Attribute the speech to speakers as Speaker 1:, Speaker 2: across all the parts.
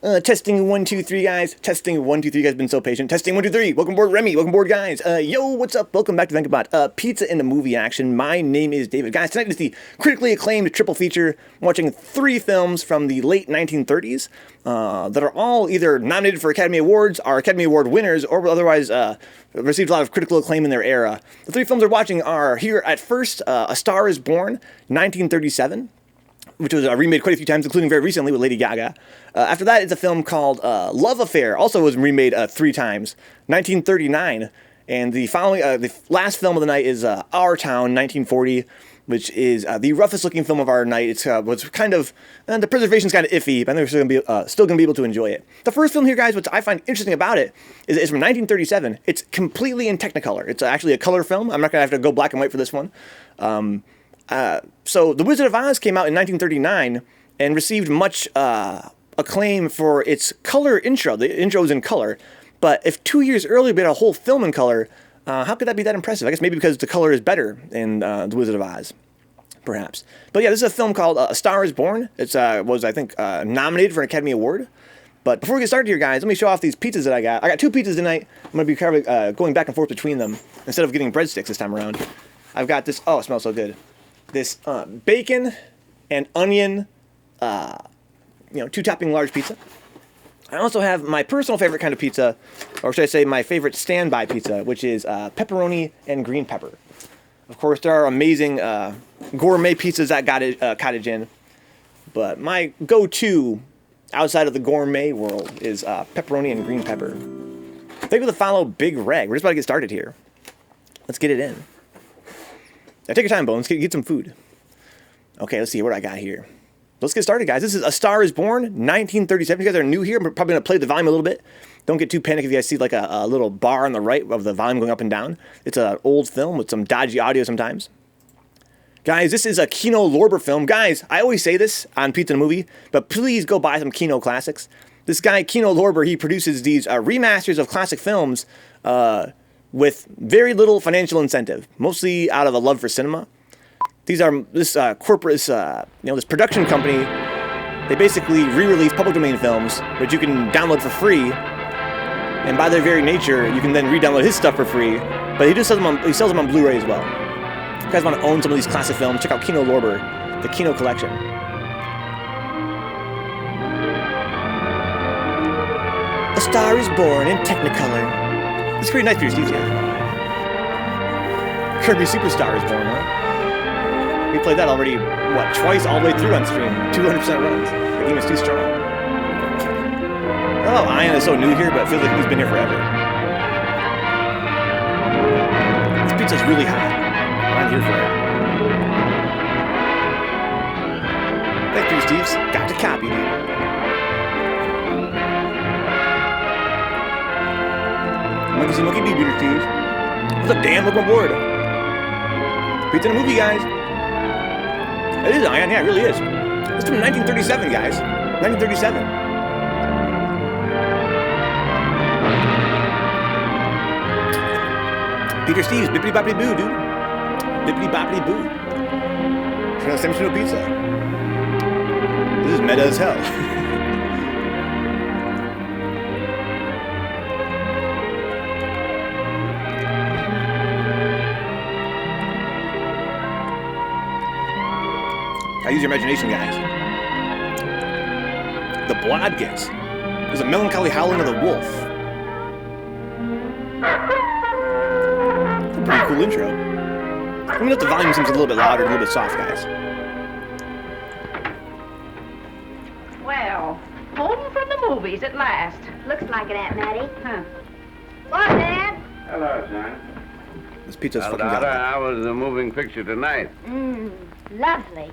Speaker 1: Testing 1, 2, 3, guys. Testing 1, 2, 3, guys. Been so patient. Testing 1, 2, 3. Welcome aboard, Remy. Welcome aboard, guys. Yo, what's up? Welcome back to Vencabot. Pizza in the movie action. My name is David. Guys, tonight is the critically acclaimed triple feature. I'm watching 3 films from the late 1930s that are all either nominated for Academy Awards, are Academy Award winners, or otherwise received a lot of critical acclaim in their era. The 3 films we're watching are here at first, A Star is Born, 1937. Which was remade quite a few times, including very recently with Lady Gaga. After that, it's a film called Love Affair, also was remade 3 times, 1939. And the last film of the night is Our Town, 1940, which is the roughest looking film of our night. It's was kind of the preservation's kind of iffy, but I think we're still gonna be able to enjoy it. The first film here, guys, which I find interesting about it, is from 1937. It's completely in Technicolor. It's actually a color film. I'm not gonna have to go black and white for this one. So The Wizard of Oz came out in 1939 and received much acclaim for its color intro. The intro is in color, but if 2 years earlier we had a whole film in color, how could that be that impressive? I guess maybe because the color is better in The Wizard of Oz, perhaps. But yeah, this is a film called A Star is Born. It was, I think, nominated for an Academy Award. But before we get started here, guys, let me show off these pizzas that I got. I got 2 pizzas tonight. I'm going to be kind of going back and forth between them instead of getting breadsticks this time around. I've got this, oh, it smells so good. This bacon and onion, 2-topping large pizza. I also have my personal favorite kind of pizza, or should I say my favorite standby pizza, which is pepperoni and green pepper. Of course, there are amazing gourmet pizzas at Cottage Inn, but my go-to outside of the gourmet world is pepperoni and green pepper. Thank you for the follow, Big Reg. We're just about to get started here. Let's get it in. Now, take your time, Bones. Get some food. Okay, let's see what I got here. Let's get started, guys. This is A Star is Born, 1937. If you guys are new here, I'm probably going to play the volume a little bit. Don't get too panicked if you guys see like a little bar on the right of the volume going up and down. It's an old film with some dodgy audio sometimes. Guys, this is a Kino Lorber film. Guys, I always say this on Pizza and Movie, but please go buy some Kino classics. This guy, Kino Lorber, he produces these remasters of classic films with very little financial incentive, mostly out of a love for cinema. This corporate, this production company, they basically re-release public domain films, which you can download for free. And by their very nature, you can then re-download his stuff for free. But he sells them on Blu-ray as well. If you guys want to own some of these classic films, check out Kino Lorber, the Kino Collection. A Star is Born in Technicolor. It's pretty nice for your Steve, yeah. Kirby Superstar is Born, huh? We played that already, twice all the way through on stream. 200% runs. The game is too strong. Oh, Ian is so new here, but it feels like he's been here forever. This pizza's really hot. I'm here for it. Thank you, Steve's. Got to copy, dude. Monkey see monkey be beater, Steve. What's up, Dan? Welcome aboard. Pizza in a movie, guys. It is Ion, yeah, it really is. It's from 1937, guys. 1937. Peter Steve's bippity boppity boo, dude. Bippity boppity boo. Trying to send me to a pizza. This is meta as hell. Use your imagination, guys. The Blodgets. There's a melancholy howling of the wolf. It's a pretty cool intro. I mean, if the volume seems a little bit louder, a little bit soft, guys.
Speaker 2: Well, home from the movies at last.
Speaker 3: Looks like it, Aunt Mattie.
Speaker 2: Huh.
Speaker 3: What, Dad?
Speaker 4: Hello, son.
Speaker 1: This pizza's
Speaker 4: Well,
Speaker 1: fucking
Speaker 4: daughter,
Speaker 1: good.
Speaker 4: how was the moving picture tonight?
Speaker 3: Lovely.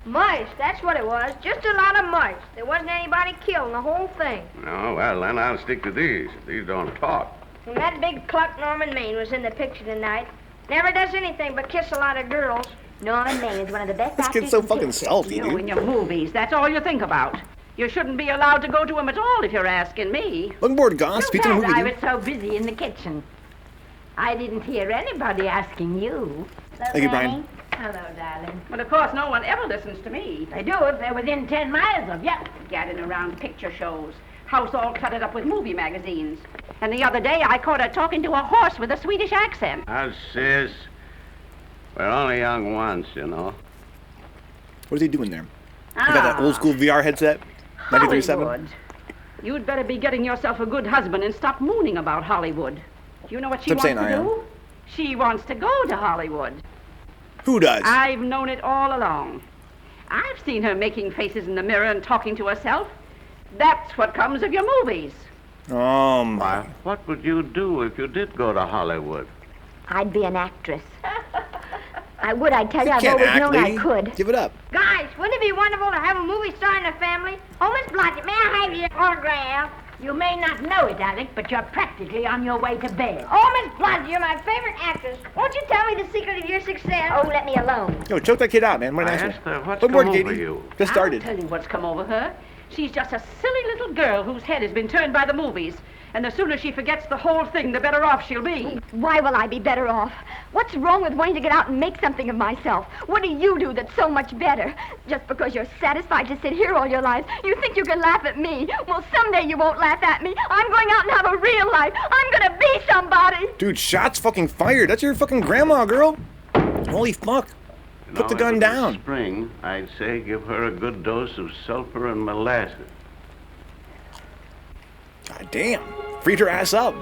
Speaker 3: Mice, that's what it was. Just a lot of mice. There wasn't anybody killed in the whole thing.
Speaker 4: No, well, then I'll stick to these. These don't talk.
Speaker 3: And that big cluck Norman Maine was in the picture tonight. Never does anything but kiss a lot of girls.
Speaker 5: Norman Maine is one of the best
Speaker 1: This
Speaker 5: actors
Speaker 1: kid's so
Speaker 5: in
Speaker 1: fucking
Speaker 5: pictures.
Speaker 1: salty,
Speaker 2: You know, in
Speaker 1: dude.
Speaker 2: your movies, that's all you think about. You shouldn't be allowed to go to them at all if you're asking me.
Speaker 1: Welcome aboard, Goss. Pizza in a movie,
Speaker 5: I
Speaker 1: dude.
Speaker 5: was so busy in the kitchen. I didn't hear anybody asking you.
Speaker 1: Thank you, Brian.
Speaker 6: Hello, darling.
Speaker 2: But of course, no one ever listens to me.
Speaker 6: They do if they're within 10 miles of you.
Speaker 2: Gadding around picture shows. House all cluttered up with movie magazines. And the other day, I caught her talking to a horse with a Swedish accent.
Speaker 4: Now, sis, we're only young once, you know.
Speaker 1: What is he doing there? You got that old school VR headset? 93.7?
Speaker 2: Hollywood. You'd better be getting yourself a good husband and stop mooning about Hollywood. Do you know what she
Speaker 1: Stop
Speaker 2: wants
Speaker 1: saying
Speaker 2: to
Speaker 1: I am.
Speaker 2: do? She wants to go to Hollywood.
Speaker 1: Who does?
Speaker 2: I've known it all along. I've seen her making faces in the mirror and talking to herself. That's what comes of your movies.
Speaker 1: Oh, my.
Speaker 4: Why, what would you do if you did go to Hollywood?
Speaker 5: I'd be an actress. I would, I tell you,
Speaker 1: You
Speaker 5: I've
Speaker 1: can't
Speaker 5: always
Speaker 1: act,
Speaker 5: known
Speaker 1: lady.
Speaker 5: I could.
Speaker 1: Give it up.
Speaker 3: Guys, wouldn't it be wonderful to have a movie star in the family? Oh, Miss Blodgett, may I have your autograph?
Speaker 6: You may not know it, Alec, but you're practically on your way to bed.
Speaker 3: Oh, Miss Blodgett, you're my favorite actress. Won't you tell me the secret of your success?
Speaker 5: Oh, let me alone.
Speaker 1: Yo, choke that kid out, man. What an
Speaker 4: I
Speaker 1: asshole.
Speaker 4: asked her, what's
Speaker 1: What more,
Speaker 4: come over
Speaker 1: Katie?
Speaker 4: you?
Speaker 1: Just started.
Speaker 2: I'll tell you what's come over her. She's just a silly little girl whose head has been turned by the movies. And the sooner she forgets the whole thing, the better off she'll be.
Speaker 5: Why will I be better off? What's wrong with wanting to get out and make something of myself? What do you do that's so much better? Just because you're satisfied to sit here all your life, you think you can laugh at me. Well, someday you won't laugh at me. I'm going out and have a real life. I'm gonna be somebody.
Speaker 1: Dude, shots fucking fired. That's your fucking grandma, girl. Holy fuck.
Speaker 4: You
Speaker 1: Put the
Speaker 4: know,
Speaker 1: gun
Speaker 4: if it was
Speaker 1: down.
Speaker 4: Spring, I'd say give her a good dose of sulfur and molasses.
Speaker 1: God damn. Freed her ass up.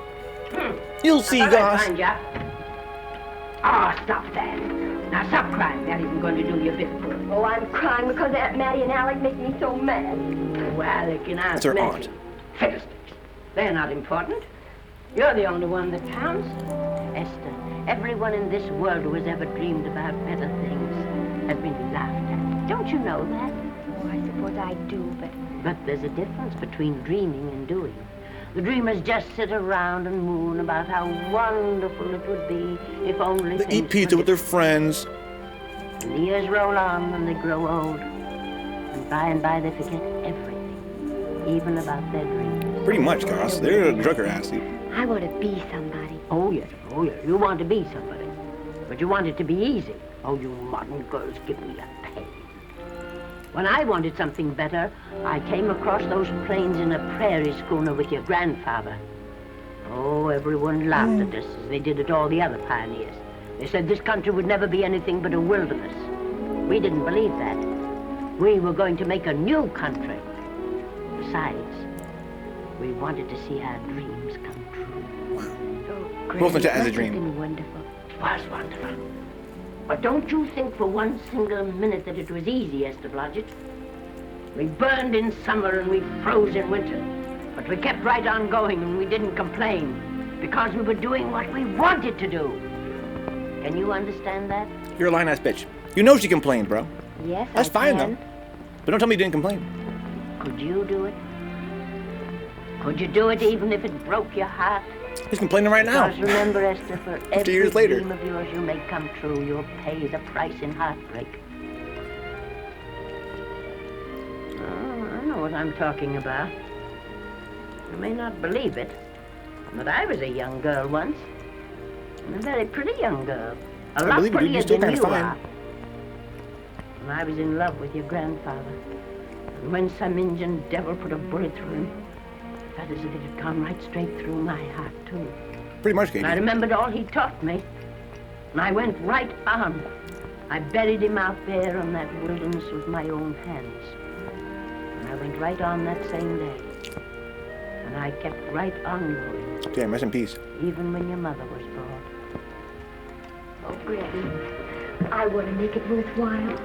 Speaker 1: You'll see,
Speaker 6: I'll
Speaker 1: Goss.
Speaker 6: find ya. Oh, stop that. Now stop crying. That isn't going to do you a bit of good.
Speaker 5: Oh, I'm crying because Aunt Mattie and Alec make me so mad.
Speaker 6: Oh, Alec and Aunt
Speaker 1: That's her
Speaker 6: Mattie.
Speaker 1: aunt.
Speaker 6: Fiddlesticks. They're not important. You're the only one that counts. Esther, everyone in this world who has ever dreamed about better things has been laughed at. Don't you know that?
Speaker 5: Oh, I suppose I do, but...
Speaker 6: But there's a difference between dreaming and doing. The dreamers just sit around and moon about how wonderful it would be if only
Speaker 1: They
Speaker 6: things
Speaker 1: eat pizza
Speaker 6: were
Speaker 1: with their friends.
Speaker 6: And the years roll on and they grow old. And by they forget everything, even about their dreams.
Speaker 1: Pretty much, Goss. They're a drug her ass, dude.
Speaker 5: I want to be somebody.
Speaker 6: Oh, yes, you want to be somebody. But you want it to be easy. Oh, you modern girls give me a pain. When I wanted something better, I came across those plains in a prairie schooner with your grandfather. Oh, everyone laughed at us as they did at all the other pioneers. They said this country would never be anything but a wilderness. We didn't believe that. We were going to make a new country. Besides, we wanted to see our dreams come true.
Speaker 1: Both of it as a
Speaker 5: Must have
Speaker 1: dream.
Speaker 5: been wonderful.
Speaker 6: It was wonderful. But don't you think for one single minute that it was easy, Esther Blodgett. We burned in summer and we froze in winter. But we kept right on going and we didn't complain because we were doing what we wanted to do. Can you understand that?
Speaker 1: You're a lying-ass bitch. You know she complained, bro.
Speaker 5: Yes,
Speaker 1: That's
Speaker 5: I
Speaker 1: fine,
Speaker 5: can.
Speaker 1: though. But don't tell me you didn't complain.
Speaker 6: Could you do it? Could you do it even if it broke your heart?
Speaker 1: He's complaining right now.
Speaker 6: Because remember, Esther, for every
Speaker 1: years later.
Speaker 6: dream of yours you make come true, you'll pay the price in heartbreak. Oh, I know what I'm talking about. You may not believe it, but I was a young girl once. And a very pretty young girl. A lot
Speaker 1: believe it, dude.
Speaker 6: prettier
Speaker 1: You're still
Speaker 6: than
Speaker 1: kinda
Speaker 6: you
Speaker 1: fine.
Speaker 6: are. And I was in love with your grandfather. And when some Indian devil put a bullet through him, I felt as if it had gone right straight through my heart, too.
Speaker 1: Pretty much, Katie.
Speaker 6: And I remembered all he taught me. And I went right on. I buried him out there in that wilderness with my own hands. And I went right on that same day. And I kept right on going,
Speaker 1: Damn, rest in peace.
Speaker 6: even when your mother was born.
Speaker 5: Oh, Granny, I want to make it worthwhile.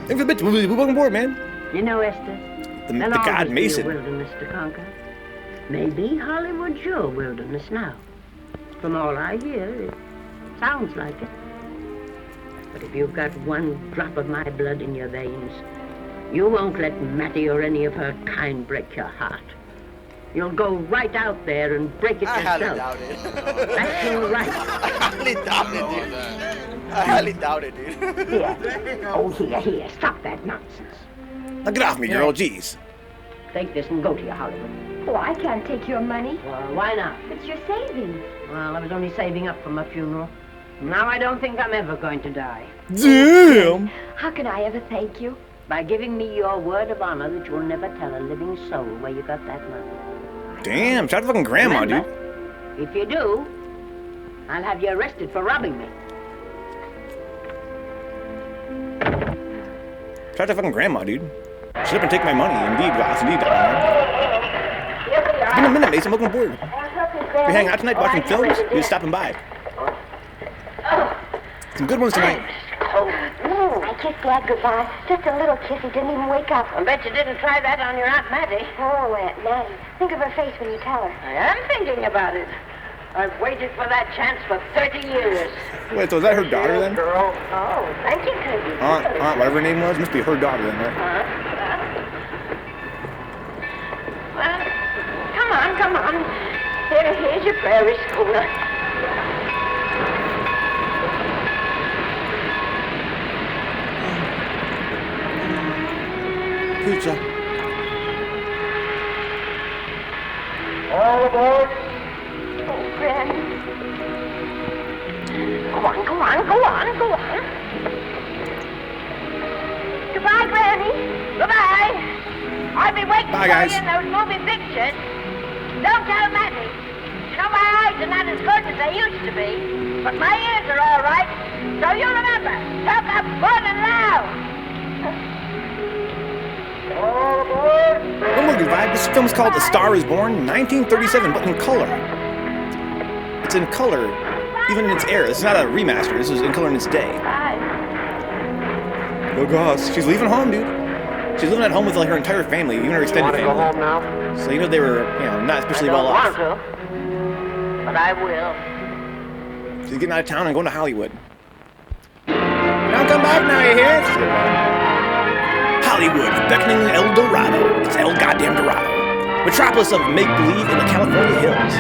Speaker 1: Thanks for the bitch. Welcome aboard, man.
Speaker 6: You know, Esther,
Speaker 1: The
Speaker 6: there'll
Speaker 1: God
Speaker 6: always be
Speaker 1: Mason.
Speaker 6: a wilderness to conquer. Maybe Hollywood's your wilderness now. From all I hear, it sounds like it. But if you've got one drop of my blood in your veins, you won't let Mattie or any of her kind break your heart. You'll go right out there and break it
Speaker 1: I highly
Speaker 6: yourself.
Speaker 1: doubt it.
Speaker 6: That's your right.
Speaker 1: I highly doubt it, dude. I highly doubt it, dude.
Speaker 6: Here. Oh, here. Stop that nonsense.
Speaker 1: Now get off me, girl. Jeez.
Speaker 6: Take this and go to your Hollywood.
Speaker 5: Oh, I can't take your money.
Speaker 6: Well, why not?
Speaker 5: It's your savings.
Speaker 6: Well, I was only saving up for my funeral. Now I don't think I'm ever going to die.
Speaker 1: Damn!
Speaker 5: How can I ever thank you?
Speaker 6: By giving me your word of honor that you'll never tell a living soul where you got that money.
Speaker 1: Damn, shout out to fucking grandma,
Speaker 6: Remember,
Speaker 1: dude.
Speaker 6: if you do, I'll have you arrested for robbing me.
Speaker 1: Shout out to fucking grandma, dude. Shut up and take my money. Indeed, boss. Indeed, It's been a minute, Mason. Welcome aboard. We hang out tonight watching films? You just stopping by. Some good ones tonight.
Speaker 5: I kissed Dad goodbye. Just a little kiss. He didn't even wake up.
Speaker 6: I bet you didn't try that on your Aunt Mattie.
Speaker 5: Oh, Aunt Mattie. Think of her face when you tell her.
Speaker 6: I am thinking about it. I've waited for that chance for 30 years.
Speaker 1: Wait, so is that her daughter then?
Speaker 6: Girl. Oh, thank you, Kirby.
Speaker 1: Aunt, whatever her name was, must be her daughter then, right?
Speaker 6: Well, come on. Here's your prairie schooner.
Speaker 1: Pizza.
Speaker 6: All aboard.
Speaker 5: Oh, Granny.
Speaker 6: Go on.
Speaker 5: Goodbye, Granny.
Speaker 6: Goodbye. I'll be waiting
Speaker 1: Bye,
Speaker 6: for
Speaker 1: guys.
Speaker 6: you in those movie pictures. Don't tell Mattie. You know, my eyes are not as good as they used to be, but my ears are all right. So you remember, talk up good and loud. All aboard.
Speaker 1: One more good vibe. This film's called A Star is Born, 1937, but in color. It's in color, even in its era. This is not a remaster. This is in color in its day. Oh gosh, she's leaving home, dude. She's living at home with like her entire family, even her extended family.
Speaker 6: Go home now?
Speaker 1: So you know they were, not especially well off.
Speaker 6: I don't want to, but I will.
Speaker 1: She's getting out of town and going to Hollywood. Don't come back now, you hear? Hollywood, beckoning El Dorado. It's El Goddamn Dorado. Metropolis of make-believe in the California hills.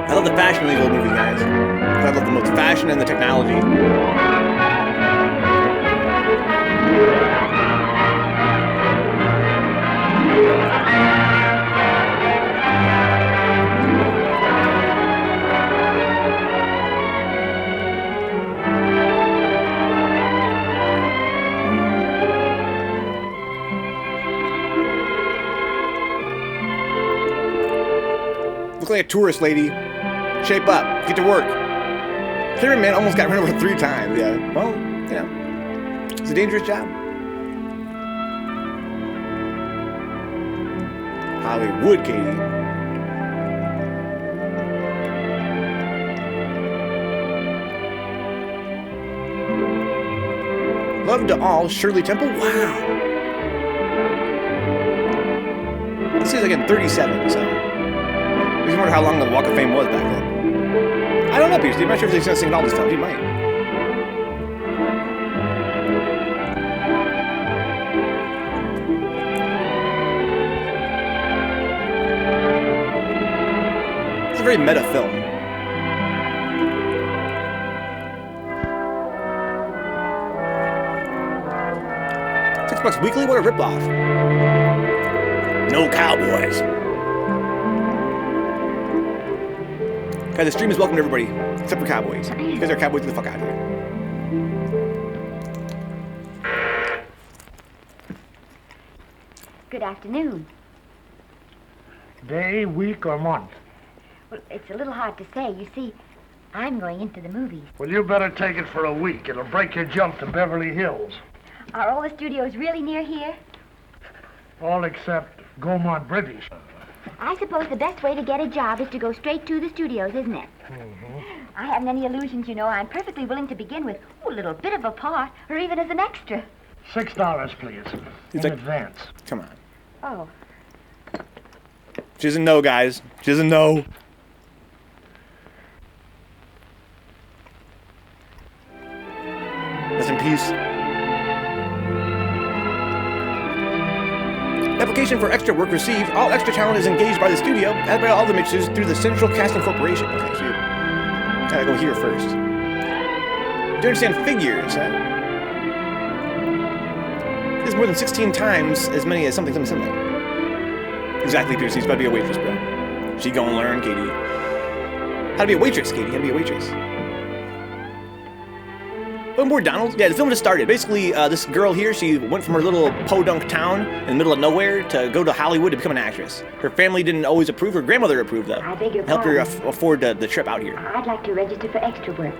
Speaker 1: I love the fashion of these old movies, guys. I love the most fashion and the technology. Look like a tourist lady. Shape up. Get to work. Cameraman almost got run over 3 times. Yeah. Well, it's a dangerous job. Hollywood, Katie. Love to all, Shirley Temple. Wow. This is like in 37, so. I just wonder how long the Walk of Fame was back then. I don't know, Peter. I'm not sure if he's going to sing all this stuff. He might. It's a very meta film. $6 weekly? What a ripoff. No cowboys. Guys, the stream is welcome to everybody, except for cowboys. You guys are cowboys, get the fuck out of here.
Speaker 5: Good afternoon.
Speaker 7: Day, week, or month?
Speaker 5: Well, it's a little hard to say. You see, I'm going into the movies.
Speaker 7: Well, you better take it for a week. It'll break your jump to Beverly Hills.
Speaker 5: Are all the studios really near here?
Speaker 7: All except Gaumont British.
Speaker 5: I suppose the best way to get a job is to go straight to the studios, isn't it?
Speaker 7: Mm-hmm.
Speaker 5: I haven't any illusions, you know. I'm perfectly willing to begin with a little bit of a part, or even as an extra.
Speaker 7: $6, please.
Speaker 1: He's
Speaker 7: in
Speaker 1: like-
Speaker 7: advance.
Speaker 1: Come on.
Speaker 5: Oh.
Speaker 1: She doesn't know, guys. She doesn't know. Rest in peace. Application for extra work received. All extra talent is engaged by the studio, as by all the mixers through the Central Casting Corporation. Okay, so you gotta go here first. Do you understand figures, huh? It's more than 16 times as many as something, something, something. Exactly, Pierce. He's about to be a waitress, bro. She gonna learn, Katie. How to be a waitress, Katie. How to be a waitress. Oh, more Donald? Yeah, the film just started. Basically, this girl here, she went from her little podunk town in the middle of nowhere to go to Hollywood to become an actress. Her family didn't always approve. Her grandmother approved, though.
Speaker 5: I beg your
Speaker 1: Helped her
Speaker 5: pardon.
Speaker 1: afford the trip out here.
Speaker 5: I'd like to register for extra work.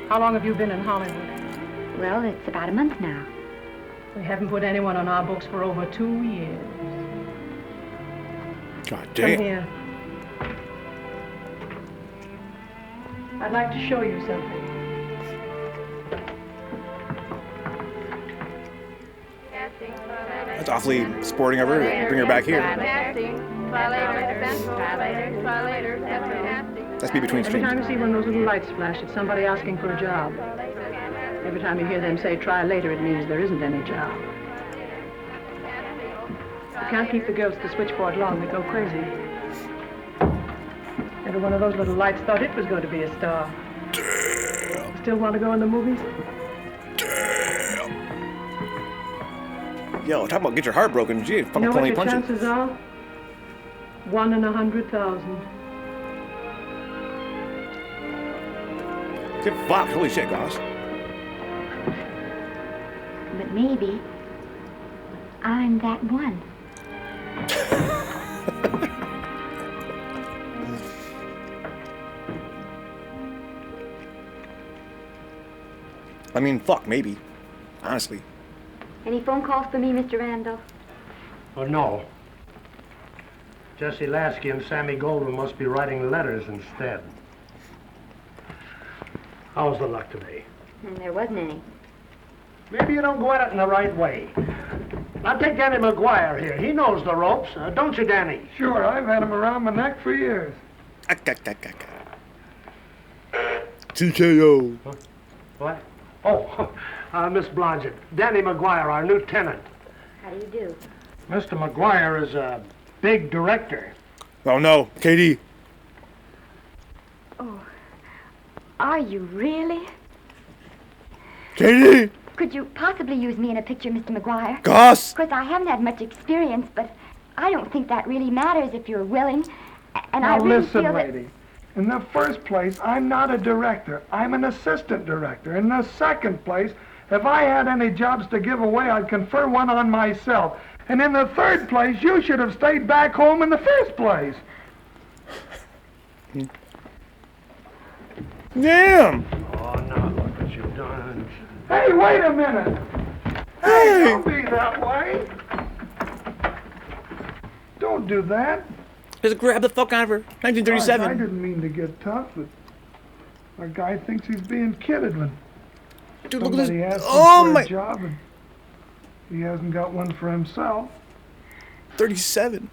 Speaker 8: How long have you been in Hollywood?
Speaker 5: Well, it's about a month now.
Speaker 8: We haven't put anyone on our books for over 2 years.
Speaker 1: God
Speaker 8: Come
Speaker 1: damn.
Speaker 8: here. I'd like to show you something.
Speaker 1: That's awfully sporting of her to bring her back here. That's me between
Speaker 8: Every
Speaker 1: streams.
Speaker 8: time you see one of those little lights flash, it's somebody asking for a job. Every time you hear them say, try later, it means there isn't any job. You can't keep the girls at the switchboard long. They go crazy. Every one of those little lights thought it was going to be a star. Damn. Still want to go in the movies?
Speaker 1: Damn. Yo, talk about get your heart broken. Gee,
Speaker 8: You
Speaker 1: fucking
Speaker 8: know what
Speaker 1: plenty
Speaker 8: your
Speaker 1: punches.
Speaker 8: chances are? 1 in 100,000.
Speaker 1: Get fucked. Holy shit, gosh.
Speaker 5: But maybe I'm that one.
Speaker 1: I mean, fuck, maybe. Honestly.
Speaker 5: Any phone calls for me, Mr. Randall?
Speaker 7: Well, no. Jesse Lasky and Sammy Goldwyn must be writing letters instead. How's the luck today?
Speaker 5: And there wasn't any.
Speaker 7: Maybe you don't go at it in the right way. Now take Danny McGuire here. He knows the ropes, don't you, Danny?
Speaker 9: Sure, I've had him around my neck for years.
Speaker 1: TKO.
Speaker 7: What? Oh, Miss Blodgett. Danny McGuire, our new tenant.
Speaker 5: How do you do?
Speaker 7: Mr. McGuire is a big director.
Speaker 1: Oh no, Katie.
Speaker 5: Oh, are you really?
Speaker 1: Katie!
Speaker 5: Could you possibly use me in a picture, Mr. McGuire?
Speaker 1: Goss!
Speaker 5: Of course, I haven't had much experience, but I don't think that really matters if you're willing. And I
Speaker 9: Now
Speaker 5: really
Speaker 9: listen,
Speaker 5: feel that...
Speaker 9: lady. In the first place, I'm not a director. I'm an assistant director. In the second place, if I had any jobs to give away, I'd confer one on myself. And in the third place, you should have stayed back home in the first place.
Speaker 1: Damn!
Speaker 7: Oh, now look what you've done.
Speaker 9: Hey, wait a minute. Hey, don't be that way. Don't do that.
Speaker 1: Just grab the fuck out of her.
Speaker 9: I
Speaker 1: 1937.
Speaker 9: didn't mean to get tough, but our guy thinks he's being kidded when
Speaker 1: Dude, look at
Speaker 9: somebody
Speaker 1: this.
Speaker 9: asks him
Speaker 1: Oh
Speaker 9: for
Speaker 1: my.
Speaker 9: a job and he hasn't got one for himself.
Speaker 1: 37.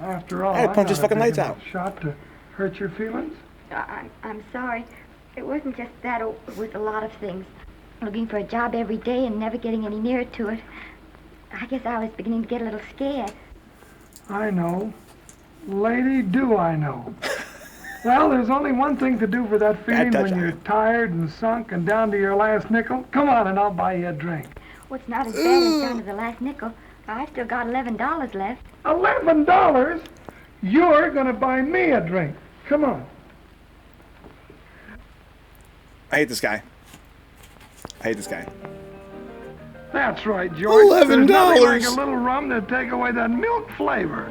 Speaker 9: After all,
Speaker 1: I had to punch his
Speaker 9: got a
Speaker 1: fucking
Speaker 9: big
Speaker 1: lights
Speaker 9: enough
Speaker 1: out.
Speaker 9: Shot to hurt your feelings?
Speaker 5: I'm sorry. It wasn't just that. It was a lot of things. Looking for a job every day and never getting any nearer to it. I guess I was beginning to get a little scared.
Speaker 9: I know. Lady, do I know. Well, there's only one thing to do for that feeling
Speaker 1: touch
Speaker 9: when
Speaker 1: on
Speaker 9: you're
Speaker 1: it.
Speaker 9: tired and sunk and down to your last nickel. Come on and I'll buy you a drink.
Speaker 5: Well, it's not as bad as down to the last nickel. I've still got $11 left.
Speaker 9: $11? You're going to buy me a drink. Come on.
Speaker 1: I hate this guy. I hate this guy.
Speaker 9: That's right, George.
Speaker 1: $11.
Speaker 9: There's nothing like a little rum to take away that milk flavor.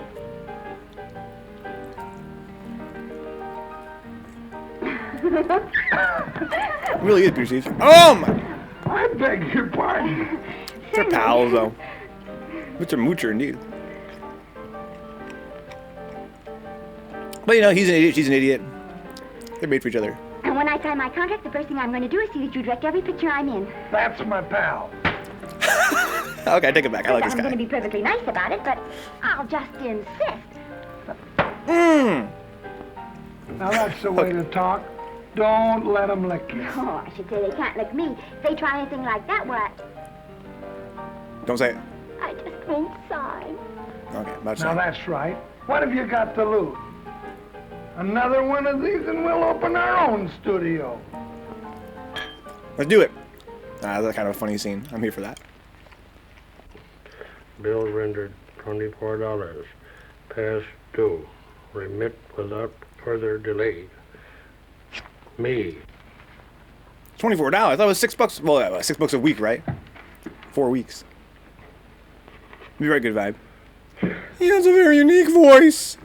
Speaker 1: It really is, Pierce. Oh my.
Speaker 9: I beg your pardon.
Speaker 1: They're pals, though. Mr. Moocher, indeed. But you know, he's an idiot, she's an idiot. They're made for each other.
Speaker 5: And when I sign my contract, the first thing I'm going to do is see that you direct every picture I'm in.
Speaker 9: That's my pal.
Speaker 1: Okay, I take it back. I like this
Speaker 5: I'm going to
Speaker 1: guy.
Speaker 5: be perfectly nice about it, but I'll just insist.
Speaker 1: Mmm.
Speaker 9: Now that's the way to talk. Don't let them lick you.
Speaker 5: Oh, I should say they can't lick me. If they try anything like that, what?
Speaker 1: Don't say it.
Speaker 5: I just won't sign.
Speaker 1: Okay, about to
Speaker 9: Now
Speaker 1: say.
Speaker 9: that's right. What have you got to lose? Another one of these and we'll open our own studio.
Speaker 1: Let's do it. That's kind of a funny scene. I'm here for that.
Speaker 7: Bill rendered $24. Past due. Remit without further delay. Me.
Speaker 1: $24. I thought it was $6. Well, $6 a week, right? 4 weeks. Be a very good vibe. He has a very unique voice.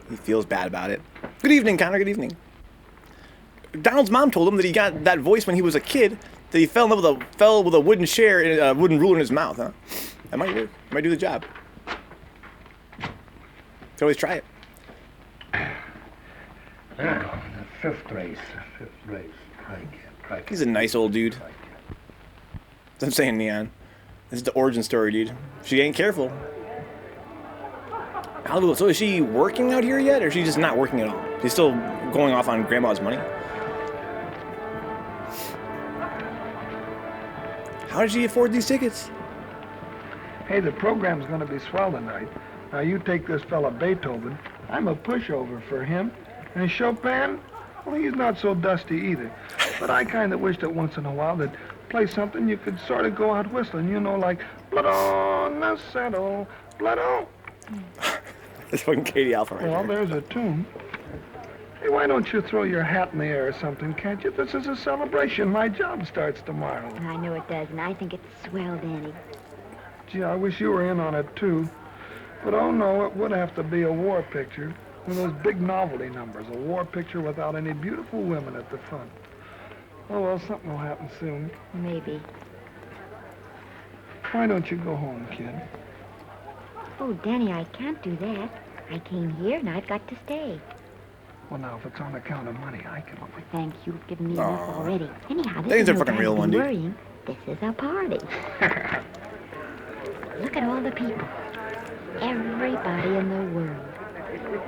Speaker 1: He feels bad about it. Good evening, Connor. Good evening. Donald's mom told him that he got that voice when he was a kid. That he fell in love with a wooden chair and a wooden ruler in his mouth. Huh? That might work. Might do the job. Could always try it.
Speaker 7: The fifth race.
Speaker 1: He's a nice old dude. That's what I'm saying, Neon. This is the origin story, dude. She ain't careful. So is she working out here yet, or is she just not working at all? She's still going off on Grandma's money? How did she afford these tickets?
Speaker 9: Hey, the program's gonna be swell tonight. Now you take this fella Beethoven. I'm a pushover for him. And Chopin, well, he's not so dusty either. But I kind of wish that once in a while they'd play something you could sort of go out whistling, you know, like blood on the saddle, blood on.
Speaker 1: That's fucking Katie Alpha right
Speaker 9: Well,
Speaker 1: there.
Speaker 9: there's a tune. Hey, why don't you throw your hat in the air or something, can't you? This is a celebration. My job starts tomorrow.
Speaker 5: I know it does, and I think it's swell, Danny.
Speaker 9: Gee, I wish you were in on it, too. But oh no, it would have to be a war picture. One of those big novelty numbers. A war picture without any beautiful women at the front. Oh, well, something will happen soon.
Speaker 5: Maybe.
Speaker 9: Why don't you go home, kid?
Speaker 5: Oh, Danny, I can't do that. I came here, and I've got to stay.
Speaker 9: Well, now, if it's on account of money, I can...
Speaker 5: Well, thank you. You've given me enough already. Anyhow, this
Speaker 1: Danny's
Speaker 5: is
Speaker 1: a
Speaker 5: no
Speaker 1: fucking
Speaker 5: time
Speaker 1: real
Speaker 5: to
Speaker 1: one,
Speaker 5: be
Speaker 1: dude.
Speaker 5: worrying. This is a party. Look at all the people. Everybody in the world. Look.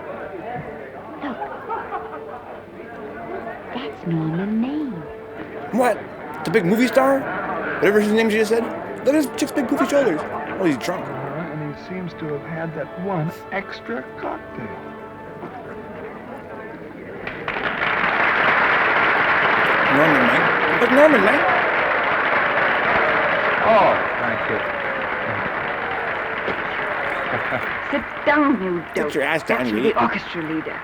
Speaker 5: That's Norman Maine.
Speaker 1: What? The big movie star? Whatever his name she just said? Look at his chick's big goofy shoulders. Oh, he's drunk.
Speaker 9: And he seems to have had that one extra cocktail.
Speaker 1: Norman, man. Look, Norman, man.
Speaker 7: Oh, thank you.
Speaker 2: Sit down, you dope.
Speaker 1: Sit your ass down,
Speaker 2: That's
Speaker 1: you
Speaker 2: the
Speaker 1: idiot.
Speaker 2: orchestra leader.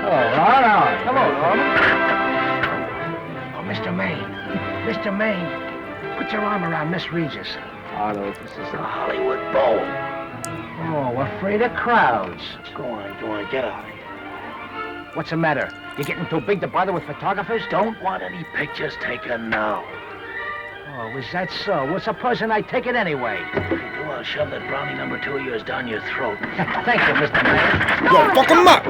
Speaker 7: All right. Come on, Norman. Oh, Mr. Maine. Mr. Maine, put your arm around Miss Regis.
Speaker 10: Otto, this is the Hollywood Bowl.
Speaker 7: Oh, afraid of crowds.
Speaker 10: Go on, get out of here.
Speaker 7: What's the matter? You getting too big to bother with photographers?
Speaker 10: Don't want any pictures taken now.
Speaker 7: Oh, is that so? Well, supposing I take it anyway.
Speaker 10: If you do, I'll shove that brownie number 2 of yours down your throat.
Speaker 7: Thank you, Mr. Maine.
Speaker 1: Yo, fuck him up!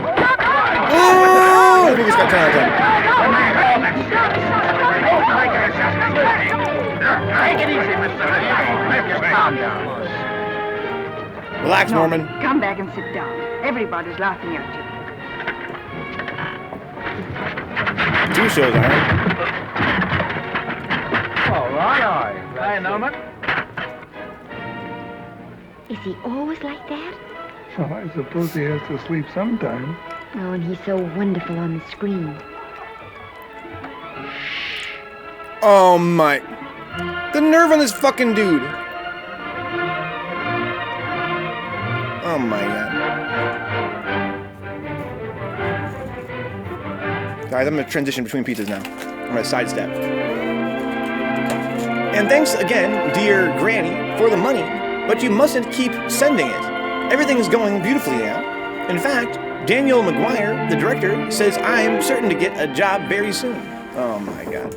Speaker 1: Oh! Movie's got 10 out of 10.
Speaker 7: Take it easy, Mr. Maine. Calm down.
Speaker 1: Relax, Norman.
Speaker 2: Come back and sit down. Everybody's laughing at you.
Speaker 1: 2 shows, all right?
Speaker 7: All right. Hi, Norman.
Speaker 5: Is he always like that?
Speaker 9: Well, I suppose he has to sleep sometime.
Speaker 5: Oh, and he's so wonderful on the screen.
Speaker 1: Oh, my. The nerve on this fucking dude. Oh, my God. Guys, I'm going to transition between pizzas now. I'm going to sidestep. And thanks again, dear Granny, for the money, but you mustn't keep sending it. Everything's going beautifully now. In fact, Daniel McGuire, the director, says I'm certain to get a job very soon. Oh my God.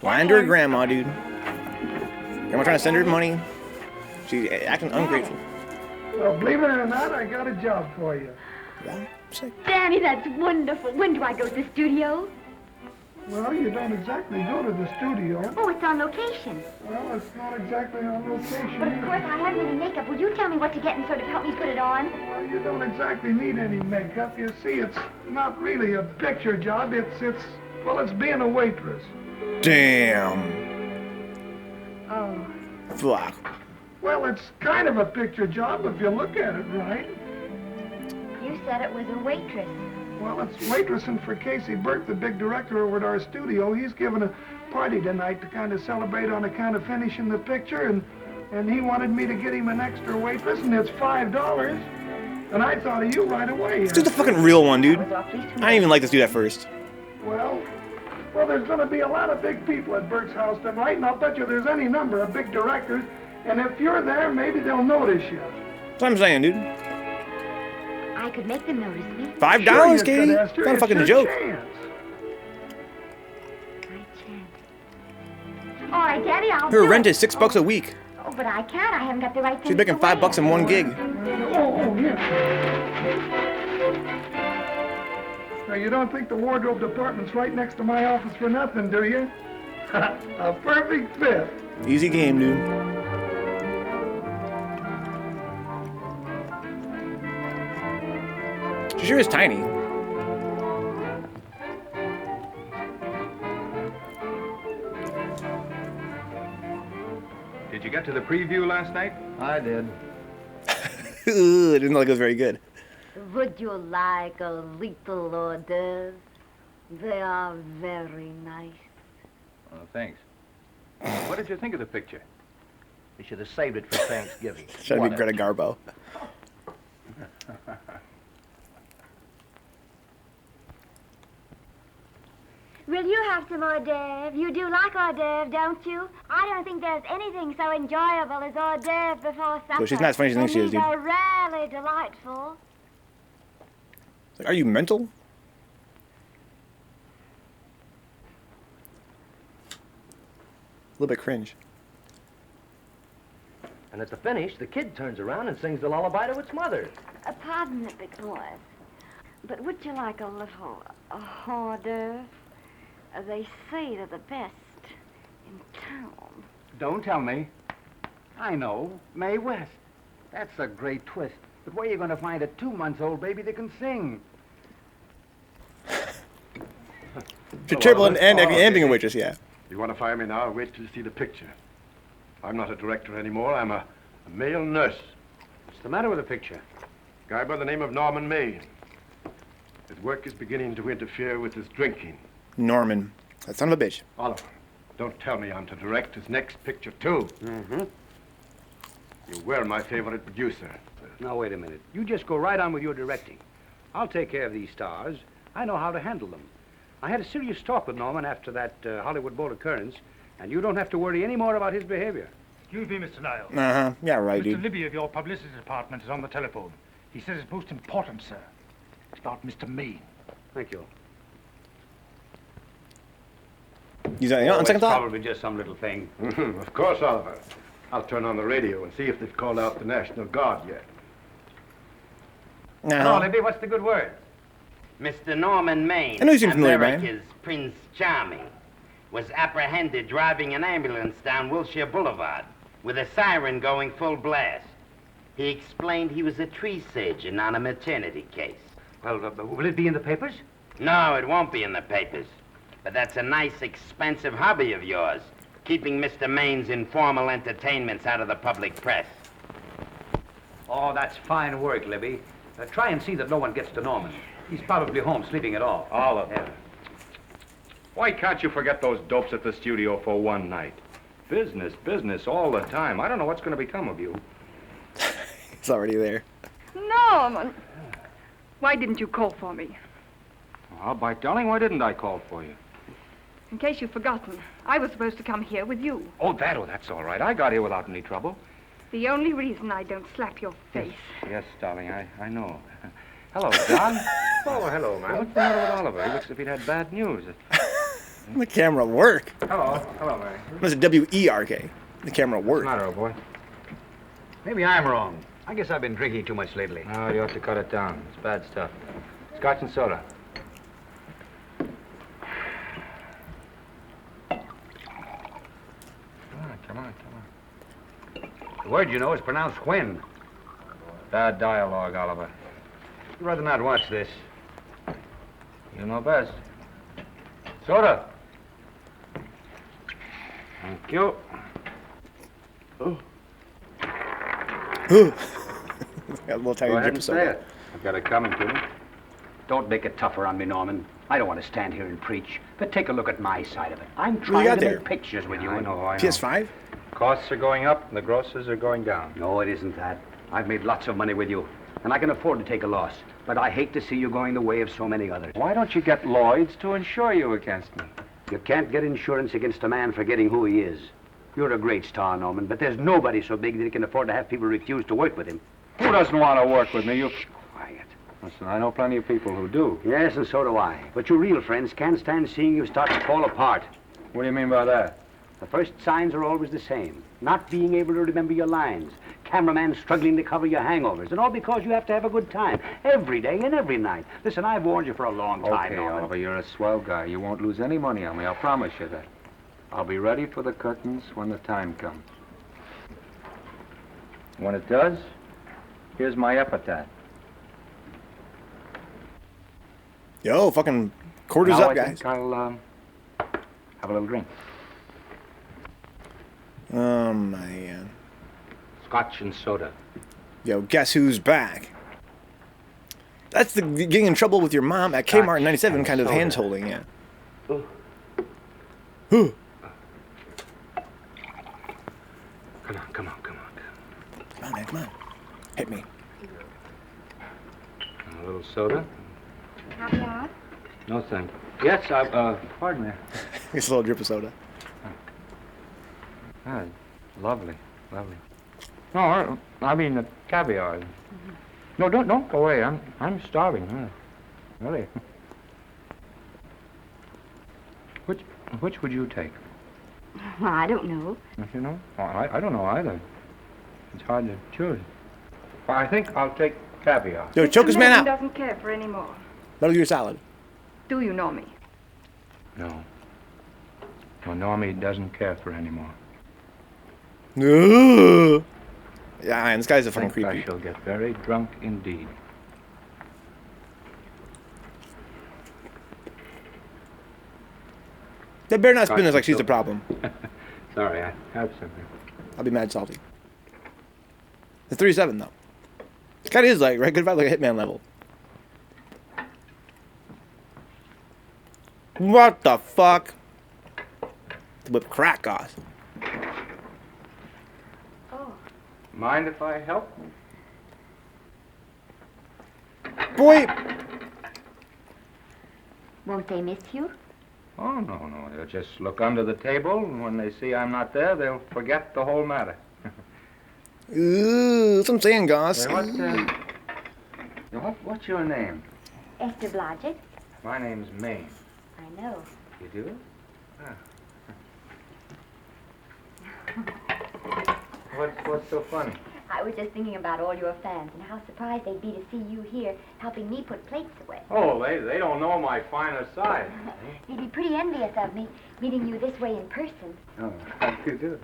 Speaker 1: Lying to her grandma, dude. Grandma trying to send her money. She's acting ungrateful.
Speaker 9: Well, believe it or not, I got a job for you.
Speaker 1: Yeah, sick.
Speaker 5: Danny, that's wonderful. When do I go to the studio?
Speaker 9: Well, you don't exactly go to the studio.
Speaker 5: Oh, it's on location.
Speaker 9: Well, it's not exactly on location.
Speaker 5: But of course, I haven't any makeup. Will you tell me what to get and sort of help me put it on?
Speaker 9: Well, you don't exactly need any makeup. You see, it's not really a picture job. It's being a waitress.
Speaker 1: Damn.
Speaker 5: Oh.
Speaker 1: Fuck.
Speaker 9: Well, it's kind of a picture job if you look at it right.
Speaker 5: You said it was a waitress.
Speaker 9: Well, it's waitressing for Casey Burke, the big director over at our studio. He's giving a party tonight to kind of celebrate on account of finishing the picture, and he wanted me to get him an extra waitress, and it's $5. And I thought of you right away.
Speaker 1: Let's do the fucking real one, dude. I didn't even like this dude at first.
Speaker 9: Well, there's going to be a lot of big people at Burke's house tonight, and I'll bet you there's any number of big directors. And if you're there, maybe they'll notice you.
Speaker 1: That's what I'm saying, dude.
Speaker 5: I could make them notice me.
Speaker 1: $5, Katie? It's not a fucking joke.
Speaker 5: All right, Daddy, I'll
Speaker 1: Her
Speaker 5: do
Speaker 1: rent
Speaker 5: it.
Speaker 1: is $6 a week.
Speaker 5: Oh, but I can't. I haven't got the right thing.
Speaker 1: She's making $5 in one gig.
Speaker 9: Oh, yeah. Now, you don't think the wardrobe department's right next to my office for nothing, do you? A perfect fit.
Speaker 1: Easy game, dude. She sure is tiny.
Speaker 11: Did you get to the preview last night?
Speaker 12: I did.
Speaker 1: Ooh, it didn't look like it was very good.
Speaker 13: Would you like a little hors d'oeuvre? They are very nice.
Speaker 11: Oh, thanks. What did you think of the picture?
Speaker 12: We should have saved it for Thanksgiving.
Speaker 1: Trying to be Greta Garbo.
Speaker 5: Will you have some hors d'oeuvre? You do like hors d'oeuvre, don't you? I don't think there's anything so enjoyable as hors d'oeuvre before supper.
Speaker 1: So she's not as funny as you think she is, dude.
Speaker 5: These are rarely delightful.
Speaker 1: Like, are you mental? A little bit cringe.
Speaker 12: And at the finish, the kid turns around and sings the lullaby to its mother.
Speaker 5: Pardon the big boys, but would you like a little hors d'oeuvre? They say they're the best in town.
Speaker 14: Don't tell me. I know. Mae West. That's a great twist. But where are you going to find a 2-month-old baby that can sing?
Speaker 1: Table and being a waitress, yeah.
Speaker 15: You want to fire me now? Wait till you see the picture. I'm not a director anymore. I'm a male nurse.
Speaker 7: What's the matter with the picture?
Speaker 15: Guy by the name of Norman May. His work is beginning to interfere with his drinking.
Speaker 1: Norman. That son of a bitch.
Speaker 15: Oliver, don't tell me I'm to direct his next picture, too.
Speaker 7: Mm-hmm.
Speaker 15: You were my favorite producer.
Speaker 7: Now, wait a minute. You just go right on with your directing. I'll take care of these stars. I know how to handle them. I had a serious talk with Norman after that Hollywood Bowl occurrence, and you don't have to worry any more about his behavior.
Speaker 16: Excuse me, Mr. Niles.
Speaker 1: Uh-huh. Yeah, right, dude.
Speaker 16: Mr. Libby of your publicity department is on the telephone. He says it's most important, sir. It's about Mr. Maine.
Speaker 7: Thank you.
Speaker 1: You know, on second thought?
Speaker 7: Probably just some little thing.
Speaker 15: Of course, Oliver. I'll turn on the radio and see if they've called out the National Guard yet.
Speaker 16: Hello, Libby. What's the good word?
Speaker 17: Mr. Norman Maine,
Speaker 1: I know you seem familiar, man.
Speaker 17: America's Prince Charming, was apprehended driving an ambulance down Wilshire Boulevard with a siren going full blast. He explained he was a tree surgeon on a maternity case.
Speaker 7: Well, will it be in the papers?
Speaker 17: No, it won't be in the papers. But that's a nice, expensive hobby of yours, keeping Mr. Maine's informal entertainments out of the public press.
Speaker 7: Oh, that's fine work, Libby. Try and see that no one gets to Norman. He's probably home sleeping it off.
Speaker 11: Oliver.
Speaker 7: Yeah.
Speaker 11: Why can't you forget those dopes at the studio for one night? Business, business all the time. I don't know what's going to become of you.
Speaker 1: It's already there.
Speaker 8: Norman! Why didn't you call for me?
Speaker 11: Well, by darling, why didn't I call for you?
Speaker 8: In case you've forgotten, I was supposed to come here with you.
Speaker 11: Oh, that's all right. I got here without any trouble.
Speaker 8: The only reason I don't slap your face.
Speaker 11: Yes, darling, I know. Hello, John.
Speaker 7: Oh, hello, man.
Speaker 11: What's the matter with Oliver? He looks as if he'd had bad news.
Speaker 1: The camera work.
Speaker 7: Hello, Mary.
Speaker 1: That's a W-E-R-K. The camera work.
Speaker 7: What's the matter, old boy? Maybe I'm wrong. I guess I've been drinking too much lately.
Speaker 11: No, you ought to cut it down. It's bad stuff. Scotch and soda. Come on.
Speaker 7: The word, you know, is pronounced when.
Speaker 11: Bad dialogue, Oliver.
Speaker 7: I'd rather not watch this.
Speaker 11: You know best. Soda.
Speaker 7: Thank you.
Speaker 15: Oh.
Speaker 1: Got a little tiny
Speaker 7: Go ahead
Speaker 1: drip
Speaker 7: and
Speaker 1: of
Speaker 7: say
Speaker 1: soda.
Speaker 7: it. I've got it coming to me. Don't make it tougher on me, Norman. I don't want to stand here and preach, but take a look at my side of it. I'm
Speaker 1: What do you
Speaker 7: trying
Speaker 1: got
Speaker 7: to
Speaker 1: there?
Speaker 7: make pictures with you.
Speaker 11: I know.
Speaker 1: PS5?
Speaker 11: Costs are going up and the grosses are going down.
Speaker 7: No, it isn't that. I've made lots of money with you, and I can afford to take a loss. But I hate to see you going the way of so many others.
Speaker 11: Why don't you get Lloyd's to insure you against me?
Speaker 7: You can't get insurance against a man forgetting who he is. You're a great star, Norman, but there's nobody so big that he can afford to have people refuse to work with him.
Speaker 11: Who doesn't want to work with me? You...
Speaker 7: Quiet.
Speaker 11: Listen, I know plenty of people who do.
Speaker 7: Yes, and so do I. But your real friends can't stand seeing you start to fall apart.
Speaker 11: What do you mean by that?
Speaker 7: The first signs are always the same. Not being able to remember your lines. Cameraman struggling to cover your hangovers. And all because you have to have a good time. Every day and every night. Listen, I've warned you for a long time,
Speaker 11: Okay,
Speaker 7: Norman.
Speaker 11: Oliver, you're a swell guy. You won't lose any money on me, I'll promise you that. I'll be ready for the curtains when the time comes. When it does, here's my epitaph.
Speaker 1: Yo, fucking quarters
Speaker 11: Now
Speaker 1: up,
Speaker 11: I
Speaker 1: guys.
Speaker 11: think I'll have a little drink.
Speaker 1: Oh, my God.
Speaker 7: Scotch and soda.
Speaker 1: Yo, guess who's back? That's the getting in trouble with your mom at Kmart in 97 kind of
Speaker 7: soda.
Speaker 1: hands-holding, yeah.
Speaker 7: Oh.
Speaker 1: Who?
Speaker 7: Come on.
Speaker 1: Come on, man, come on. Hit me.
Speaker 11: A little soda?
Speaker 5: Caviar?
Speaker 11: No, thank you. Yes, pardon me.
Speaker 1: It's a little drip of soda.
Speaker 11: Ah, lovely. No, I mean the caviar. No, don't go away. I'm starving. Really. Which would you take?
Speaker 5: Well, I don't know.
Speaker 11: Don't you know? I don't know either. It's hard to choose. Well, I think I'll take caviar.
Speaker 1: Yo, choke this man out.
Speaker 8: doesn't care for any more.
Speaker 1: That'll do your salad.
Speaker 8: Do you know me?
Speaker 11: No. Well, Normie doesn't care for any more.
Speaker 1: No. Yeah, man, this guy's a
Speaker 11: I
Speaker 1: fucking
Speaker 11: think I
Speaker 1: creepy.
Speaker 11: shall get very drunk indeed.
Speaker 1: They better not spin this like she's the problem.
Speaker 11: Sorry, I have something.
Speaker 1: I'll be mad salty. It's 37 though. This guy is like right good vibe, like a Hitman level. What the fuck? Whip crack goss.
Speaker 11: Mind if I help?
Speaker 1: Boy.
Speaker 5: Won't they miss you?
Speaker 11: Oh, no. They'll just look under the table, and when they see I'm not there, they'll forget the whole matter.
Speaker 1: Ooh, that's what I'm saying, goss.
Speaker 11: Hey, what's your name?
Speaker 5: Esther Blodgett?
Speaker 11: My name's Maine.
Speaker 5: I know.
Speaker 11: You do? What's so funny?
Speaker 5: I was just thinking about all your fans and how surprised they'd be to see you here helping me put plates away.
Speaker 11: Oh, they don't know my finer side.
Speaker 5: They'd be pretty envious of me, meeting you this way in person.
Speaker 11: Oh, how do you do?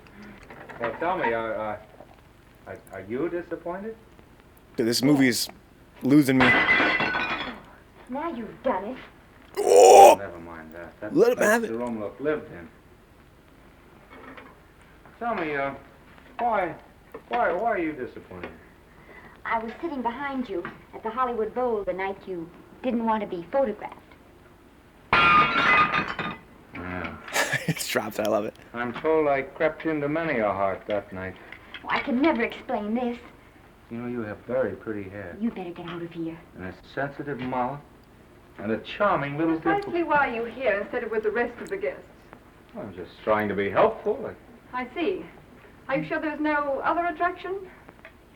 Speaker 11: Well, tell me, are you disappointed?
Speaker 1: Dude, this movie's losing me.
Speaker 5: Now you've done it.
Speaker 1: Oh!
Speaker 11: Never mind that.
Speaker 1: Let him
Speaker 11: that's
Speaker 1: have
Speaker 11: the
Speaker 1: it.
Speaker 11: room look lived in. Tell me, why are you disappointed?
Speaker 5: I was sitting behind you at the Hollywood Bowl the night you didn't want to be photographed.
Speaker 11: Yeah.
Speaker 1: It's dropped. I love it.
Speaker 11: I'm told I crept into many a heart that night.
Speaker 5: Oh, I can never explain this.
Speaker 11: You know, you have very pretty hair,
Speaker 5: You better get out of here.
Speaker 11: and a sensitive mouth, and a charming little
Speaker 8: Precisely why are you here instead of with the rest of the guests?
Speaker 11: I'm just trying to be helpful.
Speaker 8: I see. Are you sure there's no other attraction?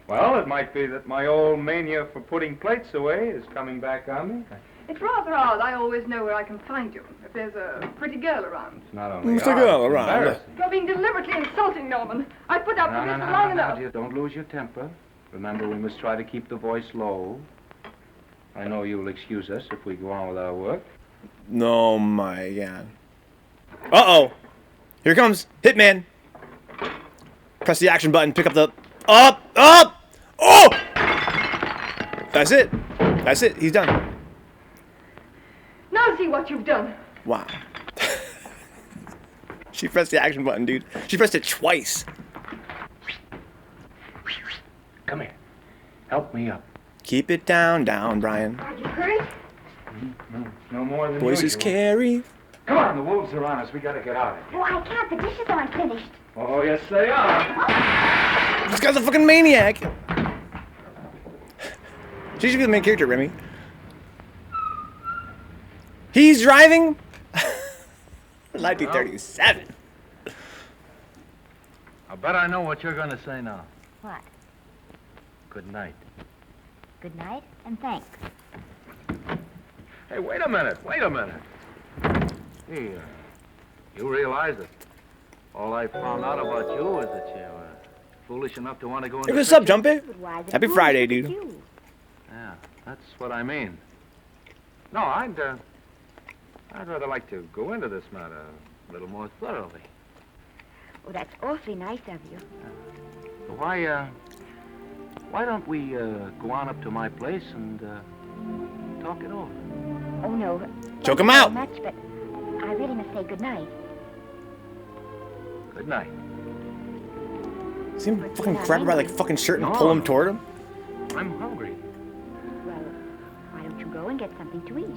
Speaker 11: Well, it might be that my old mania for putting plates away is coming back on me.
Speaker 8: It's rather odd. I always know where I can find you if there's a pretty girl around.
Speaker 11: It's not only
Speaker 1: It's a
Speaker 11: odd,
Speaker 1: girl
Speaker 11: it's
Speaker 1: around.
Speaker 11: embarrassing.
Speaker 8: You're being deliberately insulting, Norman. I put up with this for long enough.
Speaker 11: Dear, don't lose your temper. Remember, we must try to keep the voice low. I know you'll excuse us if we go on with our work.
Speaker 1: No, my God. Uh-oh. Here it comes. Hitman. Press the action button. Pick up the... Up! Oh! That's it. That's it. He's done.
Speaker 8: Now see what you've done.
Speaker 1: Wow. She pressed the action button, dude. She pressed it twice.
Speaker 14: Come here. Help me up.
Speaker 1: Keep it down, Brian.
Speaker 3: Are you hurt?
Speaker 14: No more than
Speaker 1: Voices
Speaker 14: usual.
Speaker 1: carry.
Speaker 14: Come on, the wolves are on us. We gotta get out of here.
Speaker 3: Oh, I can't. The dishes aren't finished.
Speaker 14: Oh, yes, they are.
Speaker 1: This guy's a fucking maniac. She should be the main character, Remy. He's driving? 1937.
Speaker 12: I bet I know what you're going to say now.
Speaker 13: What?
Speaker 12: Good night.
Speaker 13: Good night, and thanks.
Speaker 12: Hey, wait a minute. Hey, you realize that all I found out about you is that you were foolish enough to want to go into...
Speaker 1: Hey, what's up,
Speaker 12: fiction?
Speaker 1: Jumpy? Happy Friday, dude.
Speaker 12: Yeah, that's what I mean. No, I'd rather like to go into this matter a little more thoroughly.
Speaker 5: Oh, that's awfully nice of you.
Speaker 12: So why don't we go on up to my place and talk it over?
Speaker 5: Oh, no.
Speaker 1: Choke him
Speaker 5: Thank you
Speaker 1: out.
Speaker 5: very much, but I really must say good night.
Speaker 12: Good night.
Speaker 1: See him fucking grab him by like fucking shirt and pull him toward him?
Speaker 12: I'm hungry.
Speaker 5: Well, why don't you go and get something to eat?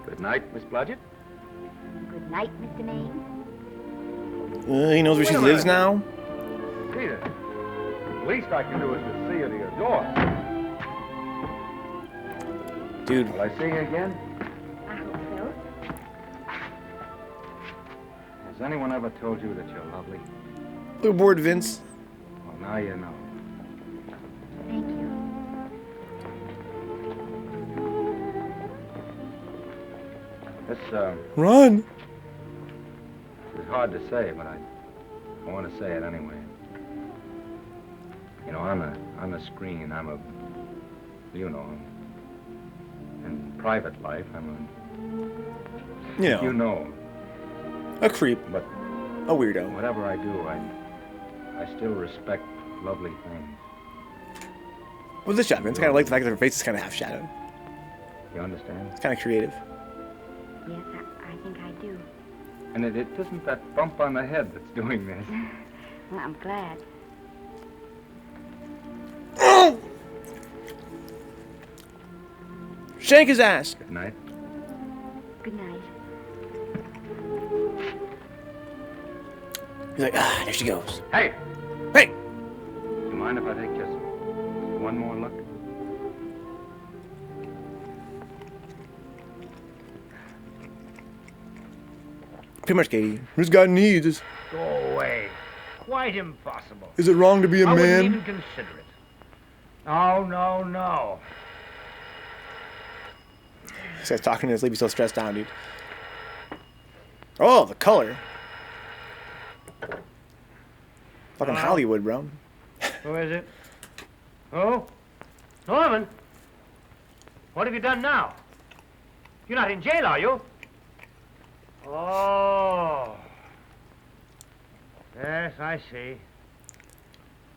Speaker 12: Good night, Miss Blodgett.
Speaker 5: Good night, Mr. Maine.
Speaker 1: He knows where she lives now.
Speaker 14: Peter, the least I can do is to see you to your door.
Speaker 1: Dude.
Speaker 14: Will I see you again?
Speaker 5: I hope so.
Speaker 14: Has anyone ever told you that you're lovely?
Speaker 1: We're bored, Vince.
Speaker 14: Well, now you know.
Speaker 5: Thank you.
Speaker 14: This,
Speaker 1: Run.
Speaker 14: It's hard to say, but I want to say it anyway. You know, on the screen, I'm a, you know, in private life, I'm a,
Speaker 1: You know. A creep.
Speaker 14: But
Speaker 1: a weirdo.
Speaker 14: Whatever I do, I still respect lovely things.
Speaker 1: What's this shot, Vince? I kind of like the fact that her face is kind of half shadowed.
Speaker 14: You understand?
Speaker 1: It's kind of creative.
Speaker 5: Yes, I think I do.
Speaker 14: And it isn't that bump on the head that's doing this.
Speaker 5: Well, I'm glad.
Speaker 1: Shake his ass.
Speaker 14: Good night.
Speaker 5: Good night.
Speaker 1: He's like, there she goes.
Speaker 14: Hey!
Speaker 1: Hey!
Speaker 14: Do you mind if I take just one more look?
Speaker 1: Pretty much, Katie. This guy needs.
Speaker 7: Go away. Quite impossible.
Speaker 1: Is it wrong to be a
Speaker 7: I wouldn't
Speaker 1: man?
Speaker 7: even consider it. No.
Speaker 1: This guy's talking to his sleep. He's so stressed out, dude. Oh, the color. Fucking Hollywood, bro.
Speaker 7: Who is it? Oh? Norman? What have you done now? You're not in jail, are you? Oh. Yes, I see.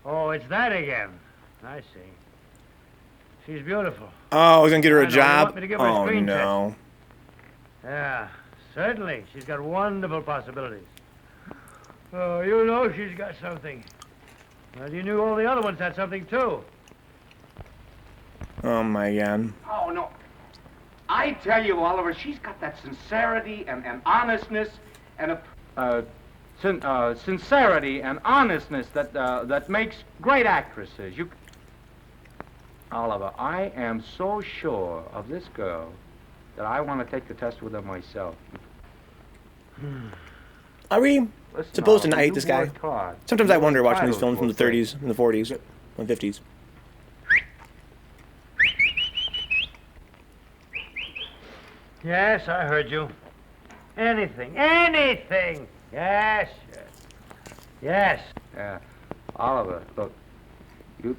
Speaker 7: Oh, it's that again. I see. She's beautiful.
Speaker 1: Oh, he's gonna get her
Speaker 7: I
Speaker 1: a
Speaker 7: know, you
Speaker 1: job?
Speaker 7: want me to give her a
Speaker 1: Oh,
Speaker 7: screen
Speaker 1: no.
Speaker 7: Yeah, certainly. She's got wonderful possibilities. Oh, you know she's got something. Well, you knew all the other ones had something, too.
Speaker 1: Oh, my God.
Speaker 18: Oh, no. I tell you, Oliver, she's got that sincerity and honestness and a...
Speaker 11: sincerity and honestness that makes great actresses. Oliver, I am so sure of this girl that I want to take the test with her myself.
Speaker 1: Are we supposed to not hate this guy?
Speaker 11: worked hard.
Speaker 1: Sometimes I wonder watching these
Speaker 11: Entitled
Speaker 1: films from the 30s and the 40s and the 50s.
Speaker 7: Yes, I heard you. Anything. Yes.
Speaker 11: Yeah. Oliver, look,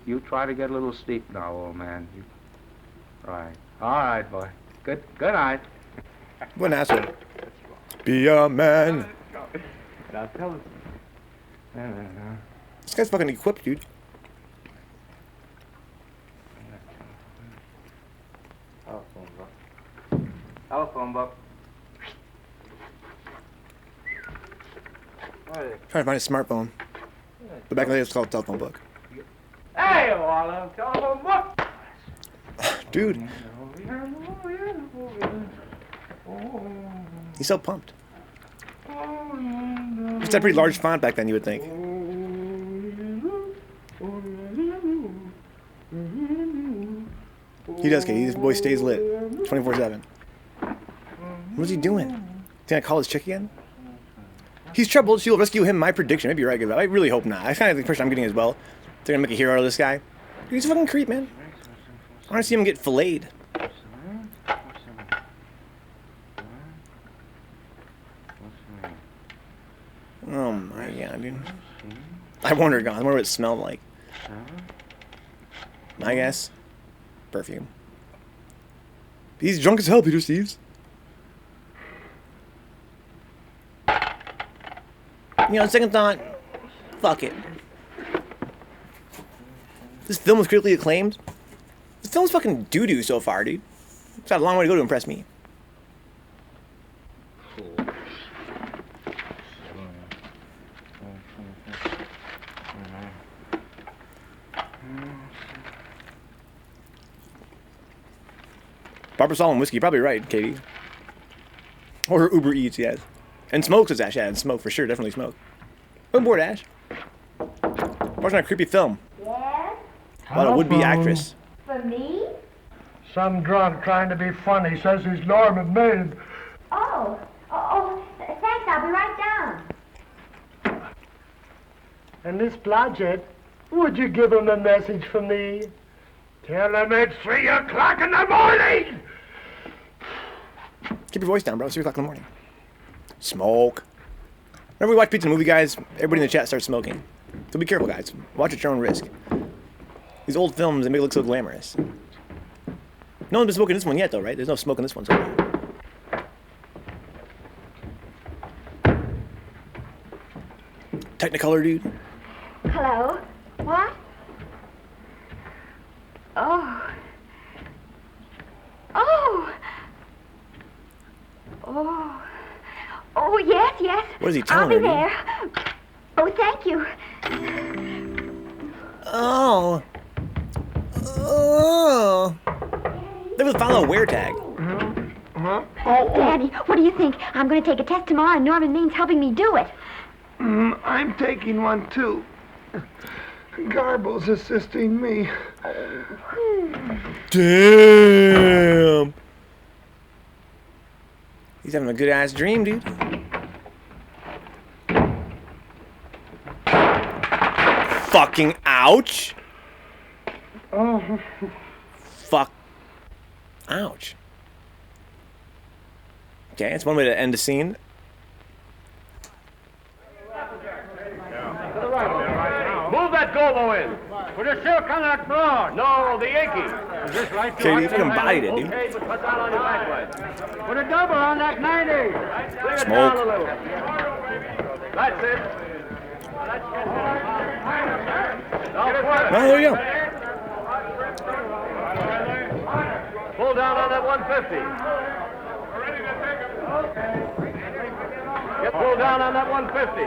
Speaker 11: you try to get a little sleep now, old man. Right. All right, boy. Good night.
Speaker 1: What an asshole. Be a man.
Speaker 11: Now tell us.
Speaker 1: This guy's fucking equipped, dude.
Speaker 11: Telephone book.
Speaker 1: Trying to find his smartphone. But back in the day, it was called telephone book.
Speaker 18: Hey, Walla, telephone book.
Speaker 1: Dude. He's so pumped. It's a pretty large font back then, you would think. He does, Katie. This boy stays lit 24/7. What's he doing? Can I call his chick again? He's troubled. She'll rescue him. My prediction. Maybe you're right, I really hope not. That's kind of the impression I'm getting as well. They're gonna make a hero out of this guy. He's a fucking creep, man. I want to see him get filleted. Oh my god, dude. I wonder, God. I wonder what it smelled like. I guess. Perfume. He's drunk as hell, Peter Steves. You know, second thought, fuck it. This film was critically acclaimed. This film's fucking doo-doo so far, dude. It's got a long way to go to impress me. Barbara Salt and whiskey, you're probably right, Katie. Or her Uber Eats, yes. And smokes is Ash, yeah, and smoke for sure, definitely smoke. I'm bored, Ash. Watching a creepy film.
Speaker 3: Yes?
Speaker 1: About a would-be actress.
Speaker 3: For me?
Speaker 9: Some drunk trying to be funny says he's Norman Maine.
Speaker 3: Thanks, I'll be right down.
Speaker 9: And Miss Blodgett, would you give him a message for me? Tell him it's 3 o'clock in the morning!
Speaker 1: Keep your voice down, bro. It's 3 o'clock in the morning. Smoke. Whenever we watch Pizza Movie, guys, everybody in the chat starts smoking. So be careful, guys. Watch at your own risk. These old films, they make it look so glamorous. No one's been smoking this one yet, though, right? There's no smoke in this one so far. Technicolor, dude.
Speaker 5: Hello? What? Oh. Oh. Oh. Oh, yes.
Speaker 1: What is he telling her?
Speaker 5: I'll be there. Oh, thank you.
Speaker 1: Oh. Oh. There was a follow wear tag.
Speaker 5: Daddy, what do you think? I'm going to take a test tomorrow, and Norman Main's helping me do it.
Speaker 9: I'm taking one, too. Garble's assisting me.
Speaker 1: Damn. He's having a good-ass dream, dude. Fucking ouch.
Speaker 9: Oh.
Speaker 1: Fuck. Ouch. Okay, that's one way to end the scene.
Speaker 18: Move that gobo in. Put a silk on that broad. No, the Yankee. Is this right?
Speaker 1: Okay, you fucking bodied it, dude.
Speaker 18: Okay, but put that on your back leg. Put a double on that 90. Bring it down a little. That's it.
Speaker 1: Well, there you go.
Speaker 18: Pull down on that 150. Get pulled down on that 150.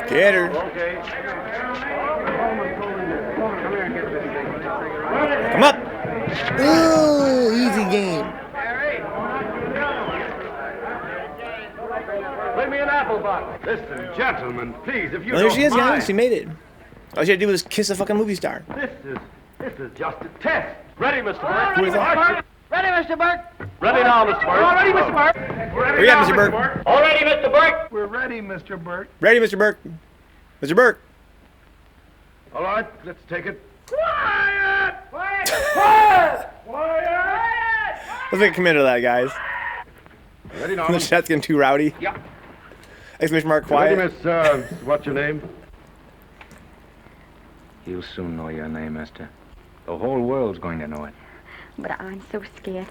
Speaker 1: Get her.
Speaker 18: Okay.
Speaker 1: Come up. Ooh, easy game.
Speaker 18: Bring me an apple box. Listen, gentlemen, please, if you
Speaker 1: Well, there
Speaker 18: don't
Speaker 1: she is,
Speaker 18: mind.
Speaker 1: guys. She made it. All she had to do was kiss a fucking movie star.
Speaker 18: This is just a test. Ready, Mr. Burke?
Speaker 1: Who is that?
Speaker 18: Ready, Mr. Burke? Ready now, Mr. Burke. All ready, Mr. Burke?
Speaker 1: Where you at, Mr. Burke?
Speaker 18: All ready, Mr. Burke?
Speaker 9: We're ready, Mr. Burke.
Speaker 1: Ready, Mr. Burke. Mr. Burke.
Speaker 18: All right, let's take it.
Speaker 9: Quiet! Quiet! Quiet! Quiet!
Speaker 1: Let's make a commitment to that, guys.
Speaker 18: Ready now.
Speaker 1: The chat's getting too rowdy.
Speaker 18: Yeah.
Speaker 1: Exclamation mark, quiet.
Speaker 15: Ready, Miss, what's your name?
Speaker 11: You'll soon know your name, mister. The whole world's going to know it.
Speaker 5: But I'm so scared.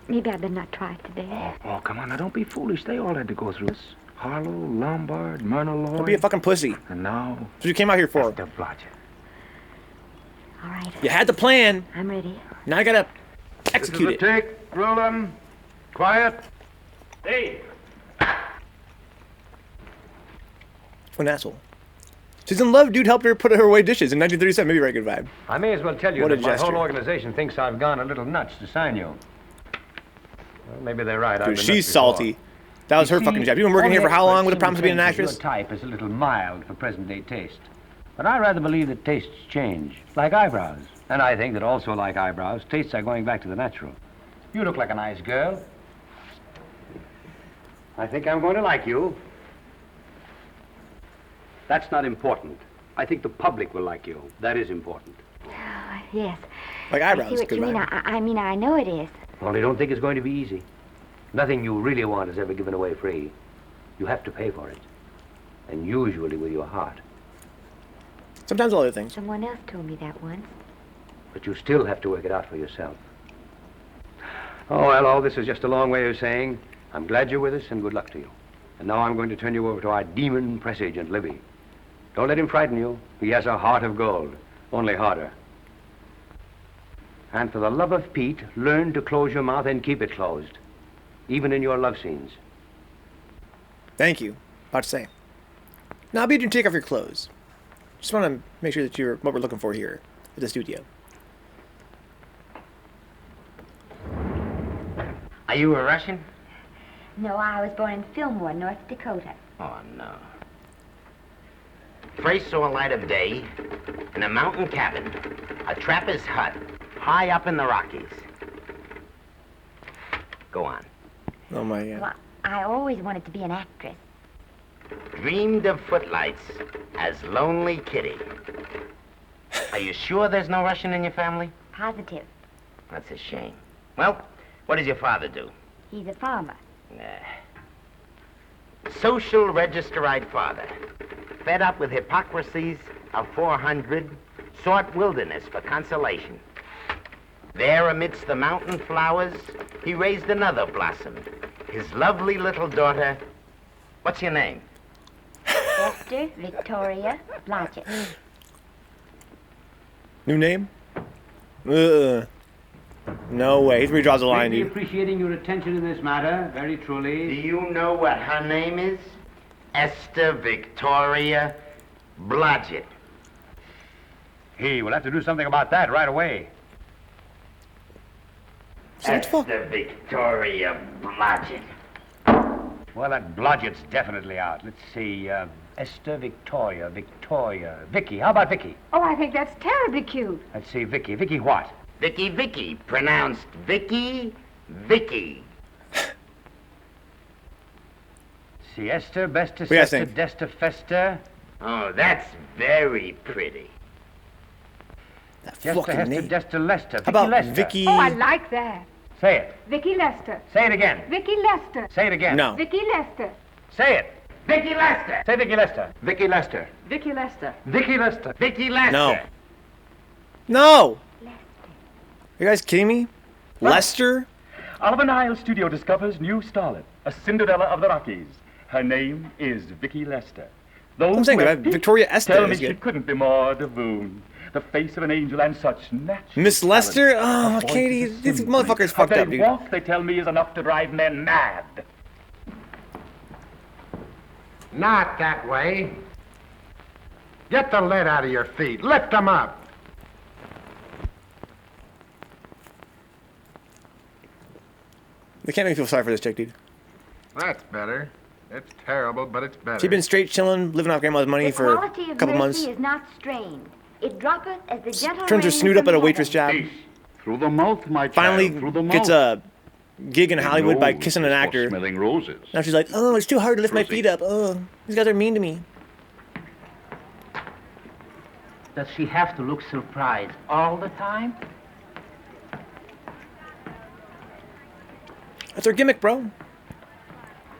Speaker 5: Maybe I better not try it today.
Speaker 11: Oh, come on, now don't be foolish. They all had to go through this. Harlow, Lombard, Myrna Lloyd.
Speaker 1: Don't be a fucking pussy.
Speaker 11: And now...
Speaker 1: That's what you came out here for.
Speaker 11: The Blodgett.
Speaker 5: All right.
Speaker 1: You had the plan.
Speaker 5: I'm ready.
Speaker 1: Now I gotta execute it.
Speaker 15: This is a take. Roll them. Quiet.
Speaker 18: Hey.
Speaker 1: What an asshole. She's in love, dude. Helped her put her away dishes in 1937. Maybe right good vibe.
Speaker 19: I may as well tell you
Speaker 1: What a
Speaker 19: that my
Speaker 1: gesture.
Speaker 19: whole organization thinks I've gone a little nuts to sign you. Well, maybe they're right. I've
Speaker 1: Dude,
Speaker 19: been
Speaker 1: she's
Speaker 19: nuts
Speaker 1: salty.
Speaker 19: before.
Speaker 1: That was her
Speaker 19: You
Speaker 1: fucking
Speaker 19: see,
Speaker 1: job. You've been working
Speaker 19: all
Speaker 1: here for
Speaker 19: the
Speaker 1: how long with the
Speaker 19: experts
Speaker 1: promise of being an
Speaker 19: seem to think
Speaker 1: actress?
Speaker 19: Your type is a little mild for present-day taste. But I rather believe that tastes change, like eyebrows. And I think that also, like eyebrows, tastes are going back to the natural. You look like a nice girl. I think I'm going to like you. That's not important. I think the public will like you. That is important.
Speaker 5: Yes.
Speaker 1: Like
Speaker 5: I
Speaker 1: eyebrows.
Speaker 5: see what
Speaker 1: Good
Speaker 5: you mean.
Speaker 1: vibe.
Speaker 5: I mean, I know it is.
Speaker 19: Only don't think it's going to be easy. Nothing you really want is ever given away free. You have to pay for it. And usually with your heart.
Speaker 1: Sometimes all other things.
Speaker 5: Someone else told me that once.
Speaker 19: But you still have to work it out for yourself. Oh, well, all this is just a long way of saying, I'm glad you're with us and good luck to you. And now I'm going to turn you over to our demon press agent, Libby. Don't let him frighten you. He has a heart of gold, only harder. And for the love of Pete, learn to close your mouth and keep it closed, even in your love scenes.
Speaker 1: Thank you. About to say. Now, I'll be you to take off your clothes. Just want to make sure that you're what we're looking for here at the studio.
Speaker 17: Are you a Russian?
Speaker 5: No, I was born in Fillmore, North Dakota.
Speaker 17: Oh, no. First saw light of day in a mountain cabin, a trapper's hut, high up in the Rockies. Go on.
Speaker 1: Oh, my God.
Speaker 5: Well, I always wanted to be an actress.
Speaker 17: Dreamed of footlights as Lonely Kitty. Are you sure there's no Russian in your family?
Speaker 5: Positive.
Speaker 17: That's a shame. Well, what does your father do?
Speaker 5: He's a farmer.
Speaker 17: Social registerite father. Fed up with hypocrisies of 400, sought wilderness for consolation. There amidst the mountain flowers, he raised another blossom. His lovely little daughter. What's your name?
Speaker 5: Esther Victoria Blodgett.
Speaker 1: New name? No way. He's where he draws the line,
Speaker 7: Greatly
Speaker 1: dude.
Speaker 7: appreciating your attention in this matter, very
Speaker 17: Do
Speaker 7: truly.
Speaker 17: you know what her name is? Esther Victoria Blodgett.
Speaker 7: Hey, we'll have to do something about that right away.
Speaker 17: Esther Victoria Blodgett.
Speaker 7: Well, that Blodgett's definitely out. Let's see, Esther Victoria, Vicky. How about Vicky?
Speaker 2: Oh, I think that's terribly cute.
Speaker 7: Let's see, Vicky. Vicky what?
Speaker 17: Vicky, pronounced Vicky.
Speaker 7: See, Esther, Besta,
Speaker 1: What do you guys
Speaker 7: Sesta,
Speaker 1: think?
Speaker 7: Desta, Festa.
Speaker 17: Oh, that's very pretty.
Speaker 7: Jesta,
Speaker 1: fucking
Speaker 7: Hester,
Speaker 1: name.
Speaker 7: Desta, Lester.
Speaker 1: How about
Speaker 7: Lester.
Speaker 1: Vicky?
Speaker 2: Oh, I like that.
Speaker 7: Say it.
Speaker 2: Vicky Lester.
Speaker 7: Say it again.
Speaker 2: Vicky Lester.
Speaker 7: Say it again.
Speaker 1: No.
Speaker 2: Vicky Lester.
Speaker 7: Say it.
Speaker 17: Vicky Lester.
Speaker 7: Say Vicky Lester.
Speaker 14: Vicky Lester.
Speaker 2: Vicky Lester.
Speaker 7: Vicky Lester.
Speaker 17: Vicky Lester.
Speaker 1: No. No! You guys kidding me? Lester?
Speaker 20: Oliver Nile Studio discovers new starlet, a Cinderella of the Rockies. Her name is Vicky Lester. Those
Speaker 1: I'm saying
Speaker 20: who
Speaker 1: that
Speaker 20: have peeped
Speaker 1: Victoria Esther
Speaker 20: tell me
Speaker 1: is
Speaker 20: she
Speaker 1: good.
Speaker 20: couldn't be more divoon. The face of an angel and such natural
Speaker 1: Miss Lester?
Speaker 20: talent.
Speaker 1: Oh,
Speaker 20: Her voice
Speaker 1: Katie,
Speaker 20: is a
Speaker 1: this
Speaker 20: symphony.
Speaker 1: motherfucker's
Speaker 20: How
Speaker 1: fucked
Speaker 20: they
Speaker 1: up, dude.
Speaker 20: walk, they tell me, is enough to drive men mad.
Speaker 18: Not that way. Get the lead out of your feet. Lift them up.
Speaker 1: They can't make me feel sorry for this chick, dude.
Speaker 18: That's better. It's terrible, but it's better.
Speaker 1: She's been straight chilling, living off grandma's money
Speaker 5: The
Speaker 1: for
Speaker 5: quality
Speaker 1: a
Speaker 5: of
Speaker 1: couple
Speaker 5: mercy
Speaker 1: months.
Speaker 5: is not strained. It droppeth as the gentle
Speaker 1: Turns her
Speaker 5: rain
Speaker 1: snoot up
Speaker 5: from
Speaker 1: at a waitress
Speaker 5: heaven.
Speaker 1: job.
Speaker 21: Through the mouth, my child.
Speaker 1: Finally
Speaker 21: through the mouth.
Speaker 1: gets a gig in Hollywood by
Speaker 21: Rose
Speaker 1: kissing an
Speaker 21: is for
Speaker 1: actor.
Speaker 21: Smelling roses.
Speaker 1: Now she's like, oh, it's too hard to lift my
Speaker 21: Rosie.
Speaker 1: feet up. Oh, these guys are mean to me.
Speaker 6: Does she have to look surprised all the time?
Speaker 1: That's her gimmick, bro.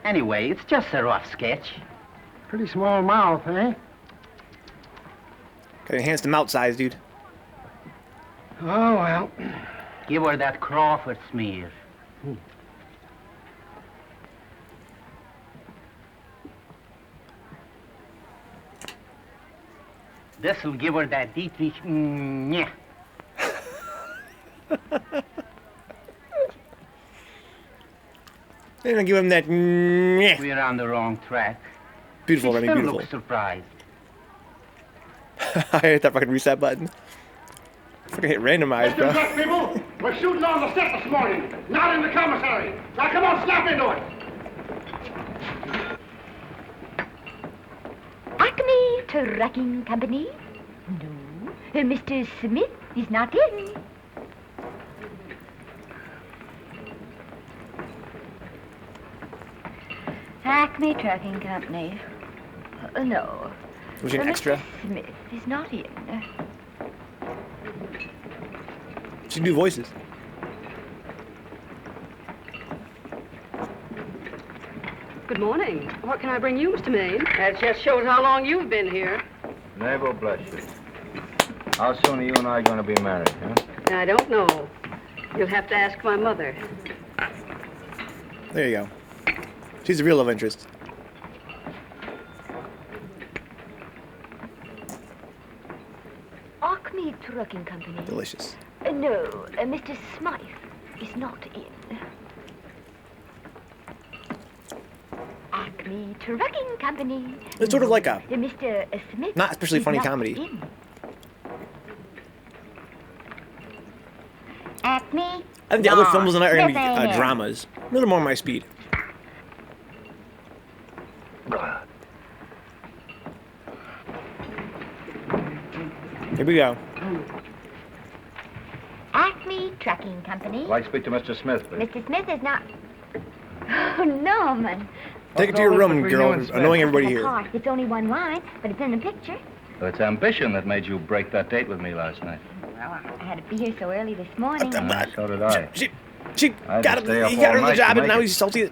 Speaker 6: Anyway, it's just a rough sketch.
Speaker 18: Pretty small mouth, eh?
Speaker 1: Gotta enhance the mouth size, dude.
Speaker 6: Oh, well. Give her that Crawford smear. This'll give her that Dietrich. Yeah.
Speaker 1: They're gonna give him that.
Speaker 6: We're on the wrong track.
Speaker 1: Beautiful, Remy, beautiful.
Speaker 17: Looks surprised.
Speaker 1: I hit that fucking reset button. Fucking hit randomize, bro.
Speaker 18: Listen, people, we're shooting on the set this morning, not in the commissary. Now come on, snap into it.
Speaker 5: Acme Trucking Company? No. Mr. Smith is not in. Acme Trucking Company. No.
Speaker 1: Was she an extra?
Speaker 5: Mr. Smith is not in.
Speaker 1: She can do voices.
Speaker 21: Good morning. What can I bring you, Mr. Maine? That just shows how long you've been here.
Speaker 12: Naval, bless you. How soon are you and I going to be married, huh?
Speaker 21: I don't know. You'll have to ask my mother.
Speaker 1: There you go. She's a real love interest.
Speaker 5: Acme Trucking Company.
Speaker 1: Delicious.
Speaker 5: No, Mr. Smythe is not in. Acme Trucking Company.
Speaker 1: It's sort of like a
Speaker 5: Mr. Smith.
Speaker 1: not especially
Speaker 5: is
Speaker 1: funny
Speaker 5: not
Speaker 1: comedy.
Speaker 5: in. Acme.
Speaker 1: I think the other films tonight are going to be
Speaker 5: Smith ain't in.
Speaker 1: dramas. A little more my speed. Here we go.
Speaker 5: Acme Trucking Company.
Speaker 12: I'd like to speak to Mr. Smith, please.
Speaker 5: Mr. Smith is not. Oh, Norman.
Speaker 1: Take it to your room, girl. Annoying everybody
Speaker 5: Of
Speaker 1: here.
Speaker 5: course, it's only one line, but it's in the picture.
Speaker 12: Well, it's ambition that made you break that date with me last night.
Speaker 5: Well, I had to be here so early this morning.
Speaker 12: So did I.
Speaker 1: She
Speaker 12: I had
Speaker 1: got
Speaker 12: to stay
Speaker 1: it.
Speaker 12: up
Speaker 1: He got
Speaker 12: all
Speaker 1: her the
Speaker 12: night
Speaker 1: job,
Speaker 12: to
Speaker 1: and
Speaker 12: make
Speaker 1: now
Speaker 12: it.
Speaker 1: he's salty.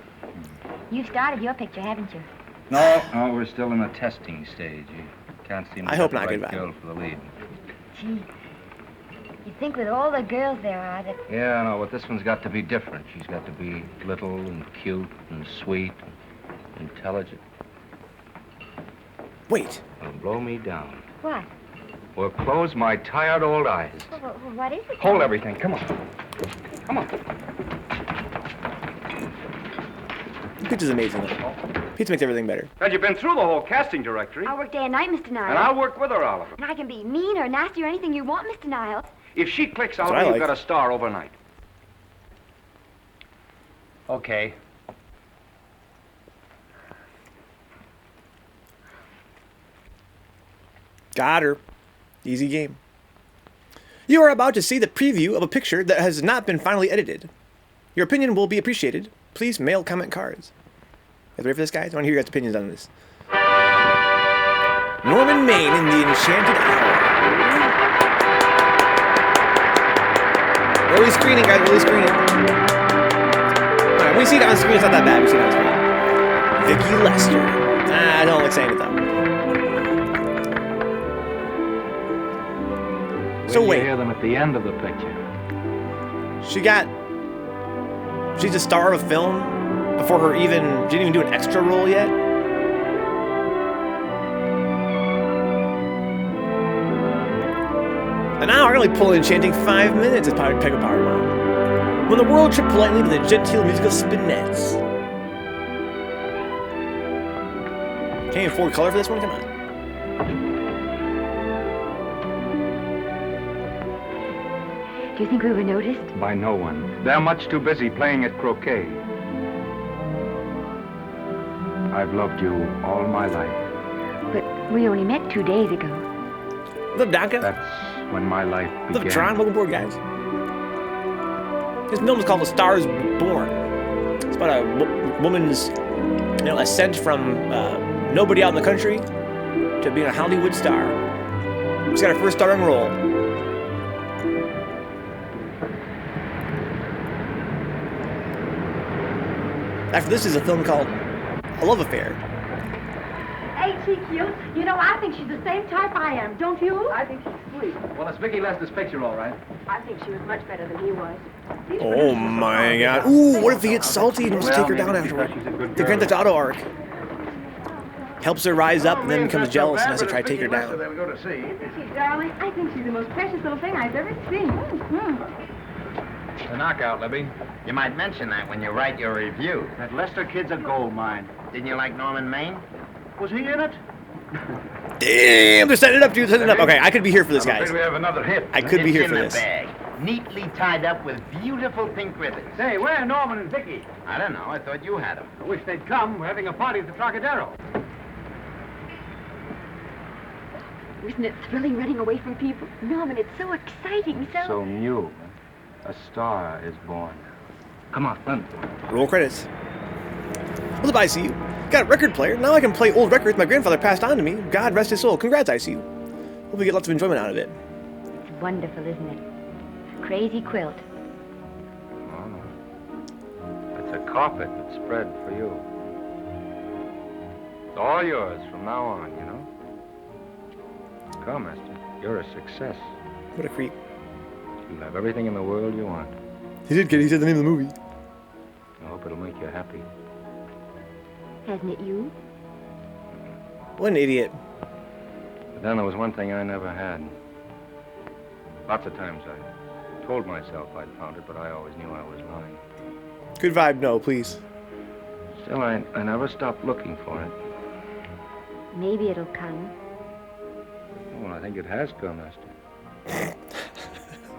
Speaker 5: You started your picture, haven't you?
Speaker 12: No, we're still in the testing stage. You can't seem to
Speaker 1: I hope
Speaker 12: get the
Speaker 1: not,
Speaker 12: right
Speaker 1: goodbye.
Speaker 12: girl for the lead.
Speaker 5: Gee, you'd think with all the girls there are that...
Speaker 12: Yeah, I know, but this one's got to be different. She's got to be little and cute and sweet and intelligent.
Speaker 1: Wait.
Speaker 12: It'll blow me down.
Speaker 5: What?
Speaker 12: Will close my tired old eyes.
Speaker 5: What is it?
Speaker 12: Hold everything. Come on. Come on.
Speaker 1: Pizza's amazing. Pizza makes everything better.
Speaker 7: And you've been through the whole casting directory.
Speaker 5: I work day and night, Mr. Niles.
Speaker 7: And I'll work with her, Oliver.
Speaker 5: And I can be mean or nasty or anything you want, Mr. Niles.
Speaker 7: If she clicks,
Speaker 1: That's what
Speaker 7: Oliver,
Speaker 1: I
Speaker 7: you've
Speaker 1: like.
Speaker 7: got a star overnight.
Speaker 14: Okay.
Speaker 1: Got her. Easy game. You are about to see the preview of a picture that has not been finally edited. Your opinion will be appreciated. Please mail comment cards. You guys ready for this, guys? I want to hear your guys' opinions on this. Norman Maine in the Enchanted Hour. Early screening, guys. Early screening. Alright, we see it on screen. It's not that bad. We see it on screen. Vicki Lester. I don't like saying it, though. So
Speaker 12: When
Speaker 1: wait.
Speaker 12: you hear them at the end of the picture.
Speaker 1: She's a star of a film before she didn't even do an extra role yet. An hour only pull enchanting 5 minutes as Pega Power Mom. When the world tripped politely to the genteel musical spinettes. Can't even afford color for this one? Come on.
Speaker 5: Do you think we were noticed?
Speaker 11: By no one. They're much too busy playing at croquet. I've loved you all my life.
Speaker 5: But we only met 2 days ago.
Speaker 1: What's up, Donka?
Speaker 11: That's when my life
Speaker 1: What's up,
Speaker 11: began.
Speaker 1: Tron? Welcome aboard, guys. This film is called A Star is Born. It's about a woman's ascent from nobody out in the country to being a Hollywood star. She's got her first starring role. After this is a film called A Love Affair.
Speaker 2: Ain't she cute? You know, I think she's the same type I am, don't you? I think she's sweet.
Speaker 14: Well, it's Vicki Lester's picture, all right.
Speaker 2: I think she was much better than he was.
Speaker 1: Oh my god. Ooh, what if he gets salty and wants to take her down afterward? The Grand Theft Auto arc. Helps her rise up and then becomes jealous and has to try to take her down.
Speaker 2: Is she, darling? I think she's the most precious little thing I've ever seen.
Speaker 12: The knockout, Libby.
Speaker 17: You might mention that when you write your review.
Speaker 14: That Lester kid's a gold mine.
Speaker 17: Didn't you like Norman Maine?
Speaker 7: Was he in it?
Speaker 1: Damn, they're setting it up, dude. Setting it up. Okay, I could be here for this,
Speaker 7: I'm afraid
Speaker 1: guys.
Speaker 7: we have another hit.
Speaker 1: I could be
Speaker 17: It's
Speaker 1: here
Speaker 17: in
Speaker 1: for
Speaker 17: the
Speaker 1: this.
Speaker 17: bag, neatly tied up with beautiful pink ribbons.
Speaker 7: Say, where are Norman and Vicky?
Speaker 17: I don't know. I thought you had them.
Speaker 7: I wish they'd come. We're having a party at the Trocadero.
Speaker 5: Isn't it thrilling running away from people? Norman, it's so exciting,
Speaker 11: So new. A star is born. Come on, run.
Speaker 1: Roll credits. What's up, ICU? Got a record player. Now I can play old records my grandfather passed on to me. God rest his soul. Congrats, ICU. Hope we get lots of enjoyment out of it.
Speaker 13: It's wonderful, isn't it? Crazy quilt.
Speaker 11: It's a carpet that's spread for you. It's all yours from now on, you know? Come, Esther. You're a success.
Speaker 1: What a creep.
Speaker 11: You'll have everything in the world you want.
Speaker 1: He did get. He said the name of the movie.
Speaker 11: I hope it'll make you happy.
Speaker 13: Hasn't it you?
Speaker 1: What an idiot.
Speaker 11: But then there was one thing I never had. Lots of times I told myself I'd found it, but I always knew I was lying.
Speaker 1: Good vibe, no, please.
Speaker 11: Still, I never stopped looking for it.
Speaker 13: Maybe it'll come.
Speaker 11: Well, I think it has come, Esther.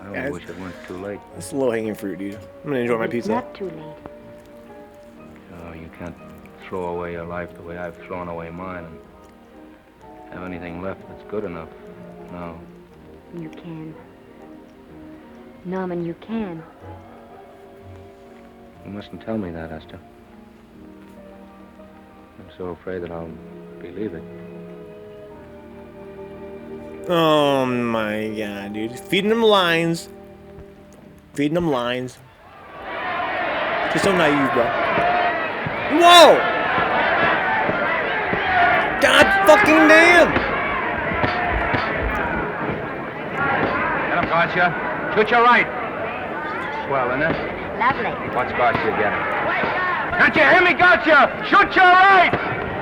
Speaker 11: I only
Speaker 1: Guys,
Speaker 11: wish it weren't too late.
Speaker 1: It's low-hanging fruit, dude. I'm gonna enjoy my
Speaker 13: It's
Speaker 1: pizza.
Speaker 13: not too late.
Speaker 11: Oh, you can't throw away your life the way I've thrown away mine and have anything left that's good enough. No.
Speaker 13: You can. Norman, you can.
Speaker 11: You mustn't tell me that, Esther. I'm so afraid that I'll believe it.
Speaker 1: Oh my god, dude. Feeding them lines. Feeding them lines. Just so naive, bro. Whoa! God fucking damn!
Speaker 11: Get him, Garcia. Shoot your right. Swell, isn't it?
Speaker 13: Lovely.
Speaker 11: Watch Garcia get him. Can't you hear me, Garcia? Shoot your right!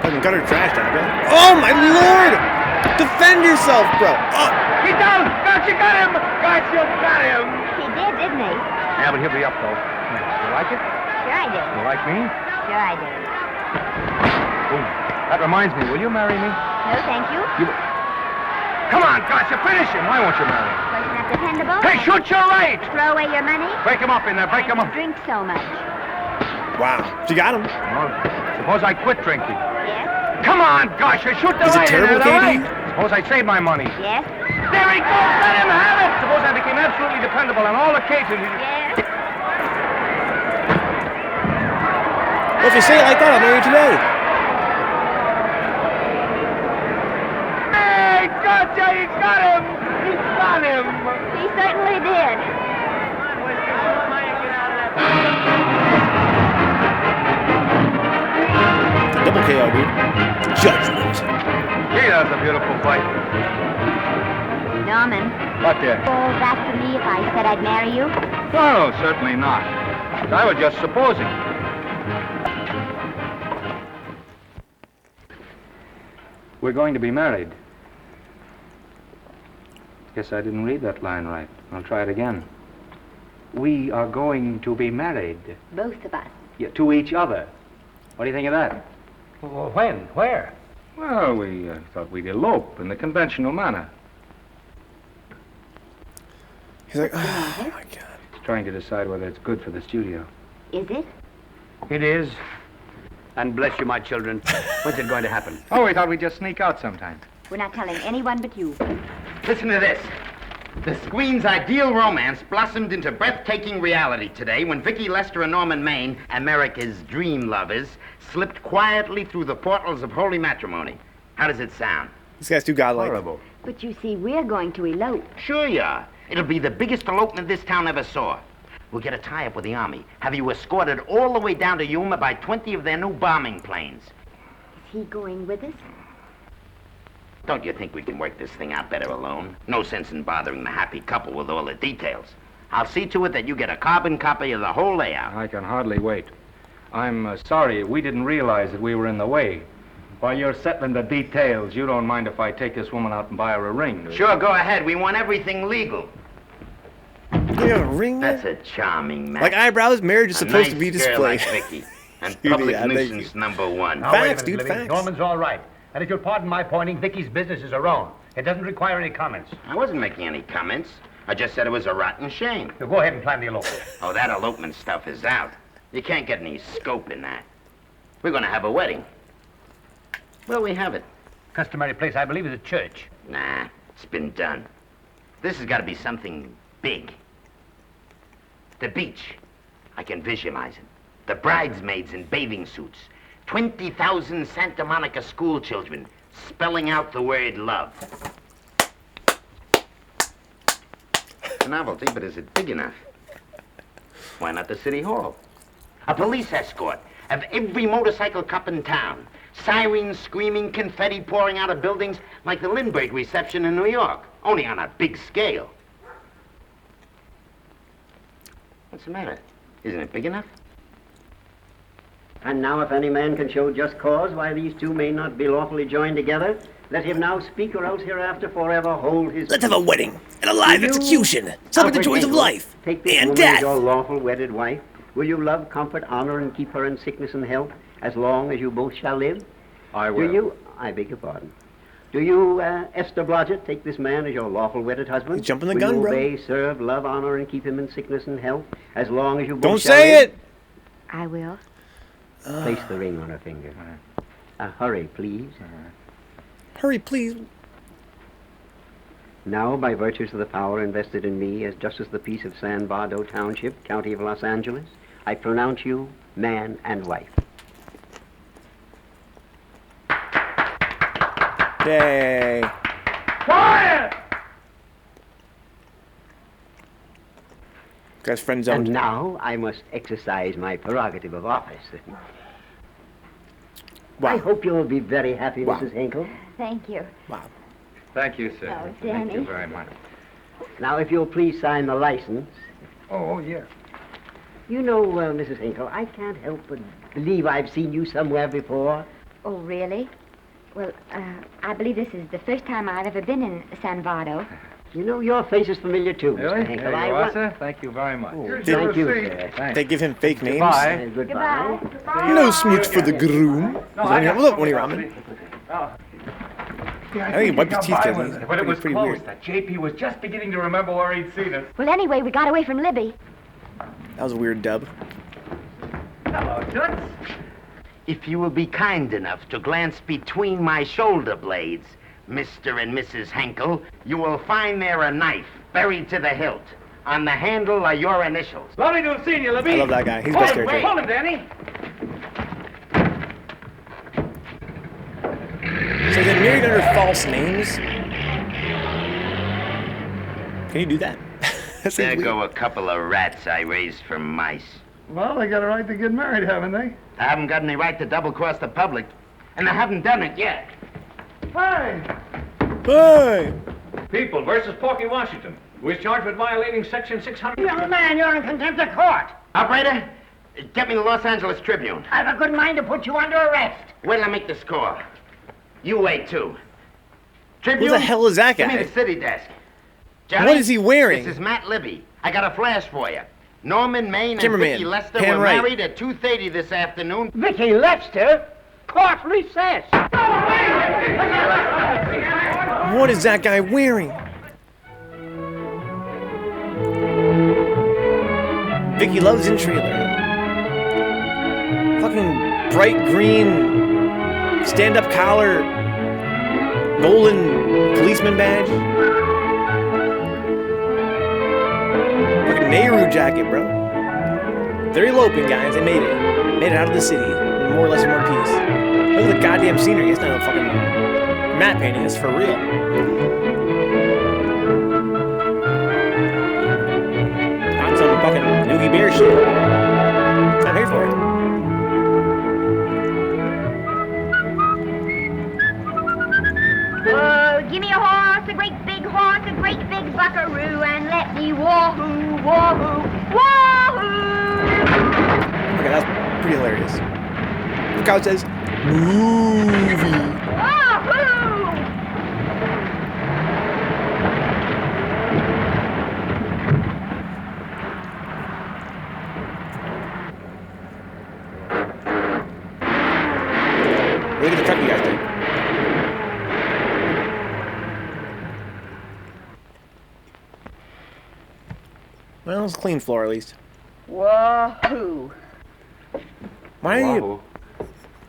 Speaker 1: Fucking gutter trash down, bro. Oh my lord! Defend yourself, bro! Oh.
Speaker 11: He's down! Garcia got him! Garcia got him!
Speaker 13: He did, didn't he?
Speaker 11: Yeah, but he'll be up, though. You like it?
Speaker 13: Sure I did.
Speaker 11: You like me?
Speaker 13: Sure I did.
Speaker 11: Oh, that reminds me. Will you marry me?
Speaker 13: No, thank you.
Speaker 11: Come on, Garcia, finish him. Why won't you marry him?
Speaker 13: Wasn't that dependable?
Speaker 11: Hey, shoot your right!
Speaker 13: Throw away your money?
Speaker 11: Break him up in there. Break him up.
Speaker 13: Drink so much.
Speaker 1: Wow. She got him.
Speaker 11: Well, suppose I quit drinking.
Speaker 13: Yes?
Speaker 11: Come on, Garcia, shoot the
Speaker 1: Is it
Speaker 11: right in
Speaker 1: terrible,
Speaker 11: there, the
Speaker 1: Katie?
Speaker 11: right. Suppose I save my money.
Speaker 13: Yes?
Speaker 11: There he goes. Let him have it. Suppose I became absolutely dependable on all occasions.
Speaker 13: Yes?
Speaker 1: Well, if you say it like that, I'll marry you today.
Speaker 11: Hey, Garcia, he's got him. He's got him.
Speaker 13: He certainly did.
Speaker 1: Double KO, dude. Judgment.
Speaker 11: Gee, that was a beautiful fight.
Speaker 13: Norman.
Speaker 11: What there?
Speaker 13: Fall back to me if I said I'd marry you?
Speaker 11: No, certainly not. I was just supposing. We're going to be married. Guess I didn't read that line right. I'll try it again. We are going to be married.
Speaker 13: Both of us.
Speaker 11: Yeah, to each other. What do you think of that?
Speaker 7: Well, when? Where?
Speaker 11: Well, we thought we'd elope in the conventional manner.
Speaker 1: He's like, oh my god.
Speaker 11: Trying to decide whether it's good for the studio.
Speaker 13: Is it?
Speaker 14: It is. And bless you, my children. When's it going to happen?
Speaker 11: Oh, we thought we'd just sneak out sometime.
Speaker 13: We're not telling anyone but you.
Speaker 17: Listen to this. The screen's ideal romance blossomed into breathtaking reality today when Vicky Lester and Norman Maine, America's dream lovers, slipped quietly through the portals of holy matrimony. How does it sound?
Speaker 1: This guy's too godlike.
Speaker 17: Horrible.
Speaker 13: But you see, we're going to elope.
Speaker 17: Sure you are. It'll be the biggest elopement this town ever saw. We'll get a tie-up with the Army, have you escorted all the way down to Yuma by 20 of their new bombing planes.
Speaker 13: Is he going with us?
Speaker 17: Don't you think we can work this thing out better alone? No sense in bothering the happy couple with all the details. I'll see to it that you get a carbon copy of the whole layout.
Speaker 11: I can hardly wait. I'm sorry, we didn't realize that we were in the way. While you're settling the details, you don't mind if I take this woman out and buy her a ring, do you?
Speaker 17: Sure, go ahead. We want everything legal.
Speaker 1: You have a ring there?
Speaker 17: That's a charming match.
Speaker 1: Like eyebrows, marriage is supposed
Speaker 17: nice
Speaker 1: to be
Speaker 17: girl like
Speaker 1: displayed.
Speaker 17: Vicky. And public nuisance number one.
Speaker 1: Facts, dude, facts.
Speaker 7: Norman's all right. And if you'll pardon my pointing, Vicky's business is her own. It doesn't require any comments.
Speaker 17: I wasn't making any comments. I just said it was a rotten shame.
Speaker 7: Now go ahead and plan the elopement.
Speaker 17: Oh, that elopement stuff is out. You can't get any scope in that. We're going to have a wedding. Where'll we have it?
Speaker 7: Customary place, I believe, is a church.
Speaker 17: Nah, it's been done. This has got to be something big. The beach. I can visualize it. The bridesmaids in bathing suits. 20,000 Santa Monica school children spelling out the word love. It's a novelty, but is it big enough? Why not the city hall? A police escort of every motorcycle cop in town. Sirens screaming, confetti pouring out of buildings like the Lindbergh reception in New York, only on a big scale. What's the matter? Isn't it big enough?
Speaker 6: And now if any man can show just cause why these two may not be lawfully joined together, let him now speak, or else hereafter forever hold his
Speaker 1: Let's have a wedding and a live execution. Celebrate the joys of life
Speaker 6: take this
Speaker 1: and
Speaker 6: woman
Speaker 1: death.
Speaker 6: as your lawful wedded wife. Will you love, comfort, honor, and keep her in sickness and health as long as you both shall live?
Speaker 11: I will.
Speaker 6: Do you, I beg your pardon, do you, Esther Blodgett, take this man as your lawful wedded husband?
Speaker 1: You're jumping the
Speaker 6: Will
Speaker 1: gun,
Speaker 6: you
Speaker 1: bro.
Speaker 6: obey, serve, love, honor, and keep him in sickness and health as long as you both
Speaker 1: Don't
Speaker 6: shall
Speaker 1: say
Speaker 6: live?
Speaker 1: it.
Speaker 5: I will.
Speaker 6: Place the ring on her finger. Hurry, please.
Speaker 1: Hurry, please.
Speaker 6: Now, by virtues of the power invested in me as Justice of the Peace of San Bardo Township, County of Los Angeles, I pronounce you man and wife.
Speaker 1: Yay.
Speaker 9: Quiet!
Speaker 1: Guy's friend zoned.
Speaker 6: And now I must exercise my prerogative of office.
Speaker 1: Wow.
Speaker 6: I hope you'll be very happy,
Speaker 1: Wow.
Speaker 6: Mrs. Hinkle.
Speaker 5: Thank you.
Speaker 1: Wow.
Speaker 12: Thank you, sir.
Speaker 5: Oh,
Speaker 12: Thank you
Speaker 5: Danny.
Speaker 12: very much.
Speaker 6: Now, if you'll please sign the license.
Speaker 9: Oh, yeah.
Speaker 6: You know, Mrs. Hinkle, I can't help but believe I've seen you somewhere before.
Speaker 5: Oh, really? Well, I believe this is the first time I've ever been in San Bardo.
Speaker 6: You know, your face is familiar, too,
Speaker 12: Really?
Speaker 6: Mr. Hinkle.
Speaker 12: There
Speaker 6: I
Speaker 12: you are,
Speaker 6: want-
Speaker 12: sir. Thank you very much.
Speaker 6: Oh,
Speaker 9: Here's
Speaker 1: Did-
Speaker 6: thank you,
Speaker 9: receipt.
Speaker 6: sir.
Speaker 12: Thanks.
Speaker 1: They give him fake names.
Speaker 12: Goodbye.
Speaker 6: Goodbye.
Speaker 1: No smooch for the groom. What's up, Winnie Ramen?
Speaker 9: Yeah,
Speaker 1: I think he wiped his
Speaker 9: got
Speaker 1: teeth
Speaker 9: by
Speaker 1: because
Speaker 9: with
Speaker 1: he's
Speaker 9: it.
Speaker 16: But it was
Speaker 1: pretty
Speaker 16: close.
Speaker 1: weird.
Speaker 16: That JP was just beginning to remember where he'd seen us.
Speaker 5: Well, anyway, we got away from Libby.
Speaker 1: That was a weird dub.
Speaker 16: Hello, Toots.
Speaker 17: If you will be kind enough to glance between my shoulder blades, Mr. and Mrs. Henkel, you will find there a knife buried to the hilt. On the handle are your initials.
Speaker 16: Lovely to have seen you, Libby.
Speaker 1: I love that guy. He's the best character.
Speaker 16: Hold him, Danny.
Speaker 1: So they married under false names. Can you do that? That seems
Speaker 17: There
Speaker 1: weird.
Speaker 17: go a couple of rats I raised from mice.
Speaker 9: Well, they got a right to get married, haven't they?
Speaker 17: I haven't got any right to double-cross the public, and I haven't done it yet.
Speaker 9: Hey!
Speaker 1: Hey!
Speaker 16: People versus Porky Washington, who is charged with violating Section 600.
Speaker 6: Young man, you're in contempt of court.
Speaker 17: Operator, get me the Los Angeles Tribune.
Speaker 6: I've a good mind to put you under arrest.
Speaker 17: Wait till I make the score. You wait, too. Tribune?
Speaker 1: Who the hell is that
Speaker 17: Give me
Speaker 1: guy?
Speaker 17: the city desk. Johnny,
Speaker 1: What is he wearing?
Speaker 17: This is Matt Libby. I got a flash for you. Norman Maine and
Speaker 1: Cameraman,
Speaker 17: Vicky Lester
Speaker 1: pan
Speaker 17: were
Speaker 1: right.
Speaker 17: married at 2:30 this afternoon.
Speaker 6: Vicky Lester? Court recess.
Speaker 1: What is that guy wearing? Vicky loves in trailer. Fucking bright green stand-up collar, golden policeman badge. Fucking Nehru jacket, bro. They're eloping, guys. They made it. Made it out of the city, more or less in one piece. Look at the goddamn scenery. It's not a fucking matte painting. It's for real. Not some fucking Noogie Bear shit. I'm here for it.
Speaker 5: Oh, give me a horse, a great big horse, a great big buckaroo, and let me wahoo, wahoo, wahoo!
Speaker 1: Okay, that's pretty hilarious. Look how it says movie.
Speaker 5: Wahoo!
Speaker 1: Look at the truck you guys did. Well, it's a clean floor at least.
Speaker 5: Wahoo!
Speaker 1: Why are you
Speaker 11: Wahoo.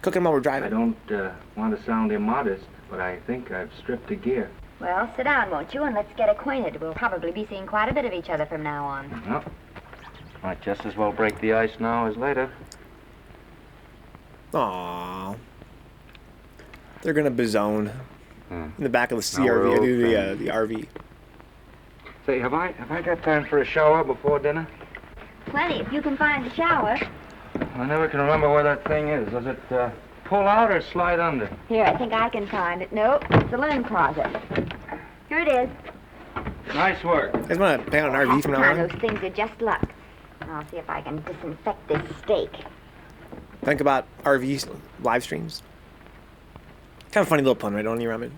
Speaker 1: cooking while we're driving?
Speaker 11: I don't want to sound immodest, but I think I've stripped a gear.
Speaker 13: Well, sit down, won't you, and let's get acquainted. We'll probably be seeing quite a bit of each other from now on.
Speaker 11: Well, might just as well break the ice now as later.
Speaker 1: Aww. They're gonna bazone in the back of the
Speaker 11: Now we're
Speaker 1: CRV.
Speaker 11: old
Speaker 1: The RV.
Speaker 11: Say, have I got time for a shower before dinner?
Speaker 13: Plenty, if you can find the shower.
Speaker 11: I never can remember where that thing is. Does it pull out or slide under?
Speaker 13: Here, I think I can find it. Nope, it's the linen closet. Here it is.
Speaker 11: Nice work.
Speaker 1: You guys want to pay on an RV from now on?
Speaker 13: Those things are just luck. I'll see if I can disinfect this steak.
Speaker 1: Think about RV live streams. Kind of funny little pun, right? Don't you, Ramen?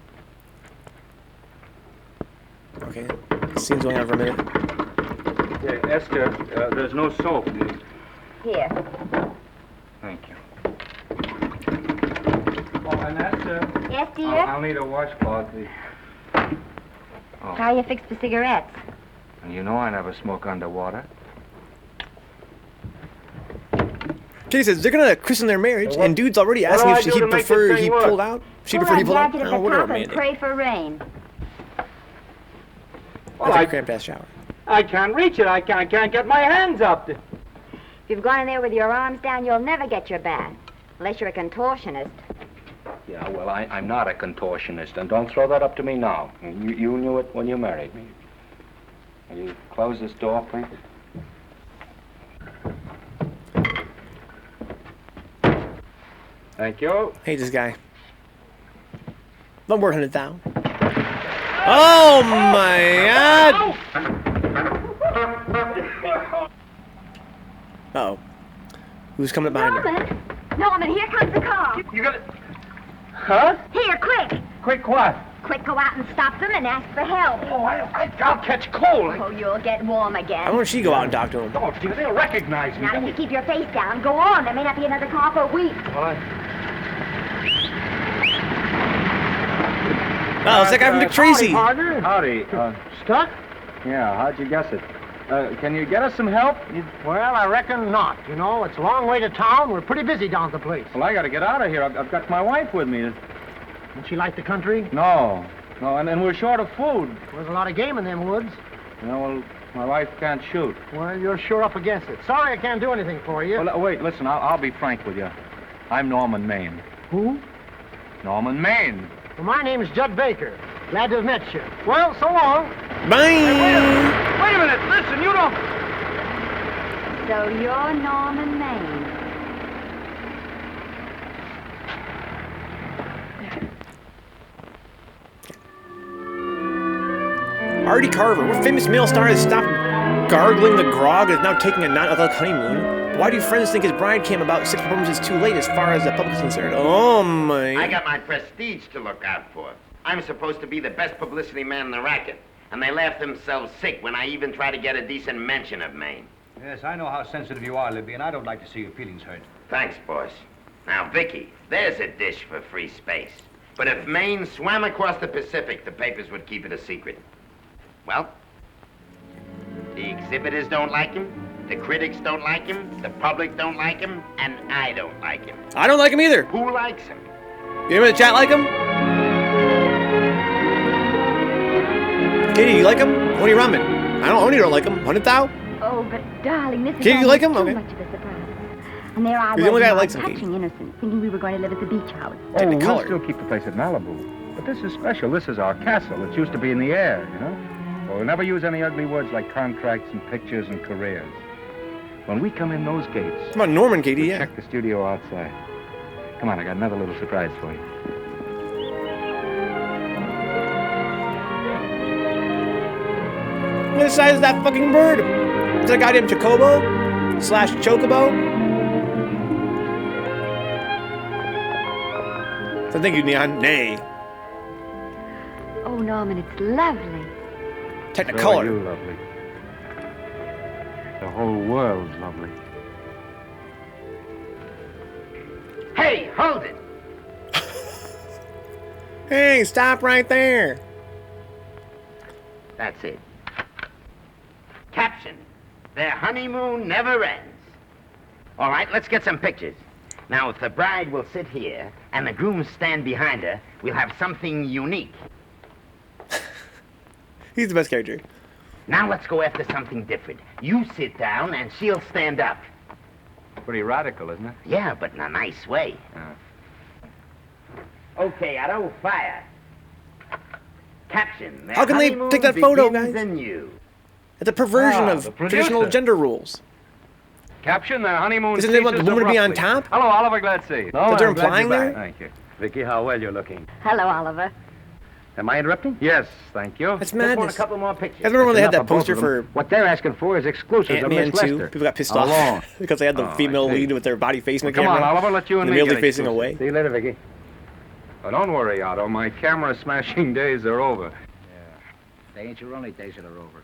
Speaker 1: Okay. Scene's going on for a minute.
Speaker 11: Yeah, Esther, there's no soap.
Speaker 13: Here.
Speaker 11: Thank you. Oh, and Esther.
Speaker 13: Yes, dear?
Speaker 11: I'll need a washcloth. Oh.
Speaker 13: How you fix the cigarettes?
Speaker 11: And you know I never smoke underwater.
Speaker 1: Katie says they're gonna christen their marriage, and dude's already asking if he'd prefer he pulled out. She'd prefer he pulled out.
Speaker 13: At the
Speaker 1: Oh, whatever,
Speaker 13: top and
Speaker 1: man.
Speaker 13: pray for rain.
Speaker 1: That's a cramped ass shower.
Speaker 4: I can't reach it. I can't get my hands up.
Speaker 13: If you've gone in there with your arms down, you'll never get your bath. Unless you're a contortionist.
Speaker 11: Yeah, well, I'm not a contortionist, and don't throw that up to me now. You knew it when you married me. Will you close this door, please? Thank you.
Speaker 1: Hate this guy. Not worth 100,000. Oh my God! Uh-oh. Who's coming up behind her?
Speaker 5: Norman, here comes the car.
Speaker 4: You got it? Huh?
Speaker 5: Here, quick.
Speaker 4: Quick what?
Speaker 5: Quick, go out and stop them and ask for help.
Speaker 4: Oh, I'll catch cold.
Speaker 5: Oh, you'll get warm again.
Speaker 1: Why don't she go out and talk to him?
Speaker 4: Oh, dear, they'll recognize me.
Speaker 5: Now, if you keep your face down, go on. There may not be another car for a week.
Speaker 4: What?
Speaker 1: Oh, it's that guy from Dick Tracy.
Speaker 4: Howdy,
Speaker 11: Howdy.
Speaker 4: Stuck?
Speaker 11: Yeah, how'd you guess it? Can you get us some help?
Speaker 4: Well, I reckon not. You know, it's a long way to town. We're pretty busy down at the place.
Speaker 11: Well, I gotta get out of here. I've got my wife with me.
Speaker 4: Does she like the country?
Speaker 11: No, and we're short of food.
Speaker 4: There's a lot of game in them woods.
Speaker 11: You know, well, my wife can't shoot.
Speaker 4: Well, you're sure up against it. Sorry I can't do anything for you.
Speaker 11: Well, wait, listen, I'll be frank with you. I'm Norman Maine.
Speaker 4: Who?
Speaker 11: Norman Maine.
Speaker 4: Well, my name is Judd Baker. Glad to have met you. Well, so long.
Speaker 1: Bye.
Speaker 4: Hey, wait a minute. Listen, you don't...
Speaker 13: So you're Norman Maine.
Speaker 1: Artie Carver, what famous male star has stopped gargling the grog and is now taking a non-alcoholic honeymoon? Why do friends think his bride came about 6 performances too late as far as the public is concerned? Oh my...
Speaker 17: I got my prestige to look out for. I'm supposed to be the best publicity man in the racket, and they laugh themselves sick when I even try to get a decent mention of Maine.
Speaker 7: Yes, I know how sensitive you are, Libby, and I don't like to see your feelings hurt.
Speaker 17: Thanks, boss. Now, Vicky, there's a dish for free space. But if Maine swam across the Pacific, the papers would keep it a secret. Well, the exhibitors don't like him, the critics don't like him, the public don't like him, and I don't like him.
Speaker 1: I don't like him either.
Speaker 17: Who likes him?
Speaker 1: You in the chat like him? Katie, you like him? Only ramen. I only don't like him. 100,000?
Speaker 5: Oh, but darling, this is
Speaker 1: Katie, you like him?
Speaker 5: too
Speaker 1: Okay.
Speaker 5: much of a surprise. And there I
Speaker 1: You're the only
Speaker 5: was,
Speaker 1: guy
Speaker 5: in
Speaker 1: that likes
Speaker 5: my
Speaker 1: him, Katie.
Speaker 5: touching innocence, thinking we were going to live at the beach house.
Speaker 11: Oh, we'll still keep the place at Malibu. But this is special. This is our castle. It used to be in the air, you know? Well, we'll never use any ugly words like contracts and pictures and careers. When we come in those gates...
Speaker 1: Come on, Norman, Katie,
Speaker 11: we'll
Speaker 1: yeah.
Speaker 11: check the studio outside. Come on, I got another little surprise for you.
Speaker 1: What size is that fucking bird? Is that a goddamn chocobo? Slash chocobo? So thank you, Neon. Nay.
Speaker 5: Oh, Norman, it's lovely.
Speaker 1: Technicolor.
Speaker 11: So are you lovely. The whole world's lovely.
Speaker 17: Hey, hold it!
Speaker 1: Hey, stop right there.
Speaker 17: That's it. Caption. Their honeymoon never ends. All right, let's get some pictures. Now, if the bride will sit here and the groom stand behind her, we'll have something unique.
Speaker 1: He's the best character.
Speaker 17: Now let's go after something different. You sit down and she'll stand up.
Speaker 11: Pretty radical, isn't it?
Speaker 17: Yeah, but in a nice way. Okay, Otto, fire. Caption.
Speaker 1: How can they take that photo, guys?
Speaker 17: Anew.
Speaker 1: It's a perversion of traditional gender rules.
Speaker 11: Caption, their honeymoon.
Speaker 1: Isn't it want the woman to be on top?
Speaker 11: Hello, Oliver, glad to see you.
Speaker 1: That's what they're implying there?
Speaker 19: Thank you. Vicky, how well you're looking.
Speaker 5: Hello, Oliver.
Speaker 19: Am I interrupting?
Speaker 11: Yes, thank you.
Speaker 1: That's
Speaker 17: Just want
Speaker 1: madness.
Speaker 17: a couple more pictures.
Speaker 1: I remember when they had
Speaker 19: Enough
Speaker 1: that
Speaker 19: of both
Speaker 1: poster
Speaker 19: of them.
Speaker 1: for
Speaker 19: What they're asking for is exclusive of
Speaker 1: Ant-Man
Speaker 19: Miss
Speaker 1: 2.
Speaker 19: Lester.
Speaker 1: People got pissed
Speaker 19: How
Speaker 1: off
Speaker 19: long?
Speaker 1: because they had the
Speaker 19: Oh,
Speaker 1: female
Speaker 19: I see.
Speaker 1: lead with their body facing the
Speaker 11: Come
Speaker 1: camera.
Speaker 11: on, Oliver, let you and me
Speaker 1: immediately
Speaker 11: get
Speaker 1: facing
Speaker 11: exclusive.
Speaker 1: away.
Speaker 19: See you later, Vicky.
Speaker 11: Oh, don't worry, Otto. My camera smashing days are over.
Speaker 14: They ain't your only days that are over.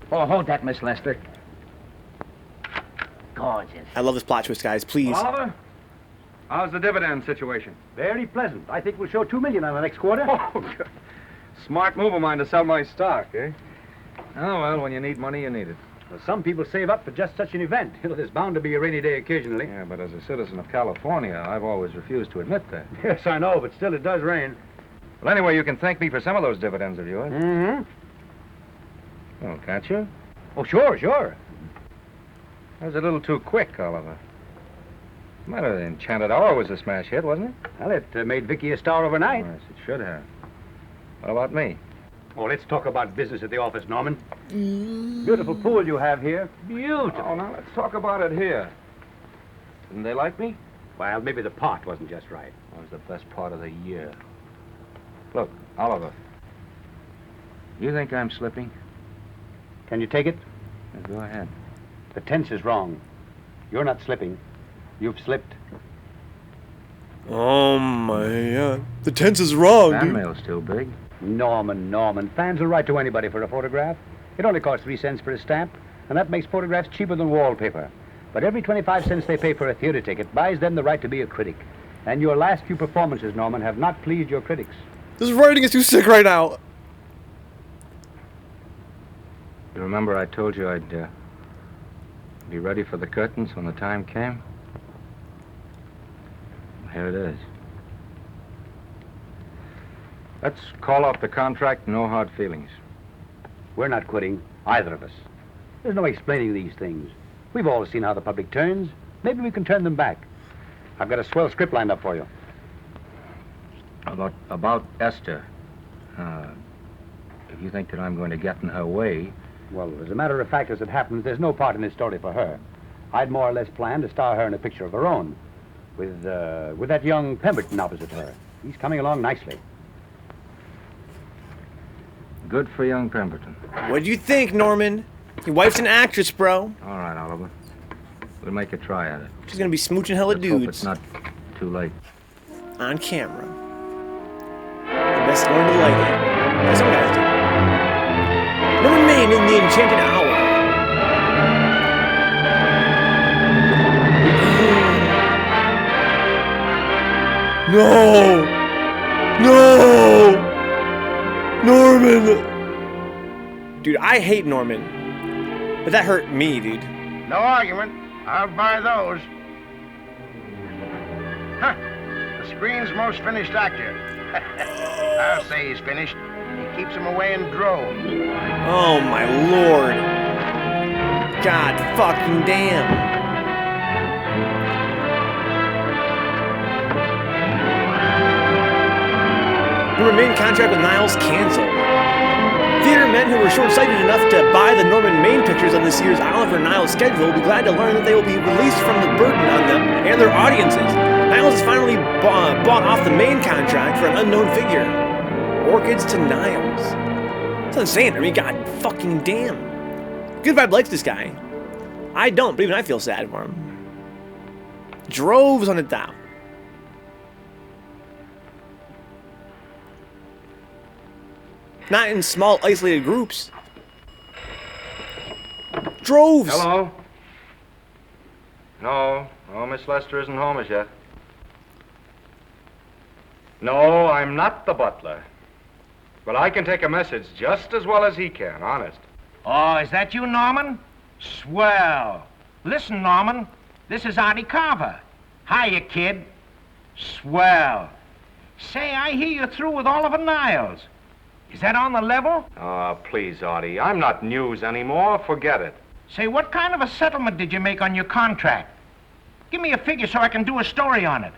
Speaker 14: Oh, hold that, Miss Lester.
Speaker 17: Gorgeous.
Speaker 1: I love this plot twist, guys. Please.
Speaker 11: Oliver, how's the dividend situation?
Speaker 14: Very pleasant. I think we'll show $2 million on the next quarter.
Speaker 11: Oh, good. Smart move of mine to sell my stock, eh? Oh, well, when you need money, you need it.
Speaker 14: Well, some people save up for just such an event. You know, there's bound to be a rainy day occasionally.
Speaker 11: Yeah, but as a citizen of California, I've always refused to admit that.
Speaker 14: Yes, I know, but still it does rain.
Speaker 11: Well, anyway, you can thank me for some of those dividends of yours.
Speaker 14: Mm-hmm.
Speaker 11: Oh, can't you?
Speaker 14: Oh, sure, sure.
Speaker 11: That was a little too quick, Oliver. What's the matter? The Enchanted Hour was a smash hit, wasn't it?
Speaker 14: Well, it made Vicky a star overnight.
Speaker 11: Yes, it should have. What about me?
Speaker 14: Oh, let's talk about business at the office, Norman. Beautiful pool you have here. Beautiful.
Speaker 11: Oh, now let's talk about it here. Didn't they like me?
Speaker 14: Well, maybe the part wasn't just right.
Speaker 11: That was the best part of the year. Look, Oliver. You think I'm slipping?
Speaker 14: Can you take it?
Speaker 11: Yeah, go ahead.
Speaker 14: The tense is wrong. You're not slipping. You've slipped.
Speaker 1: Oh my God. The tense is wrong,
Speaker 11: Fan
Speaker 1: dude.
Speaker 11: mail's still big.
Speaker 14: Norman. Fans will write to anybody for a photograph. It only costs 3 cents for a stamp, and that makes photographs cheaper than wallpaper. But every 25 cents they pay for a theater ticket buys them the right to be a critic. And your last few performances, Norman, have not pleased your critics.
Speaker 1: This writing is too sick right now.
Speaker 11: You remember I told you I'd be ready for the curtains when the time came? Here it is. Let's call off the contract, no hard feelings.
Speaker 14: We're not quitting, either of us. There's no explaining these things. We've all seen how the public turns. Maybe we can turn them back. I've got a swell script lined up for you.
Speaker 11: About Esther. If you think that I'm going to get in her way...
Speaker 14: Well, as a matter of fact, as it happens, there's no part in this story for her. I'd more or less planned to star her in a picture of her own. With that young Pemberton opposite her. He's coming along nicely.
Speaker 11: Good for young Pemberton.
Speaker 1: What do you think, Norman? Your wife's an actress, bro.
Speaker 11: All right, Oliver. We'll make a try at it.
Speaker 1: She's gonna be smooching hella
Speaker 11: Let's hope
Speaker 1: dudes.
Speaker 11: it's not too late.
Speaker 1: On camera. The best learn to like it. As some guys do. Norman Maine in The Enchanted Hour. No! No! Norman! Dude, I hate Norman. But that hurt me, dude.
Speaker 18: No argument. I'll buy those. Huh. The screen's most finished actor. I'll say he's finished. He keeps them away in droves.
Speaker 1: Oh my lord. God fucking damn. Norman Maine contract with Niles canceled. Theater men who were short-sighted enough to buy the Norman Maine pictures on this year's Oliver Niles schedule will be glad to learn that they will be released from the burden on them and their audiences. Niles has finally bought off the Maine contract for an unknown figure. Orchids to Niles. That's insane. I mean, god fucking damn. Good Vibe likes this guy. I don't, but even I feel sad for him. Droves on it down. Not in small, isolated groups. Droves.
Speaker 11: Hello? No, Miss Lester isn't home as yet. No, I'm not the butler. But I can take a message just as well as he can, honest.
Speaker 18: Oh, is that you, Norman?
Speaker 10: Swell. Listen, Norman, this is Artie Carver. Hiya, kid. Swell. Say, I hear you're through with Oliver Niles. Is that on the level?
Speaker 12: Oh, please, Artie. I'm not news anymore. Forget it.
Speaker 10: Say, what kind of a settlement did you make on your contract? Give me a figure so I can do a story on it.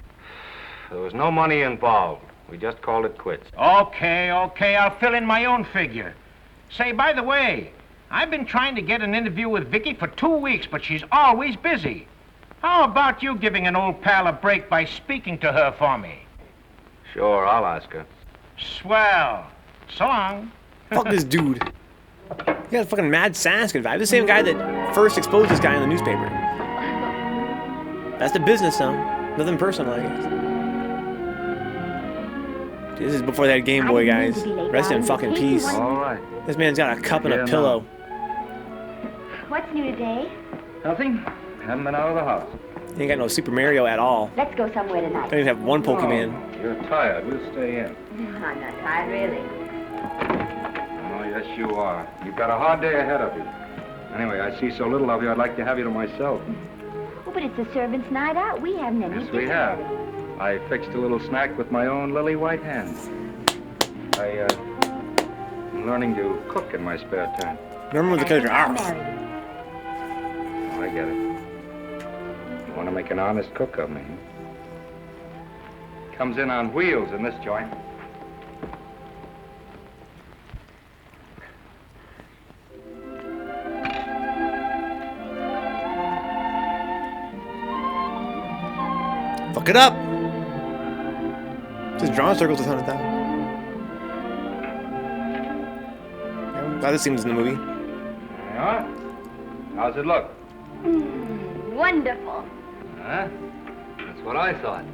Speaker 12: There was no money involved. We just called it quits.
Speaker 10: Okay, I'll fill in my own figure. Say, by the way, I've been trying to get an interview with Vicky for 2 weeks, but she's always busy. How about you giving an old pal a break by speaking to her for me?
Speaker 12: Sure, I'll ask her.
Speaker 10: Swell. So long.
Speaker 1: Fuck this dude. He got a fucking mad Saskin vibe. The same guy that first exposed this guy in the newspaper. That's the business, though. Nothing personal, I guess. Dude, this is before that Game Boy, guys. Rest in fucking peace.
Speaker 12: All right.
Speaker 1: This man's got a cup and a pillow.
Speaker 5: What's new today?
Speaker 11: Nothing. Haven't been out of the house.
Speaker 1: He ain't got no Super Mario at all.
Speaker 5: Let's go somewhere tonight.
Speaker 1: Don't even have one Pokemon.
Speaker 11: You're tired. We'll stay in.
Speaker 5: I'm not tired, really.
Speaker 11: Oh, yes, you are. You've got a hard day ahead of you. Anyway, I see so little of you, I'd like to have you to myself.
Speaker 5: Oh, but it's a servant's night out. We haven't any
Speaker 11: Yes, we
Speaker 5: dinner.
Speaker 11: have. I fixed a little snack with my own lily white hands. I'm learning to cook in my spare time.
Speaker 1: Remember with the character,
Speaker 11: Oh, I get it. You want to make an honest cook of me? Comes in on wheels in this joint.
Speaker 1: Fuck it up. Just drawing circles a ton of time. I'm glad this seems in the movie.
Speaker 11: Yeah? How's it look?
Speaker 5: Wonderful.
Speaker 11: Huh? That's what I thought.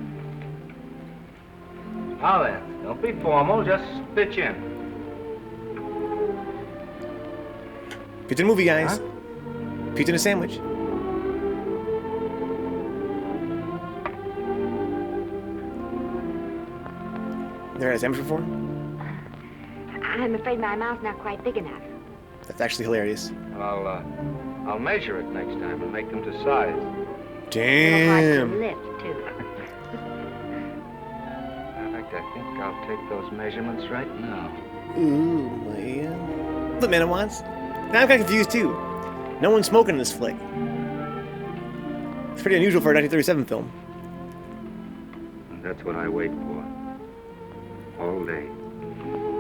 Speaker 11: Now then, don't be formal, just pitch in.
Speaker 1: Pizza and a movie, guys. Pizza and a sandwich. Never had a sandwich before?
Speaker 5: I'm afraid my mouth's not quite big enough.
Speaker 1: That's actually hilarious.
Speaker 11: I'll measure it next time and make them to size.
Speaker 1: Damn.
Speaker 5: Lift, too.
Speaker 11: In fact, I think I'll take those measurements right now.
Speaker 1: Ooh, man. Look, man, it wants. Now I'm kind of confused, too. No one's smoking in this flick. It's pretty unusual for a 1937 film.
Speaker 11: And that's what I wait for. All day.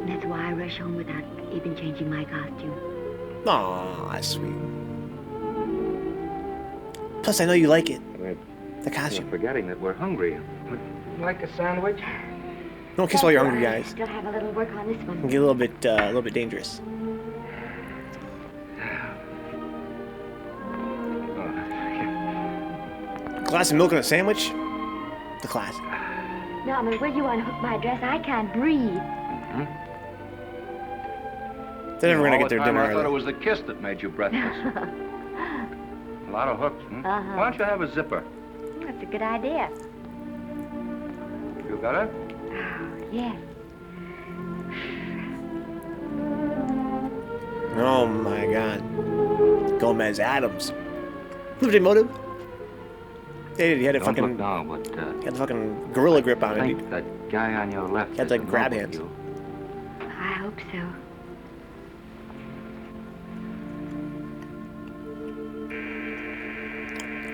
Speaker 5: That's why I rush home without even changing my costume.
Speaker 1: Aw, that's sweet. Plus, I know you like it. The costume.
Speaker 11: You're forgetting that we're hungry. Would you like a sandwich?
Speaker 1: Don't kiss while you're hungry, guys.
Speaker 5: Still have a little work on this one.
Speaker 1: It can get a little bit dangerous. Glass of milk and a sandwich? The classic.
Speaker 5: Norman, will you unhook my dress? I can't breathe.
Speaker 1: They're never gonna
Speaker 11: All
Speaker 1: get their
Speaker 11: the time
Speaker 1: dinner
Speaker 11: I thought it
Speaker 1: early.
Speaker 11: was the kiss that made you breathless. A lot of hooks, hmm?
Speaker 5: Uh-huh.
Speaker 11: Why don't you have a zipper?
Speaker 5: That's a good idea.
Speaker 11: You got it?
Speaker 5: Yes.
Speaker 1: Oh my God. Gomez Adams. Liberty motive. He had a
Speaker 11: Don't
Speaker 1: fucking.
Speaker 11: look now, but
Speaker 1: He had the fucking gorilla grip on
Speaker 11: I
Speaker 1: it.
Speaker 11: think that guy on your left.
Speaker 1: He had
Speaker 11: is
Speaker 1: like
Speaker 11: in
Speaker 1: grab
Speaker 11: love with
Speaker 1: hands.
Speaker 11: you.
Speaker 5: I hope so.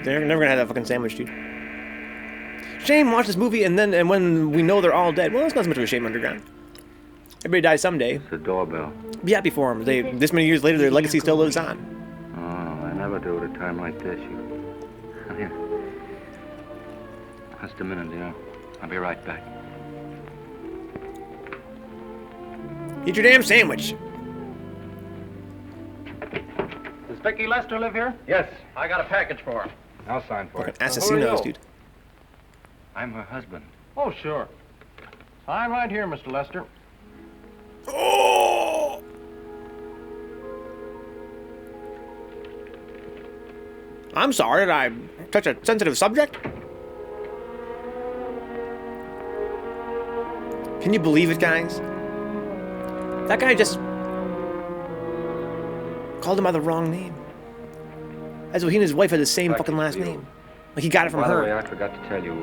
Speaker 1: They're never gonna have that fucking sandwich, dude. Shame, watch this movie and when we know they're all dead. Well, it's not so much of a shame, Underground. Everybody dies someday.
Speaker 11: It's the doorbell.
Speaker 1: Be happy for them. This many years later, their legacy still lives on.
Speaker 11: Oh, I never do at a time like this. Here. Just a minute, dear. I'll be right back.
Speaker 1: Eat your damn sandwich.
Speaker 18: Does Vicky Lester live here?
Speaker 11: Yes.
Speaker 18: I got a package for her.
Speaker 11: I'll sign for
Speaker 1: Fucking
Speaker 11: it.
Speaker 1: assassinos, dude.
Speaker 11: I'm her husband.
Speaker 18: Oh, sure. Sign right here, Mr. Lester.
Speaker 1: Oh! I'm sorry, did I touch a sensitive subject? Can you believe it, guys? That guy just called him by the wrong name. As though he and his wife had the same fucking last name. Like he got it from
Speaker 11: By the
Speaker 1: her.
Speaker 11: way, I forgot to tell you,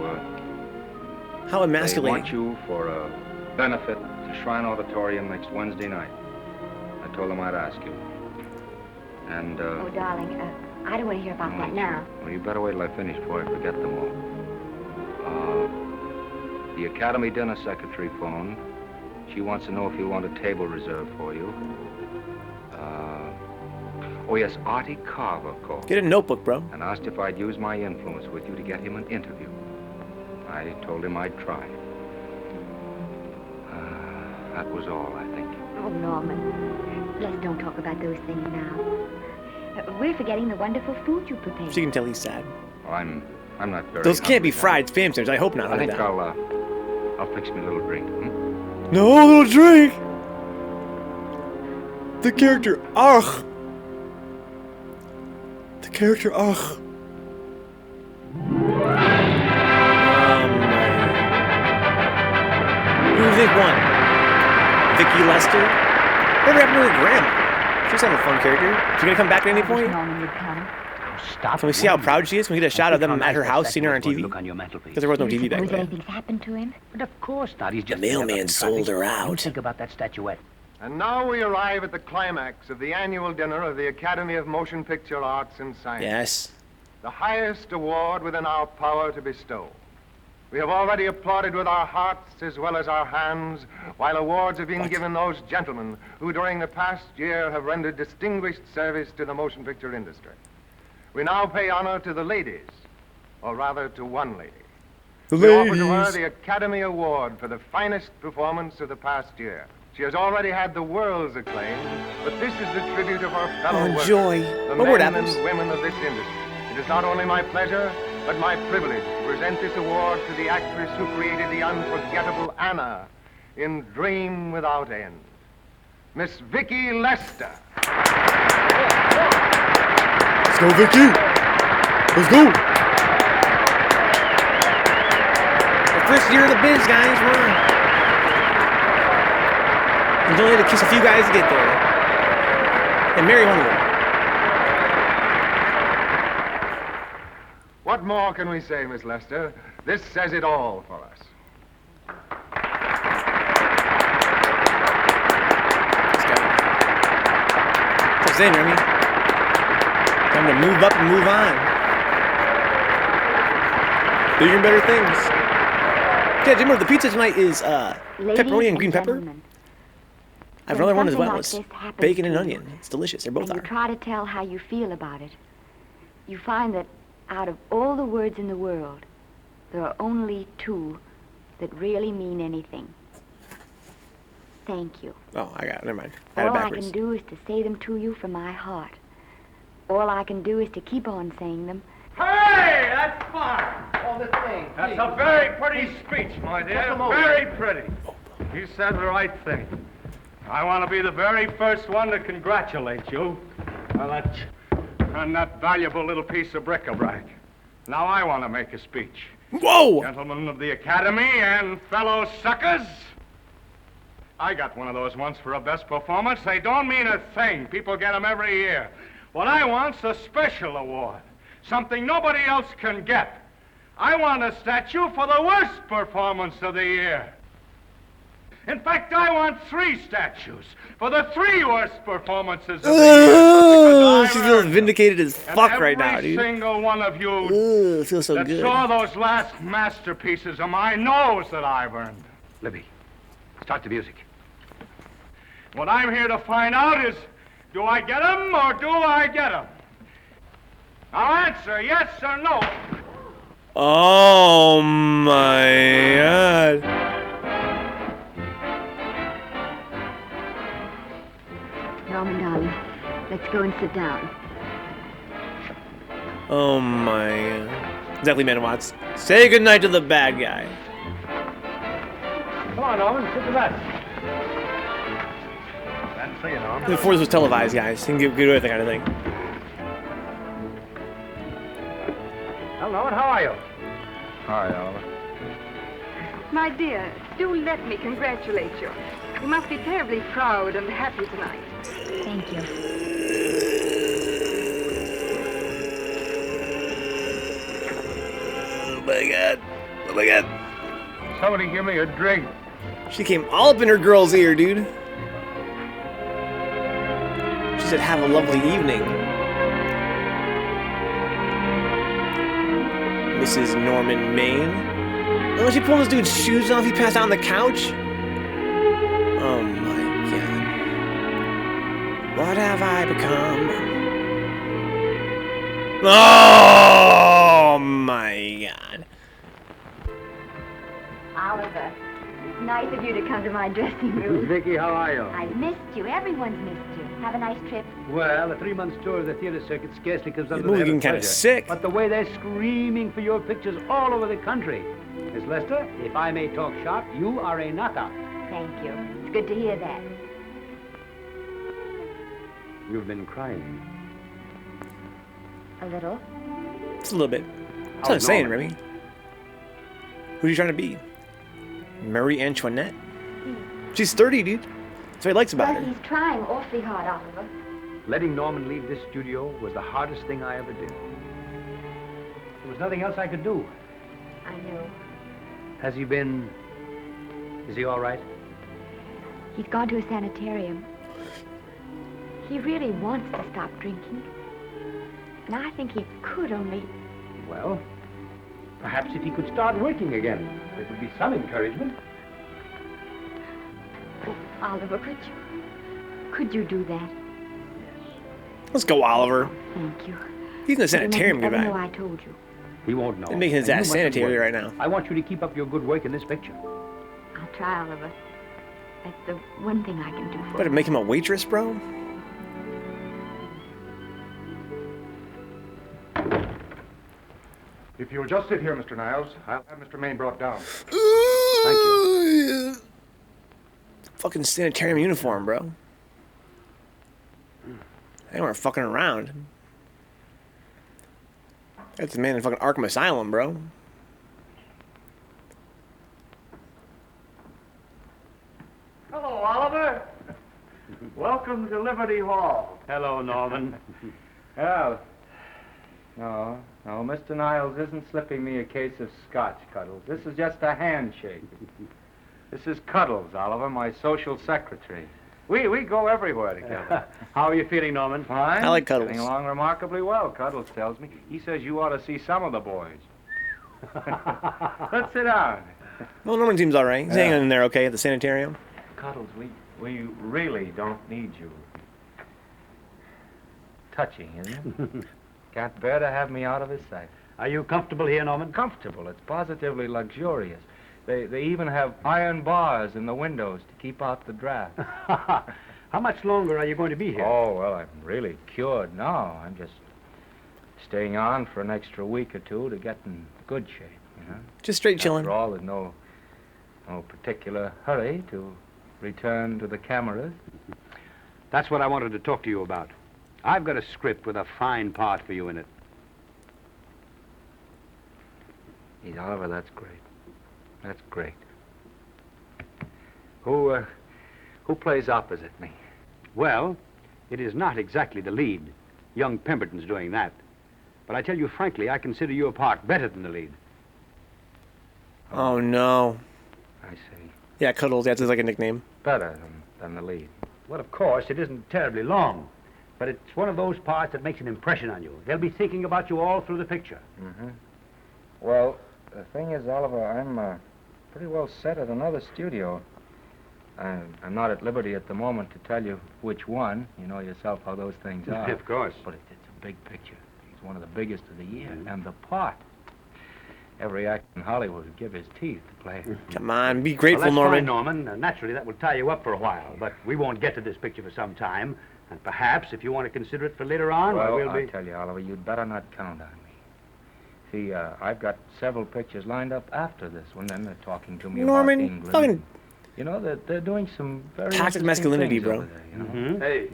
Speaker 1: How
Speaker 11: they
Speaker 1: emasculating.
Speaker 11: want you for a benefit to Shrine Auditorium next Wednesday night. I told them I'd ask you. And,
Speaker 5: Oh, darling, I don't want to hear about that now.
Speaker 11: well, you better wait till I finish before I forget them all. The Academy dinner secretary phoned. She wants to know if you want a table reserved for you. Oh, yes, Artie Carver called.
Speaker 1: Get a notebook, bro.
Speaker 11: And asked if I'd use my influence with you to get him an interview. I told him I'd try. That was all, I think.
Speaker 5: Oh, Norman, let's don't talk about those things now. We're forgetting the wonderful food you prepared.
Speaker 1: She can tell he's sad.
Speaker 11: Well, I'm not very
Speaker 1: Those can't be
Speaker 11: hungry now.
Speaker 1: fried spam sandwiches. I hope not.
Speaker 11: I think
Speaker 1: honey.
Speaker 11: I'll fix me a little drink.
Speaker 1: No little drink. The character Ugh. The character Ugh. Who do you think won? Vicky Lester? Whatever happened to her grandma? She's kind of a fun character. Is she gonna come back at any point?
Speaker 14: Stop.
Speaker 1: Can we see how proud she is? Can we get a shot of them at her house, seeing her on TV?
Speaker 14: Look on your mantelpiece.
Speaker 1: Because there was no TV back
Speaker 5: Suppose
Speaker 1: then.
Speaker 5: anything's happened to him?
Speaker 14: But of course not. He's just
Speaker 1: mailman sold her out.
Speaker 14: You think about that statuette.
Speaker 8: And now we arrive at the climax of the annual dinner of the Academy of Motion Picture Arts and Science.
Speaker 1: Yes.
Speaker 8: The highest award within our power to bestow. We have already applauded with our hearts as well as our hands, while awards have been given those gentlemen who during the past year have rendered distinguished service to the motion picture industry. We now pay honor to the ladies, or rather to one lady.
Speaker 1: The
Speaker 8: We offer to her
Speaker 1: ladies.
Speaker 8: the Academy Award for the finest performance of the past year. She has already had the world's acclaim, but this is the tribute of our fellow
Speaker 1: Oh,
Speaker 8: workers,
Speaker 1: joy.
Speaker 8: the
Speaker 1: What word
Speaker 8: men
Speaker 1: apples?
Speaker 8: and women of this industry. It is not only my pleasure, but my privilege to present this award to the actress who created the unforgettable Anna in Dream Without End, Miss Vicky Lester.
Speaker 1: Let's go, Vicky. Let's go. The first year of the biz, guys. We're on. You only had to kiss a few guys to get there. And marry one of them.
Speaker 8: What more can we say, Miss Lester? This says it all for us.
Speaker 1: That's what I'm saying, Remy. Time to move up and move on. Bigger and better things. Yeah, Jim, the pizza tonight is pepperoni and green pepper. I have another one as well. It's bacon and onion. It's delicious. They both
Speaker 5: And you
Speaker 1: are.
Speaker 5: try to tell how you feel about it. You find that out of all the words in the world, there are only two that really mean anything. Thank you.
Speaker 1: Oh, I got it. Never mind. I had it
Speaker 5: All I
Speaker 1: backwards.
Speaker 5: can do is to say them to you from my heart. All I can do is to keep on saying them.
Speaker 10: Hey, that's fine. All this thing. That's a very pretty speech, my dear. Very pretty. You said the right thing. I want to be the very first one to congratulate you on that valuable little piece of bric-a-brac. Now I want to make a speech.
Speaker 1: Whoa!
Speaker 10: Gentlemen of the Academy and fellow suckers, I got one of those once for a best performance. They don't mean a thing. People get them every year. What I want's a special award, something nobody else can get. I want a statue for the worst performance of the year. In fact, I want 3 statues for the 3 worst performances of the year.
Speaker 1: She's feeling vindicated as fuck right now,
Speaker 10: Every
Speaker 1: dude.
Speaker 10: single one of you
Speaker 1: Ugh, feels so
Speaker 10: that
Speaker 1: good.
Speaker 10: saw those last masterpieces of mine knows that I've earned.
Speaker 19: Libby, start the music.
Speaker 10: What I'm here to find out is, do I get 'em or do I get 'em? Now answer yes or no.
Speaker 1: Oh my god.
Speaker 5: Norman, darling, let's go and sit down.
Speaker 1: Oh my god. Exactly, Man Watts. Say goodnight to the bad guy.
Speaker 4: Come on, Norman, sit to that. That's for you, Norman.
Speaker 1: Before this was televised, guys. You can get away with that kind of thing.
Speaker 4: Well, Norman, how are you?
Speaker 11: Hi, Oliver.
Speaker 21: My dear, do let me congratulate you. You must be terribly proud and happy tonight.
Speaker 5: Thank you.
Speaker 1: my God. Oh my God.
Speaker 11: Somebody give me a drink.
Speaker 1: She came all up in her girl's ear, dude. She said, have a lovely evening. Mrs. Norman Maine. Oh, she pulled this dude's shoes off. He passed out on the couch. Oh my God. What have I become? Oh my God.
Speaker 5: Oliver, it's nice of you to come to my dressing room.
Speaker 19: Vicky, how are you?
Speaker 5: I've missed you. Everyone's missed you. Have a nice trip.
Speaker 14: Well, a 3-month tour of the theater circuit scarcely comes under the
Speaker 1: movie
Speaker 14: head
Speaker 1: getting
Speaker 14: of
Speaker 1: kinda
Speaker 14: pleasure.
Speaker 1: sick.
Speaker 14: But the way they're screaming for your pictures all over the country. Miss Lester, if I may talk shop, you are a knockout.
Speaker 5: Thank you. It's good to hear that.
Speaker 14: You've been crying.
Speaker 5: A little.
Speaker 1: Just a little bit. That's what I'm saying, Remy. Who are you trying to be? Marie Antoinette? She's 30, dude. That's what he likes about
Speaker 5: But
Speaker 1: her.
Speaker 5: he's trying awfully hard, Oliver.
Speaker 14: Letting Norman leave this studio was the hardest thing I ever did. There was nothing else I could do.
Speaker 5: I know.
Speaker 14: Has he been... Is he all right?
Speaker 5: He's gone to a sanitarium. He really wants to stop drinking. And I think he could only...
Speaker 14: Well, perhaps if he could start working again, there would be some encouragement.
Speaker 5: Oh, Oliver, could you do that?
Speaker 1: Let's go, Oliver.
Speaker 5: Thank you.
Speaker 1: He's in the sanitarium,
Speaker 5: Never know
Speaker 1: goodbye.
Speaker 5: I told you.
Speaker 14: He won't know.
Speaker 1: They're making his
Speaker 14: And you
Speaker 1: ass
Speaker 14: mustn't
Speaker 1: sanitary
Speaker 14: worry.
Speaker 1: right now.
Speaker 14: I want you to keep up your good work in this picture.
Speaker 5: I'll try, Oliver. That's the one thing I can do for
Speaker 1: Better
Speaker 5: you.
Speaker 1: make him a waitress, bro.
Speaker 12: If you'll just sit here, Mr. Niles, I'll have Mr. Maine brought down.
Speaker 14: Thank you.
Speaker 1: Fucking sanitarium uniform, bro. They weren't fucking around. That's the man in fucking Arkham Asylum, bro.
Speaker 3: Hello, Oliver. Welcome to Liberty Hall.
Speaker 11: Hello, Norman. Well, no, Mr. Niles isn't slipping me a case of scotch, Cuddles. This is just a handshake. This is Cuddles, Oliver, my social secretary. We go everywhere together.
Speaker 14: How are you feeling, Norman?
Speaker 11: Fine.
Speaker 1: I like Cuddles.
Speaker 11: Getting along remarkably well, Cuddles tells me. He says you ought to see some of the boys. Let's sit down.
Speaker 1: Well, Norman seems all right. He's hanging in there okay at the sanitarium.
Speaker 11: Cuddles, we really don't need you. Touching, isn't it? Can't bear to have me out of his sight.
Speaker 14: Are you comfortable here, Norman?
Speaker 11: Comfortable. It's positively luxurious. They even have iron bars in the windows to keep out the draft.
Speaker 14: How much longer are you going to be here?
Speaker 11: Oh, well, I'm really cured now. I'm just staying on for an extra week or two to get in good shape, you know?
Speaker 1: Just straight chilling.
Speaker 11: After all, there's no particular hurry to return to the cameras.
Speaker 14: That's what I wanted to talk to you about. I've got a script with a fine part for you in it.
Speaker 11: Hey, Oliver, that's great. That's great. Who plays opposite me?
Speaker 14: Well, it is not exactly the lead. Young Pemberton's doing that. But I tell you frankly, I consider your part better than the lead.
Speaker 1: Oh, no.
Speaker 11: I see.
Speaker 1: Yeah, Cuddles. That's like a nickname.
Speaker 11: Better than the lead.
Speaker 14: Well, of course, it isn't terribly long. But it's one of those parts that makes an impression on you. They'll be thinking about you all through the picture.
Speaker 11: Mm-hmm. Well, the thing is, Oliver, I'm pretty well set at another studio. I'm not at liberty at the moment to tell you which one. You know yourself how those things are.
Speaker 14: Of course.
Speaker 11: But it's a big picture. It's one of the biggest of the year. And the part. Every actor in Hollywood would give his teeth to play it.
Speaker 1: Come on, be grateful,
Speaker 14: Well, that's
Speaker 1: Norman.
Speaker 14: fine, Norman. Naturally, that will tie you up for a while. But we won't get to this picture for some time. And perhaps, if you want to consider it for later on,
Speaker 11: Well,
Speaker 14: we'll be...
Speaker 11: I tell you, Oliver, you'd better not count on me. See, I've got several pictures lined up after this one, and they're talking to me
Speaker 1: Norman,
Speaker 11: about England.
Speaker 1: fucking
Speaker 11: You know, they're doing some very
Speaker 1: toxic
Speaker 11: interesting
Speaker 1: masculinity,
Speaker 11: things
Speaker 1: bro.
Speaker 11: over there, you know?
Speaker 3: Hey,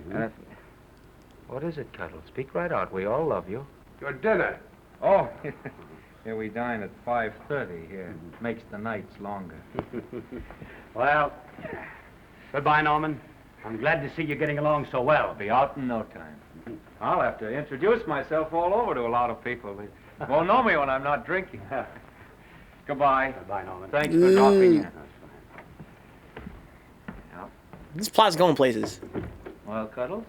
Speaker 11: What is it, Cuddle? Speak right out. We all love you.
Speaker 3: your dinner.
Speaker 11: Oh, here we dine at 5:30 here. Makes the nights longer.
Speaker 14: Well, goodbye, Norman. I'm glad to see you getting along so well.
Speaker 11: I'll be out in no time. I'll have to introduce myself all over to a lot of people. They won't know me when I'm not drinking.
Speaker 12: Goodbye.
Speaker 19: Goodbye, Norman.
Speaker 12: Thanks for dropping in.
Speaker 1: This plot's going places.
Speaker 12: Well, Cuddles?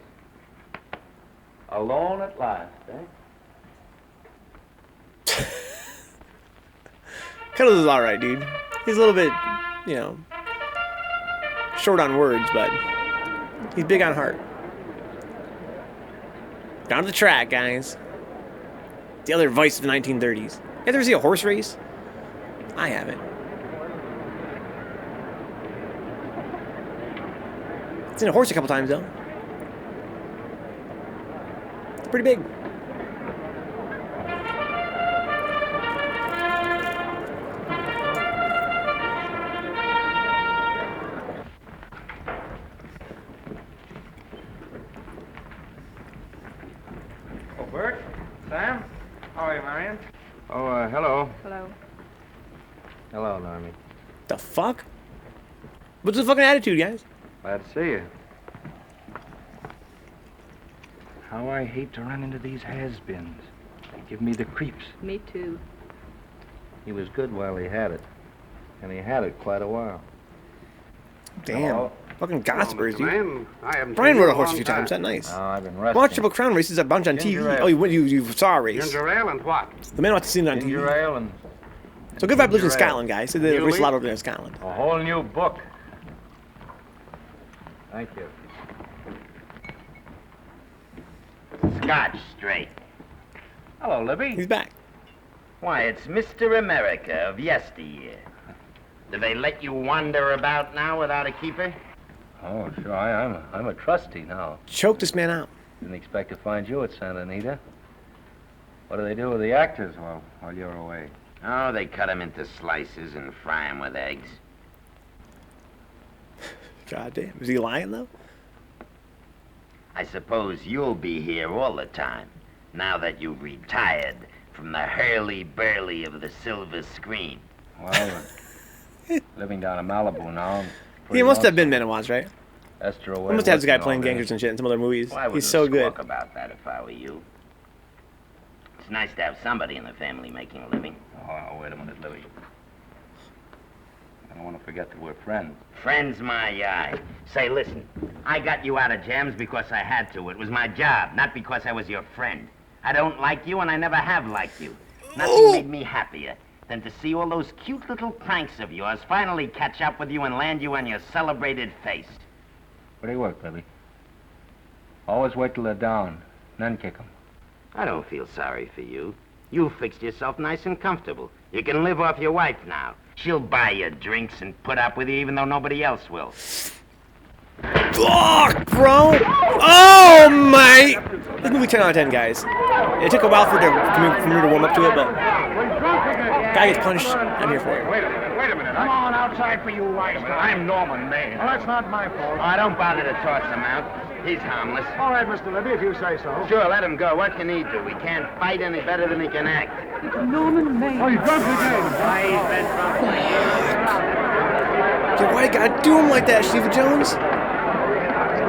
Speaker 12: Alone at last, eh?
Speaker 1: Cuddles is alright, dude. He's a little bit, you know, short on words, but he's big on heart. Down to the track, guys. The other vice of the 1930s. You ever see a horse race? I haven't. Seen a horse a couple times, though. It's pretty big.
Speaker 12: Oh, Bert? Sam? How are you, Marion?
Speaker 8: Oh, hello.
Speaker 21: Hello.
Speaker 8: Hello, Normie.
Speaker 1: The fuck? What's the fucking attitude, guys?
Speaker 12: Glad to see you. How I hate to run into these has-beens. They give me the creeps.
Speaker 21: Me too.
Speaker 12: He was good while he had it. And he had it quite a while.
Speaker 1: Damn.
Speaker 12: Hello?
Speaker 1: Fucking gossipers, dude.
Speaker 3: Man, I haven't
Speaker 1: Brian
Speaker 3: seen you
Speaker 1: rode a
Speaker 3: in
Speaker 1: horse a
Speaker 3: long
Speaker 1: few
Speaker 3: time.
Speaker 1: times. That's nice.
Speaker 12: Oh, I've been resting.
Speaker 1: Watch Triple Crown races a bunch on
Speaker 12: Ginger
Speaker 1: TV.
Speaker 12: ale.
Speaker 1: Oh, you saw a race.
Speaker 3: Ginger ale and what?
Speaker 1: The man wants to see it on TV.
Speaker 12: Ginger ale and
Speaker 1: So Good Vibe lives in
Speaker 12: ginger ale.
Speaker 1: Scotland, guys. So they race a lot over there in Scotland.
Speaker 12: a whole new book. Thank you.
Speaker 17: Scotch straight.
Speaker 12: Hello, Libby.
Speaker 1: He's back.
Speaker 17: Why, it's Mr. America of yesteryear. Do they let you wander about now without a keeper?
Speaker 11: Oh, sure. I'm a trustee now.
Speaker 1: Choke this man out.
Speaker 11: Didn't expect to find you at Santa Anita. What do they do with the actors while you're away?
Speaker 17: Oh, they cut them into slices and fry them with eggs.
Speaker 1: God damn. Is he lying, though?
Speaker 17: I suppose you'll be here all the time, now that you've retired from the hurly-burly of the silver screen.
Speaker 11: Well, living down in Malibu now.
Speaker 1: He must have been Menowaz, right?
Speaker 11: Esther away.
Speaker 1: We must have this guy
Speaker 11: working
Speaker 1: playing
Speaker 11: all day.
Speaker 1: gangsters and shit in some other movies.
Speaker 17: Well, I wouldn't
Speaker 1: He's so good.
Speaker 17: squawk about that if I were you. It's nice to have somebody in the family making a living.
Speaker 11: Oh, wait a minute, Libby. I don't want to forget that we're friends.
Speaker 17: Friends, my eye. Say, listen, I got you out of jams because I had to. It was my job, not because I was your friend. I don't like you, and I never have liked you. Nothing made me happier than to see all those cute little pranks of yours finally catch up with you and land you on your celebrated face.
Speaker 11: Where do you work, Libby? Always wait till they're down, then kick 'em.
Speaker 17: I don't feel sorry for you. You fixed yourself nice and comfortable. You can live off your wife now. She'll buy you drinks and put up with you even though nobody else will.
Speaker 1: Fuck, bro! Oh, my! This movie 10 out of 10, guys. It took a while for me to warm up to it, but guy gets punched. I'm here for it.
Speaker 3: Wait a minute.
Speaker 4: Come on outside for you wise guy.
Speaker 3: I'm Norman Maine.
Speaker 4: Well, that's not my fault.
Speaker 17: Oh, don't bother to toss him out. He's harmless.
Speaker 4: All right, Mr. Libby, if you say so.
Speaker 17: Sure, let him go. What can he do? He can't fight any better than he can act.
Speaker 4: Norman Maine. Oh, you drunk again.
Speaker 1: Yo, why you gotta do him like that, Stevie Jones?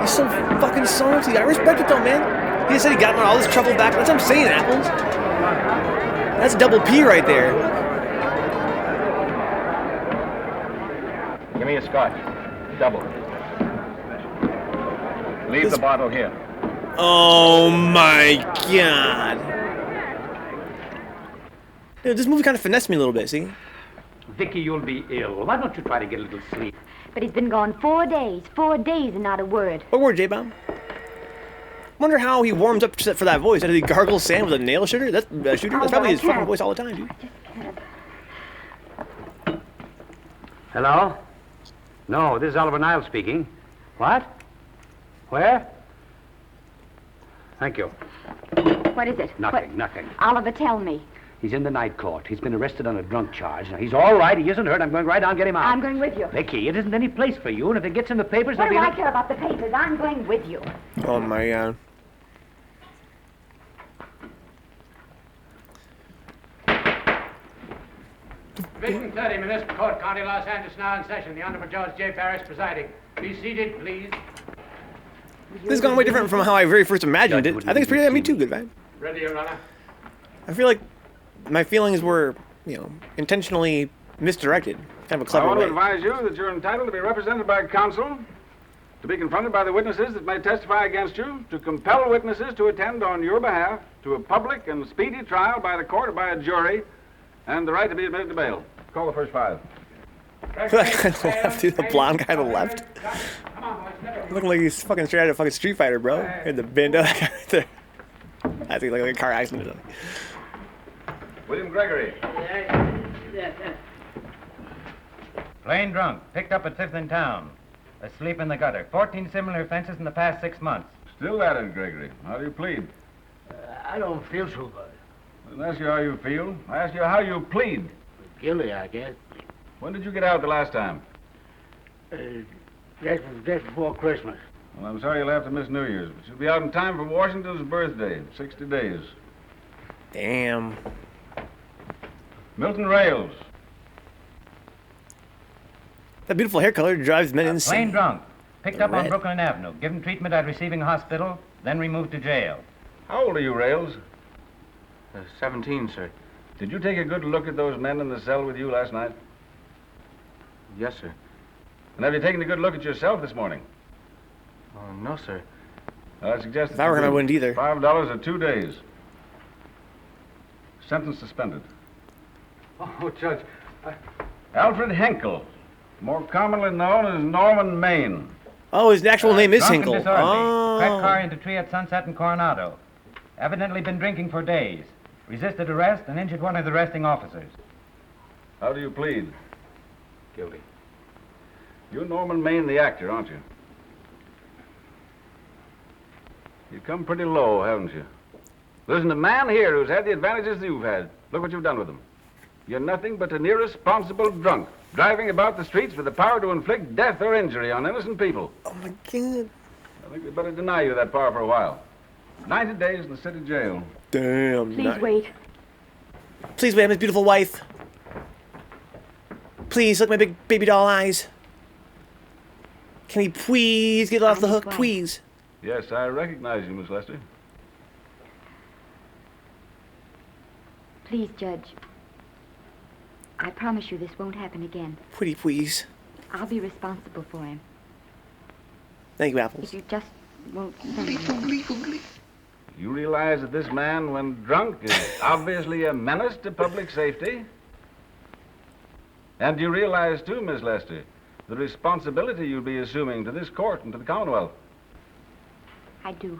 Speaker 1: He's so fucking salty. I respect it though, man. He just said he got him out of all this trouble back. That's what I'm saying, Apples. That's double P right there.
Speaker 11: Give me a scotch. Double. Leave the bottle here.
Speaker 1: Oh my god. Dude, this movie kind of finessed me a little bit, see?
Speaker 19: Vicky, you'll be ill. Why don't you try to get a little sleep?
Speaker 5: But he's been gone 4 days. 4 days and not a word.
Speaker 1: What word, J-Bomb? Wonder how he warms up for that voice. Did he gargle sand with a nail shooter? That's probably his fucking voice all the time, dude.
Speaker 19: Hello? No, this is Oliver Niles speaking. What? Where? Thank you.
Speaker 5: What is it?
Speaker 19: Nothing.
Speaker 5: Oliver, tell me.
Speaker 19: He's in the night court. He's been arrested on a drunk charge. Now, he's all right. He isn't hurt. I'm going right down and get him out.
Speaker 5: I'm going with you.
Speaker 19: Vicky, it isn't any place for you, and if it gets in the papers,
Speaker 5: What
Speaker 19: there'll
Speaker 5: do
Speaker 19: be...
Speaker 5: I care about the papers? I'm going with you.
Speaker 1: Oh my god.
Speaker 7: Division 30, Municipal Court, County Los Angeles, now in session. The Honorable Judge J. Parrish presiding. Be seated, please.
Speaker 1: This is going way different from how I very first imagined it. I think it's pretty, me too, good, man.
Speaker 7: Ready, Your Honor.
Speaker 1: I feel like my feelings were intentionally misdirected. Kind of a
Speaker 12: I
Speaker 1: clever
Speaker 12: want to
Speaker 1: way.
Speaker 12: advise you that you're entitled to be represented by counsel, to be confronted by the witnesses that may testify against you, to compel witnesses to attend on your behalf to a public and speedy trial by the court or by a jury, and the right to be admitted to bail. Call the first five.
Speaker 1: Left, dude, the blonde guy on the left. Looking like he's fucking straight out of fucking Street Fighter, bro. And the bando guy right there. I think like a car accident or something.
Speaker 12: William Gregory.
Speaker 15: Plain drunk, picked up at 5th in town. Asleep in the gutter. 14 similar offenses in the past 6 months.
Speaker 12: Still at it, Gregory. How do you plead?
Speaker 19: I don't feel so good.
Speaker 12: I didn't ask you how you feel. I asked you how you plead.
Speaker 19: Guilty, I guess.
Speaker 12: When did you get out the last time?
Speaker 19: Just before Christmas.
Speaker 12: Well, I'm sorry you'll have to miss New Year's, but you'll be out in time for Washington's birthday, 60 days.
Speaker 1: Damn.
Speaker 12: Milton Rails.
Speaker 1: That beautiful hair color drives men insane.
Speaker 15: Plain drunk, picked up on
Speaker 1: Red.
Speaker 15: Brooklyn Avenue, given treatment at receiving hospital, then removed to jail.
Speaker 12: How old are you, Rails? 17, sir. Did you take a good look at those men in the cell with you last night?
Speaker 22: Yes, sir.
Speaker 12: And have you taken a good look at yourself this morning?
Speaker 22: No, sir.
Speaker 12: I suggest
Speaker 1: If I were him, I wouldn't either.
Speaker 12: $5 or 2 days. Sentence suspended.
Speaker 7: Oh, Judge,
Speaker 12: Alfred Henkel, more commonly known as Norman Maine.
Speaker 1: Oh, his actual name is
Speaker 15: Drunk
Speaker 1: Hinkle.
Speaker 15: and disorderly.
Speaker 1: Oh.
Speaker 15: Cracked car into tree at Sunset and Coronado. Evidently been drinking for days. Resisted arrest and injured one of the arresting officers.
Speaker 12: How do you plead?
Speaker 22: Guilty.
Speaker 12: You're Norman Maine, the actor, aren't you? You've come pretty low, haven't you? There's a man here who's had the advantages you've had. Look what you've done with him. You're nothing but an irresponsible drunk, driving about the streets with the power to inflict death or injury on innocent people.
Speaker 1: Oh, my God.
Speaker 12: I think we'd better deny you that power for a while. 90 days in the city jail.
Speaker 1: Damn.
Speaker 5: Please wait.
Speaker 1: Please wait, I'm his beautiful wife. Please, look at my big baby doll eyes. Can he please get off the hook, please?
Speaker 12: Yes, I recognize you, Miss Lester.
Speaker 5: Please, Judge. I promise you this won't happen again.
Speaker 1: Pretty please.
Speaker 5: I'll be responsible for him.
Speaker 1: Thank you, Apples.
Speaker 5: If you just won't send me.
Speaker 12: You realize that this man, when drunk, is obviously a menace to public safety? And you realize, too, Miss Lester, the responsibility you'll be assuming to this court and to the Commonwealth.
Speaker 5: I do.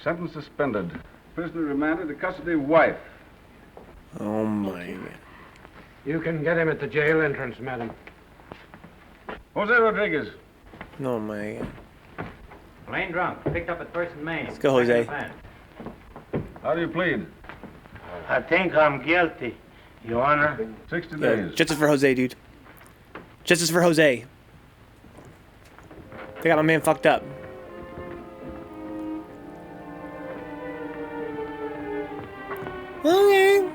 Speaker 12: Sentence suspended. Prisoner remanded to custody wife.
Speaker 1: Oh, my God.
Speaker 7: you can get him at the jail entrance, madam.
Speaker 12: Jose Rodriguez.
Speaker 1: Oh, my God.
Speaker 15: Plain drunk, picked up at 1st and Main.
Speaker 1: Let's go, Jose.
Speaker 12: How do you plead?
Speaker 22: I think I'm guilty, Your Honor.
Speaker 12: 60
Speaker 1: Yeah,
Speaker 12: days.
Speaker 1: justice for Jose, dude. Justice for Jose. They got my man fucked up. Okay.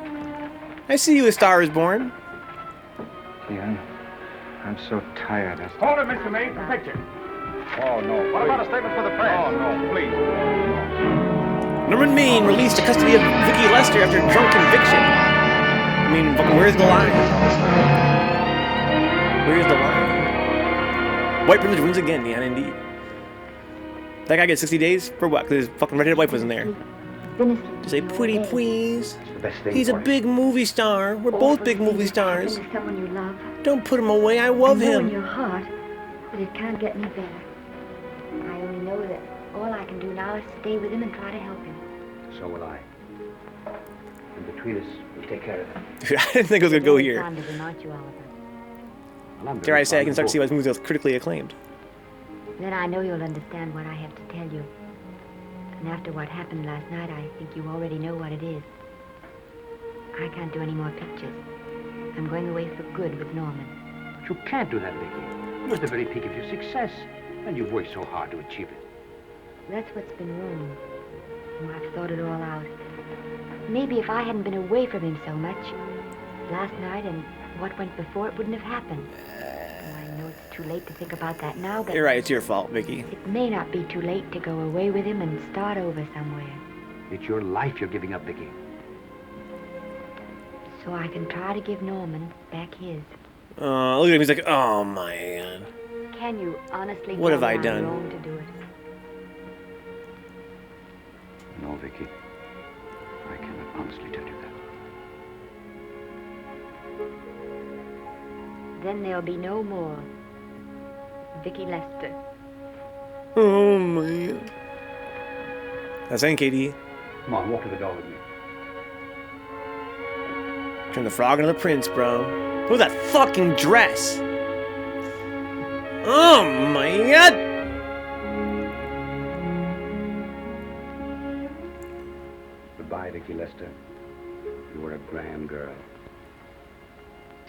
Speaker 1: I see you, A Star Is Born.
Speaker 22: Ian, I'm so tired.
Speaker 7: Hold it, Mr. Maine, for picture.
Speaker 12: Oh, no.
Speaker 7: What about a statement for the press?
Speaker 12: Oh, no, please.
Speaker 1: Norman Maine released to custody of Vicky Lester after drunk conviction. I mean, fucking, where's the line? Where's the line? White privilege wins again, yeah, indeed. That guy gets 60 days for what? Because his fucking redheaded wife wasn't there. Just say, pretty please.
Speaker 19: The best thing
Speaker 1: He's a
Speaker 19: for him.
Speaker 1: big movie star. We're both big movie stars.
Speaker 5: Someone you love.
Speaker 1: Don't put him away. I love
Speaker 5: I know in
Speaker 1: him.
Speaker 5: your heart that it can't get any better. I only know that all I can do now is stay with him and try to help him.
Speaker 19: So will I. And between us, we'll take care of it.
Speaker 1: Dude, I didn't think it was gonna go
Speaker 5: Very
Speaker 1: here.
Speaker 5: fond of him, aren't you, Oliver?
Speaker 19: Well, I'm
Speaker 1: Dare I say I
Speaker 19: very
Speaker 1: can start to see why this movie was critically acclaimed.
Speaker 5: Then I know you'll understand what I have to tell you. And after what happened last night, I think you already know what it is. I can't do any more pictures. I'm going away for good with Norman.
Speaker 19: But you can't do that, Vicky. You're at the very peak of your success, and you've worked so hard to achieve it.
Speaker 5: That's what's been wrong. Oh, I've thought it all out. Maybe if I hadn't been away from him so much, last night and what went before, it wouldn't have happened. Oh, I know it's too late to think about that now, but
Speaker 1: You're right. It's your fault, Vicky.
Speaker 5: it may not be too late to go away with him and start over somewhere.
Speaker 19: It's your life you're giving up, Vicky.
Speaker 5: So I can try to give Norman back his.
Speaker 1: Look at him. He's like, oh my God.
Speaker 5: Can you honestly
Speaker 1: What have
Speaker 5: tell
Speaker 1: I
Speaker 5: me
Speaker 1: done?
Speaker 5: I'm wrong to do it?
Speaker 19: No, Vicky. I cannot honestly tell you that.
Speaker 5: Then there'll be no more Vicky Lester.
Speaker 1: Oh man. That's saying, Katie.
Speaker 19: Come on, walk to the door with me.
Speaker 1: Turn the frog into the prince, bro. Look at that fucking dress. Oh my God.
Speaker 19: Goodbye, Vicky Lester. You were a grand girl.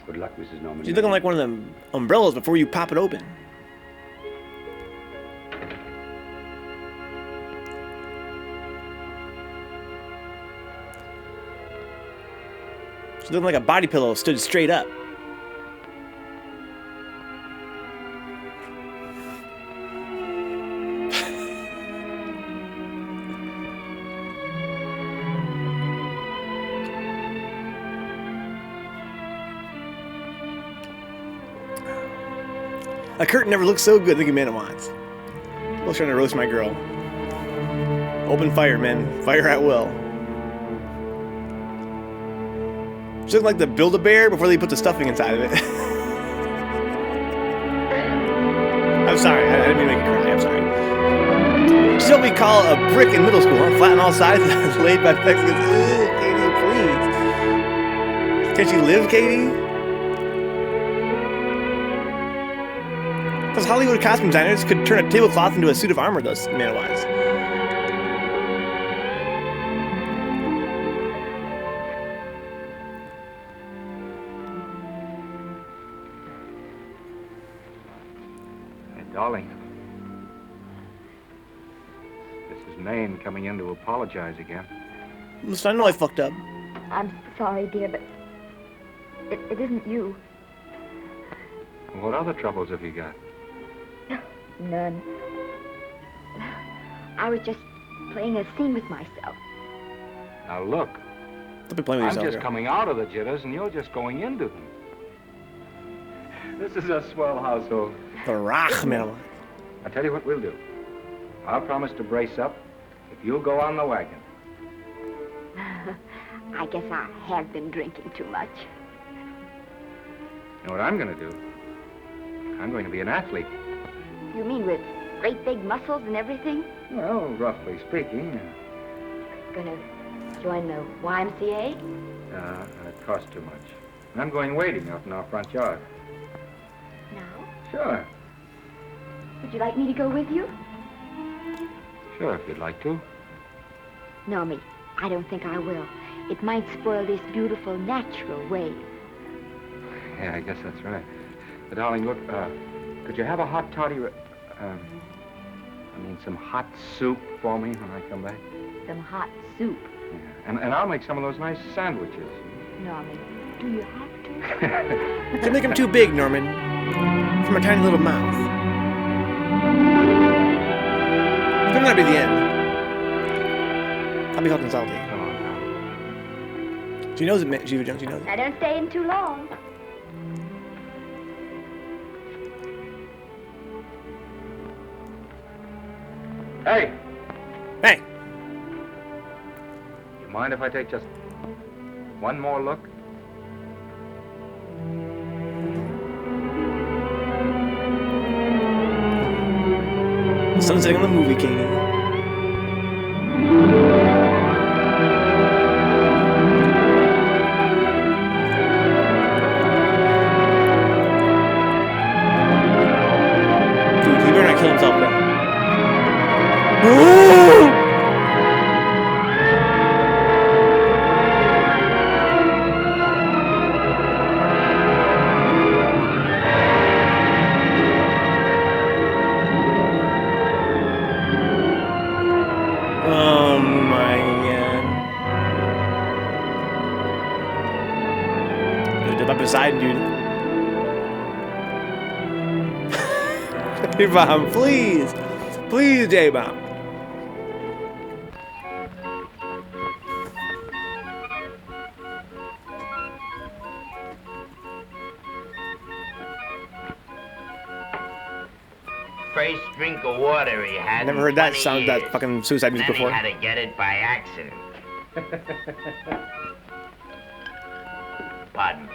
Speaker 19: Good luck, Mrs. Norman.
Speaker 1: She's looking like one of them umbrellas before you pop it open. She's looking like a body pillow stood straight up. A curtain never looked so good thinking man at once. I was trying to roast my girl. Open fire, men. Fire at will. She looked like the Build-A-Bear before they put the stuffing inside of it. I'm sorry. I didn't mean to make you cry. I'm sorry. She's what we call a brick in middle school, huh? Flat on all sides, laid by Mexicans. Ugh, Katie, please. Can't you live, Katie? Those Hollywood costume designers could turn a tablecloth into a suit of armor, those man-wise.
Speaker 11: Hey, darling. This is Maine coming in to apologize again.
Speaker 1: Listen, I know I fucked up.
Speaker 5: I'm sorry, dear, but it isn't you.
Speaker 11: What other troubles have you got?
Speaker 5: None. I was just playing a scene with myself.
Speaker 11: Now look,
Speaker 1: Don't be playing with
Speaker 11: I'm
Speaker 1: yourself
Speaker 11: just
Speaker 1: here.
Speaker 11: coming out of the jitters and you're just going into them. This is a swell household.
Speaker 1: The Rach, man.
Speaker 11: I'll tell you what we'll do. I'll promise to brace up if you'll go on the wagon.
Speaker 5: I guess I have been drinking too much.
Speaker 11: You know what I'm going to do? I'm going to be an athlete.
Speaker 5: You mean with great big muscles and everything?
Speaker 11: Well, roughly speaking.
Speaker 5: Gonna join the YMCA?
Speaker 11: It costs too much. I'm going wading out in our front yard.
Speaker 5: No.
Speaker 11: Sure.
Speaker 5: Would you like me to go with you?
Speaker 11: Sure, if you'd like to.
Speaker 5: No, me. I don't think I will. It might spoil this beautiful, natural wave.
Speaker 11: Yeah, I guess that's right. But, darling, look, could you have a hot toddy, some hot soup for me when I come back?
Speaker 5: Some hot soup.
Speaker 11: Yeah. And I'll make some of those nice sandwiches.
Speaker 5: Norman, do you have to?
Speaker 1: Don't make them too big, Norman. From a tiny little mouth. It's not be the end. I'll be hot and salty.
Speaker 11: Come on now.
Speaker 1: She knows it, Shiva Jones. She knows it.
Speaker 5: Now, don't stay in too long.
Speaker 11: Hey!
Speaker 1: Hey!
Speaker 11: You mind if I take just one more look?
Speaker 1: The sun's setting on the movie, Katie. Dude, he better not kill himself, bro. Oh my god. Dude, step up beside, dude. J-Bomb, please. Please, J-Bomb.
Speaker 17: first drink of water he had.
Speaker 1: Never
Speaker 17: in
Speaker 1: heard that
Speaker 17: 20
Speaker 1: sound,
Speaker 17: years.
Speaker 1: that fucking suicide music
Speaker 17: Then
Speaker 1: before.
Speaker 17: he had to get it by accident. Pardon.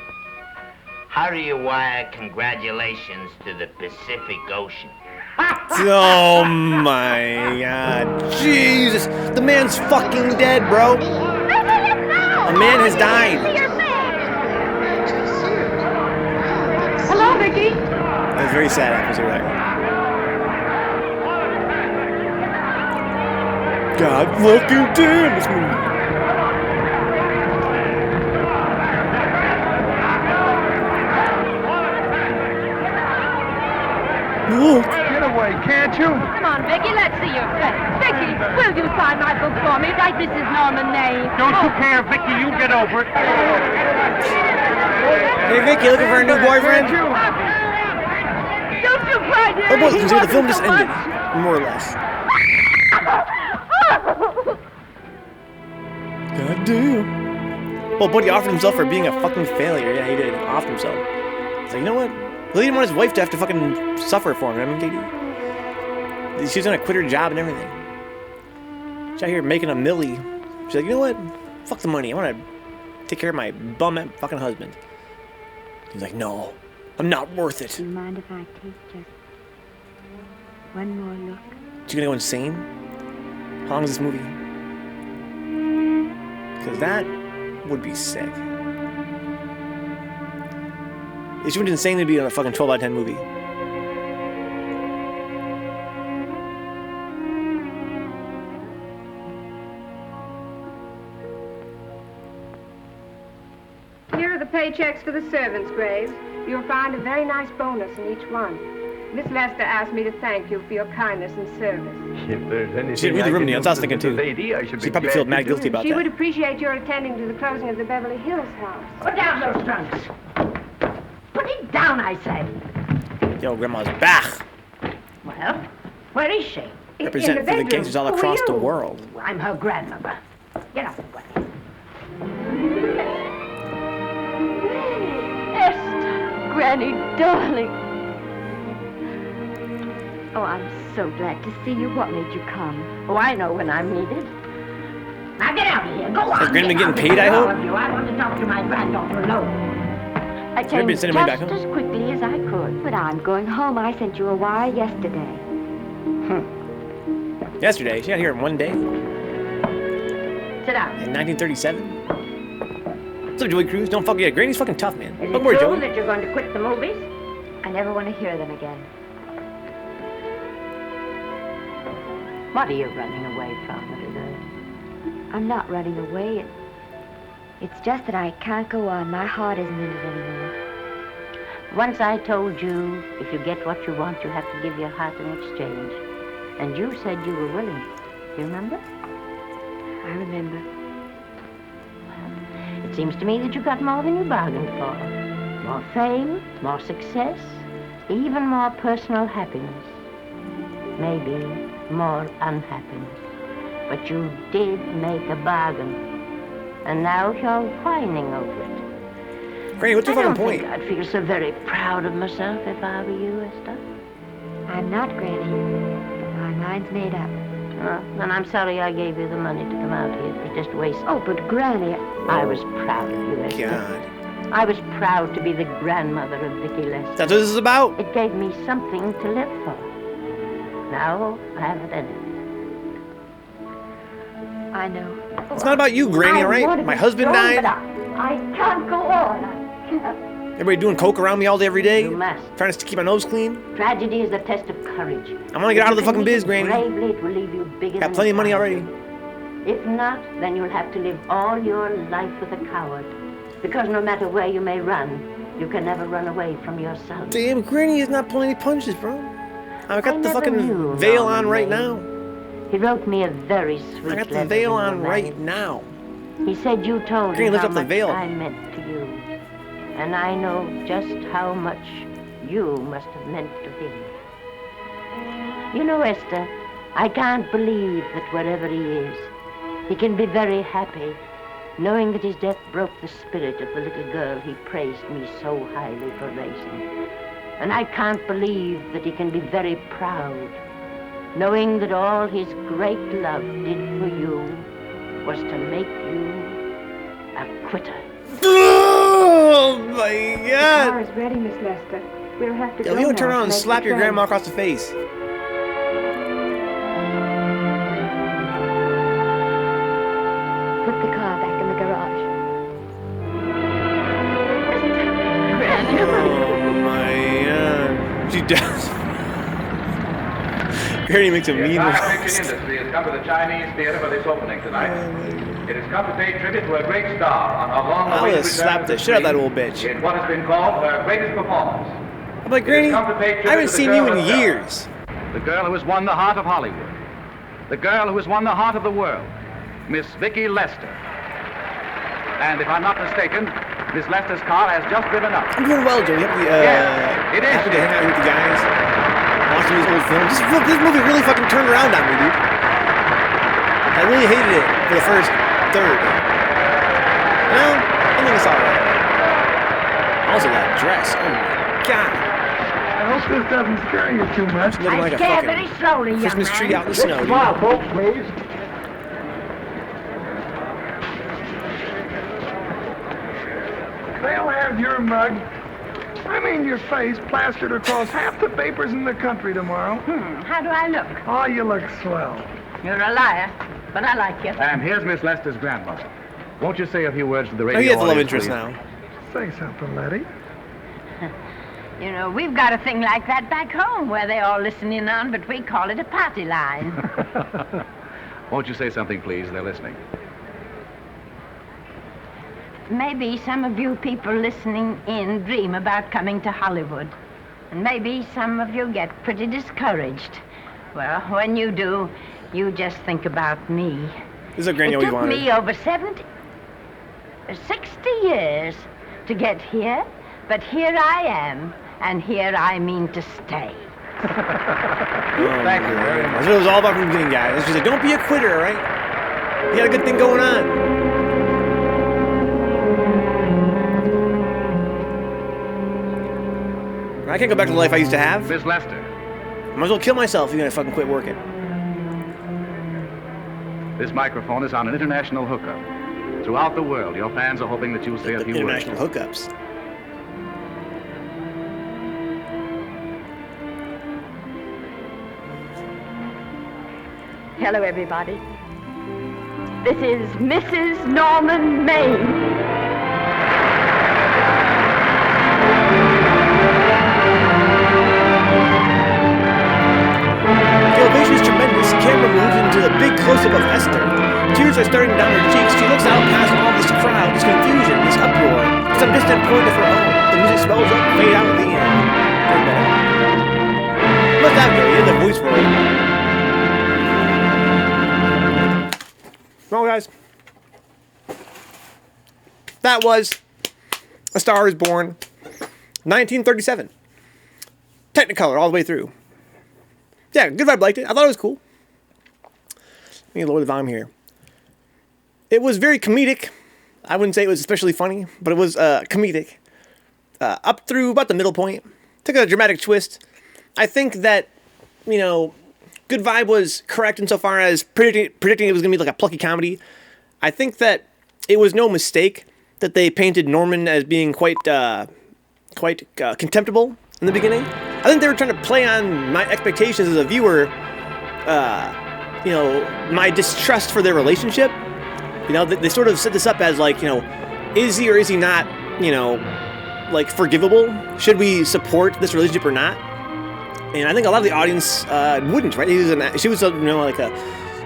Speaker 17: How do you wire congratulations to the Pacific Ocean?
Speaker 1: Oh my god. Jesus. The man's fucking dead, bro. A man has died.
Speaker 21: Hello, Vicky.
Speaker 1: That's very sad, actually, right? God fucking damn this movie. Look.
Speaker 9: Get away, can't you?
Speaker 21: Come on, Vicky, let's see your face. Vicky, will you sign my book for me? Write Mrs. Norman name.
Speaker 10: Don't you care, Vicky? You get over it.
Speaker 1: Hey, Vicky, looking for a new boyfriend?
Speaker 21: Don't you cry, dear.
Speaker 1: Oh, boy, consider the film just ended. More or less. God damn. Well, Buddy offered himself for being a fucking failure. Yeah, he did. He offered himself. He's like, you know what? Well, he didn't want his wife to have to fucking suffer for him. I mean, Katie. She's gonna quit her job and everything. She's out here making a milli. She's like, you know what? Fuck the money. I want to take care of my bum fucking husband. He's like, no, I'm not worth it.
Speaker 5: Do you mind if I take just one more look?
Speaker 1: She's gonna go insane? How long is this movie? Because that would be sick. If she went insane, it'd be a fucking 12 out of 10 movie.
Speaker 2: Here are the paychecks for the servants, Graves. You'll find a very nice bonus in each one. Miss Lester asked me to thank you for your kindness and service.
Speaker 1: She didn't read the room, Neil. I was thinking too. She probably feels mad guilty about
Speaker 2: She would
Speaker 1: that.
Speaker 2: appreciate your attending to the closing of the Beverly Hills house.
Speaker 6: Put down those trunks. Put it down, I say.
Speaker 1: Yo, Grandma's back.
Speaker 6: Well, where is she?
Speaker 1: Represent for the gangsters all across the world.
Speaker 6: I'm her grandmother. Get up, Granny.
Speaker 5: Esther, Granny, darling. Oh, I'm so glad to see you. What made you come?
Speaker 6: Oh, I know when I'm needed. Now get out of here. Go on.
Speaker 1: Has Granny been getting
Speaker 6: Get out.
Speaker 1: paid, I
Speaker 6: All
Speaker 1: hope?
Speaker 6: of you. I want to talk to my granddaughter alone.
Speaker 5: I
Speaker 1: Maybe
Speaker 5: came
Speaker 1: send
Speaker 5: just
Speaker 1: him back home.
Speaker 5: as quickly as I could. But I'm going home. I sent you a wire yesterday.
Speaker 1: Yesterday, she got here in one day.
Speaker 6: Sit down.
Speaker 1: In 1937. What's up, Joey Cruz? Don't fuck yeah. Granny's fucking tough, man.
Speaker 6: Is
Speaker 1: Don't
Speaker 6: it
Speaker 1: worry,
Speaker 6: true
Speaker 1: Joey.
Speaker 6: that you're going to quit the movies?
Speaker 5: I never want to hear them again.
Speaker 6: What are you running away from, little girl?
Speaker 5: I'm not running away. It's just that I can't go on. My heart isn't in it anymore.
Speaker 6: Once I told you, if you get what you want, you have to give your heart in exchange. And you said you were willing. Do you remember?
Speaker 5: I remember.
Speaker 6: It seems to me that you got more than you bargained for. More fame, more success, even more personal happiness. Maybe more unhappiness. But you did make a bargain. And now you're whining over it.
Speaker 1: Granny, what's your fucking point?
Speaker 6: I'd feel so very proud of myself if I were you, Esther.
Speaker 5: I'm not, Granny. My mind's made up.
Speaker 6: Oh, and I'm sorry I gave you the money to come out here. It was just waste.
Speaker 5: Oh, but Granny...
Speaker 6: I was proud of you, Esther.
Speaker 1: God.
Speaker 6: I was proud to be the grandmother of Vicky Lester.
Speaker 1: That's what this is about?
Speaker 6: It gave me something to live for. Now I haven't any.
Speaker 5: I know.
Speaker 1: It's not about you, Granny, all right? My husband died.
Speaker 5: I can't go on. I can't.
Speaker 1: Everybody doing coke around me all day, every day.
Speaker 6: You must.
Speaker 1: Trying to keep my nose clean.
Speaker 6: Tragedy is a test of courage.
Speaker 1: I want to get out of the fucking biz, Granny.
Speaker 6: Bravely, it will leave you bigger
Speaker 1: Got
Speaker 6: than
Speaker 1: plenty of money
Speaker 6: a
Speaker 1: already.
Speaker 6: tiger. If not, then you'll have to live all your life with a coward. Because no matter where you may run, you can never run away from yourself.
Speaker 1: Damn, Granny is not pulling any punches, bro. I got the
Speaker 6: never
Speaker 1: fucking
Speaker 6: knew
Speaker 1: veil
Speaker 6: Norman
Speaker 1: on right
Speaker 6: Maine.
Speaker 1: now.
Speaker 6: He wrote me a very sweet
Speaker 1: I got the
Speaker 6: letter
Speaker 1: veil
Speaker 6: in your
Speaker 1: on right
Speaker 6: name.
Speaker 1: now.
Speaker 6: He said you told
Speaker 1: Granny,
Speaker 6: him
Speaker 1: lift
Speaker 6: how
Speaker 1: up the
Speaker 6: much
Speaker 1: veil.
Speaker 6: I meant to you. And I know just how much you must have meant to him. You know, Esther, I can't believe that wherever he is, he can be very happy, knowing that his death broke the spirit of the little girl he praised me so highly for raising. And I can't believe that he can be very proud, knowing that all his great love did for you was to make you a quitter.
Speaker 1: Oh my
Speaker 2: The
Speaker 1: God!
Speaker 2: car is ready, Miss Lester. We'll have to
Speaker 1: Yo,
Speaker 2: go
Speaker 1: if you don't
Speaker 2: now
Speaker 1: turn
Speaker 2: to
Speaker 1: around and
Speaker 2: make
Speaker 1: slap
Speaker 2: the
Speaker 1: your
Speaker 2: train.
Speaker 1: grandma across the face.
Speaker 5: Put the car back in the garage.
Speaker 1: Oh my God. She does. Granny makes a
Speaker 12: The
Speaker 1: mean
Speaker 12: entire
Speaker 1: face.
Speaker 12: fiction industry has come to the Chinese theater for this opening tonight. It has come to pay tribute to a great star on her long
Speaker 1: I would
Speaker 12: awaited
Speaker 1: have
Speaker 12: return
Speaker 1: slapped
Speaker 12: to
Speaker 1: the shit out of that
Speaker 12: screen
Speaker 1: old bitch.
Speaker 12: in what has been called her greatest performance.
Speaker 1: I'm like, Granny, I haven't seen you in years.
Speaker 11: The girl who has won the heart of Hollywood. The girl who has won the heart of the world. Miss Vicki Lester. And if I'm not mistaken, Miss Lester's car has just driven up.
Speaker 1: I'm doing well, Joe. You have to,
Speaker 11: Yeah, it is.
Speaker 1: happy to hang out with the guys, watching these old films. This movie really fucking turned around on me, dude. I really hated it for the first third. You know, I think it's alright. Also, that dress. Oh my God.
Speaker 9: I hope this doesn't scare you too much.
Speaker 1: Looking like a
Speaker 6: Stare
Speaker 1: fucking
Speaker 6: very slowly, young
Speaker 1: Christmas
Speaker 6: man.
Speaker 1: tree out in the snow, dude.
Speaker 4: Smile, folks, please. They'll have your mug, I mean your face, plastered across half the papers in the country tomorrow.
Speaker 6: How do I look?
Speaker 9: Oh, you look swell.
Speaker 6: You're a liar, but I like you.
Speaker 11: And here's Miss Lester's grandmother. Won't you say a few words to the
Speaker 1: Oh,
Speaker 11: radio
Speaker 1: he has a love
Speaker 11: audience,
Speaker 1: interest
Speaker 11: please?
Speaker 1: now.
Speaker 9: Say something, Letty.
Speaker 21: You know, we've got a thing like that back home where they all listen in on, but we call it a party line.
Speaker 11: Won't you say something, please? They're listening.
Speaker 21: Maybe some of you people listening in dream about coming to Hollywood. And maybe some of you get pretty discouraged. Well, when you do, you just think about me.
Speaker 1: This is a Granny
Speaker 21: It
Speaker 1: always
Speaker 21: took
Speaker 1: wanted.
Speaker 21: me over 60 years to get here, but here I am, and here I mean to stay.
Speaker 1: Thank you very much. That's what it was all about from the beginning, guys. It's just like, don't be a quitter, all right? You got a good thing going on. I can't go back to the life I used to have.
Speaker 11: Miss Lester.
Speaker 1: Might as well kill myself if you're gonna fucking quit working.
Speaker 11: This microphone is on an international hookup. Throughout the world, your fans are hoping that you'll say a few words.
Speaker 1: International hookups.
Speaker 5: Hello, everybody. This is Mrs. Norman Maine.
Speaker 1: The ovation is tremendous. Camera moves into a big close-up of Esther. Tears are starting down her cheeks. She looks out past all this crowd, this confusion, this uproar, to some distant point of her own. The music swells up, fade out at the end. Turn that out. Let that go. You have the voice for it. Well, guys, that was A Star is Born, 1937. Technicolor all the way through. Yeah, good vibe, liked it. I thought it was cool. Let me lower the volume here. It was very comedic. I wouldn't say it was especially funny, but it was comedic. Up through about the middle point. Took a dramatic twist. I think that, you know, Good Vibe was correct insofar as predicting it was going to be like a plucky comedy. I think that it was no mistake that they painted Norman as being quite contemptible in the beginning. I think they were trying to play on my expectations as a viewer, you know, my distrust for their relationship. You know, they sort of set this up as like, you know, is he or is he not, you know, like forgivable? Should we support this relationship or not? And I think a lot of the audience wouldn't, right? She was, you know, like a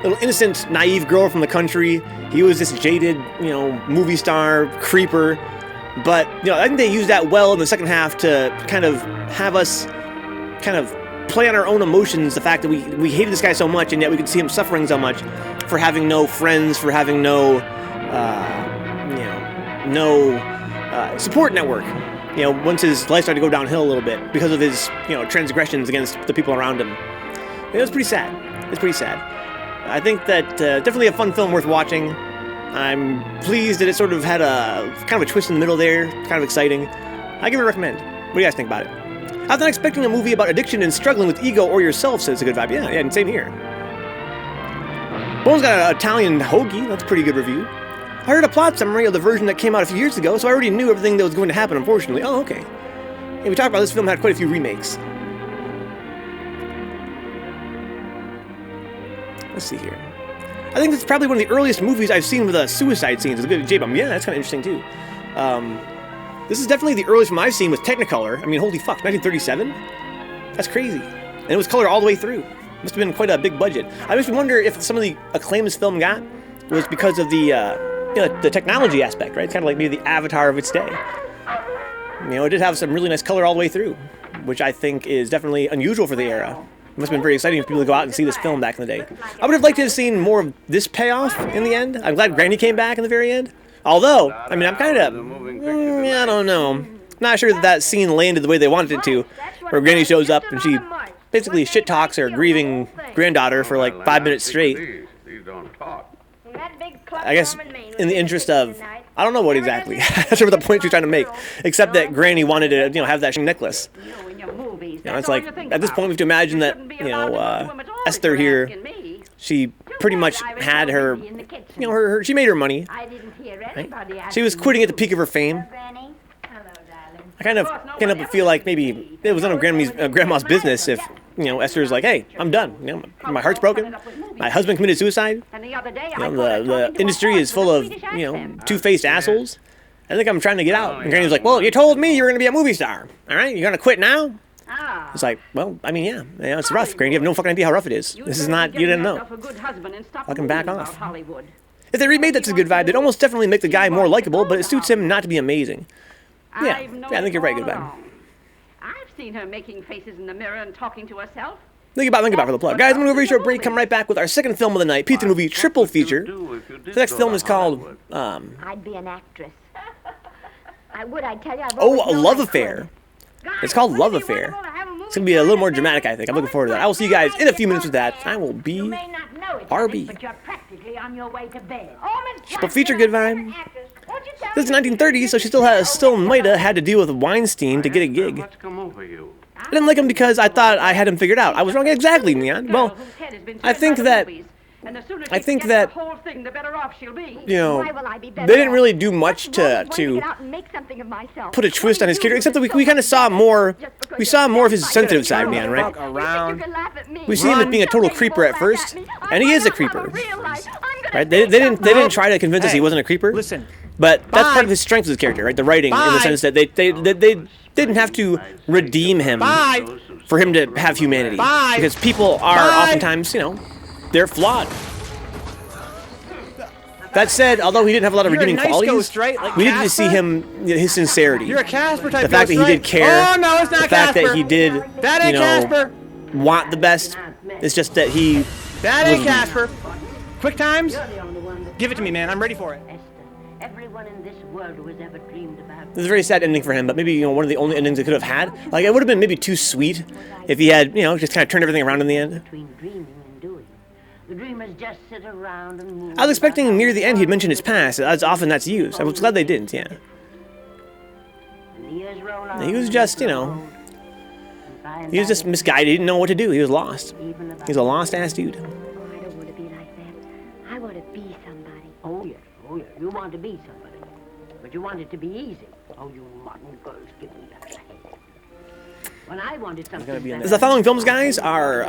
Speaker 1: little innocent, naive girl from the country. He was this jaded, you know, movie star, creeper. But, you know, I think they used that well in the second half to kind of have us kind of play on our own emotions, the fact that we hated this guy so much, and yet we could see him suffering so much for having no friends, for having no, you know, no support network. You know, once his life started to go downhill a little bit because of his, you know, transgressions against the people around him. It was pretty sad. It's pretty sad. I think that definitely a fun film worth watching. I'm pleased that it sort of had a kind of a twist in the middle there, kind of exciting. I give it a recommend. What do you guys think about it? I was not expecting a movie about addiction and struggling with ego or yourself, so it's a good vibe. Yeah, and same here. Bone's got an Italian hoagie. That's a pretty good review. I heard a plot summary of the version that came out a few years ago, so I already knew everything that was going to happen, unfortunately. Oh, okay. Yeah, we talked about this film had quite a few remakes. Let's see here. I think it's probably one of the earliest movies I've seen with suicide scenes. It's a good J-Bum. Yeah, that's kind of interesting, too. This is definitely the earliest one I've seen with Technicolor. I mean, holy fuck, 1937? That's crazy. And it was colored all the way through. Must have been quite a big budget. I just wonder if some of the acclaim this film got was because of the technology aspect, right? It's kind of like maybe the Avatar of its day. You know, it did have some really nice color all the way through, which I think is definitely unusual for the era. It must have been very exciting for people to go out and see this film back in the day. I would have liked to have seen more of this payoff in the end. I'm glad Granny came back in the very end. Although, I mean, I'm kind of, I don't know. Not sure that scene landed the way they wanted it to, where Granny shows up and she basically shit talks her grieving granddaughter for like 5 minutes straight.
Speaker 12: These don't talk.
Speaker 1: I guess in the interest of, I don't know what exactly. I'm not sure what the point you're trying to make, except that Granny wanted to, have that necklace. It's like, at this point we have to imagine that, Esther here, she pretty much had her, she made her money. Right? She was quitting at the peak of her fame. I kind of feel like maybe it was none of grandma's business if, Esther's like, hey, I'm done. My heart's broken. My husband committed suicide. The industry is full of, two-faced assholes. I think I'm trying to get out. And Granny's like, well, you told me you were going to be a movie star. All right, you're going to quit now? It's like, well, I mean, yeah, it's rough. Granny, you have no fucking idea how rough it is. This is not, you didn't know. Fucking back off. If they remade that to a good vibe, they'd almost definitely make the guy more likable, but it suits him not to be amazing. Yeah, I think you're right, good vibe.
Speaker 16: I've seen her making faces in the mirror and talking to herself.
Speaker 1: Think about for the plug. Guys, I'm going to go over a short break, come right back with our second film of the night, pizza movie triple feature. The next film is called,
Speaker 5: I'd be an actress. I'd tell you.
Speaker 1: A Love Affair. It's called Love Affair. It's going to be a little more dramatic, I think. I'm looking forward to that. I will see you guys in a few minutes with that. I will be RB.
Speaker 6: But you're practically on your way to bed.
Speaker 1: Triple feature, good vibe. This is 1930, so she still might have had to deal with Weinstein to get a gig. I didn't like him because I thought I had him figured out. I was wrong exactly, Neon. Well, I think that they didn't really do much to put a twist on his character, except that we kind of saw more. We saw more of his sensitive side, man, right? We see him as being a total creeper at first, and he is a creeper. Right? They didn't try to convince us he wasn't a creeper.
Speaker 20: Listen.
Speaker 1: But that's part of his strength of his character, right? The writing, in the sense that they didn't have to redeem him for him to have humanity, because people are oftentimes, they're flawed. That said, although he didn't have a lot of redeeming qualities,
Speaker 20: ghost, right? Like
Speaker 1: we needed to see him, his sincerity.
Speaker 20: You're a Casper type
Speaker 1: the fact
Speaker 20: ghost,
Speaker 1: that he did care.
Speaker 20: Oh, no, it's not
Speaker 1: the fact
Speaker 20: Casper.
Speaker 1: that he did,
Speaker 20: that ain't Casper.
Speaker 1: Want the best. It's just that he.
Speaker 20: That ain't Casper. Quick times? Give it to me, man. I'm ready for it.
Speaker 6: Everyone in this world who has ever dreamed about
Speaker 1: It was a very sad ending for him, but maybe one of the only endings they could have had. Like, it would have been maybe too sweet if he had, just kind of turned everything around in the end.
Speaker 6: between dreaming and doing. The dreamers just sit around and move.
Speaker 1: I was expecting near the end he'd mention his past, as often that's used. I was glad they didn't, yeah. He was just, he was just misguided. He didn't know what to do. He was lost. He's a lost-ass dude.
Speaker 5: I don't want to be like that. I want to be somebody.
Speaker 6: Oh, yeah. You want to be somebody. But you want it to be easy. Oh, you modern girls, give me a hand. When I wanted something better,
Speaker 1: The following films, guys, are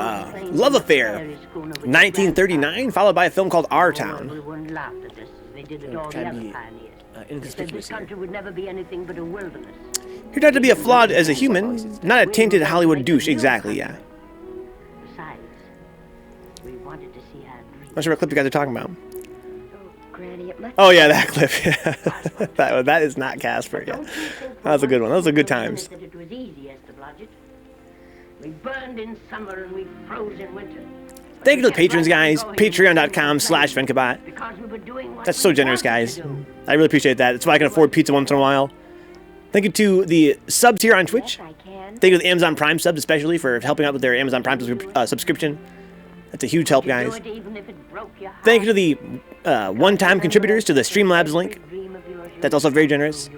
Speaker 1: Love Affair, 1939, folled by a film called Our Town.
Speaker 6: Everyone laughed at us. They did it all the other pioneers. They said this country would never be anything but a wilderness.
Speaker 1: He tried to be a flawed as a human, not a tainted Hollywood douche, exactly, yeah.
Speaker 6: Besides, we wanted to see how
Speaker 1: Not sure what clip you guys are talking about.
Speaker 5: Granny, it must
Speaker 1: Oh, yeah, that clip. that is not Casper, yeah. That was a good one. Those are good times.
Speaker 6: that it was easy, Esther Blodgett. We burned in summer and we froze in winter.
Speaker 1: Thank you to the patrons, guys. Patreon.com/Vencabot.
Speaker 6: Because we were doing what
Speaker 1: That's so generous, guys. I really appreciate that. That's why I can afford pizza once in a while. Thank you to the subs here on Twitch. Thank you to the Amazon Prime subs, especially, for helping out with their Amazon Prime subscription. That's a huge help, guys. Thank you to the one-time contributors to the Streamlabs link. That's also very generous.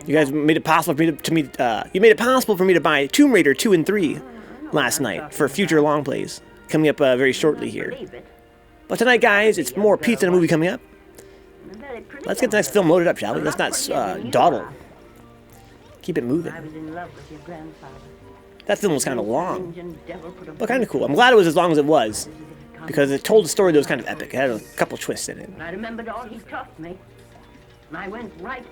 Speaker 1: You guys made it possible for me you made it possible for me to buy Tomb Raider 2 and 3 last night for future long plays coming up very shortly here. But tonight, guys, it's more pizza and a movie coming up. Let's get the next film loaded up, shall we? Let's not dawdle. Keep it moving. That film was kind of long, but kind of cool. I'm glad it was as long as it was, because it told a story that was kind of epic. It had a couple twists in it.
Speaker 6: I remembered all he taught me. And I went right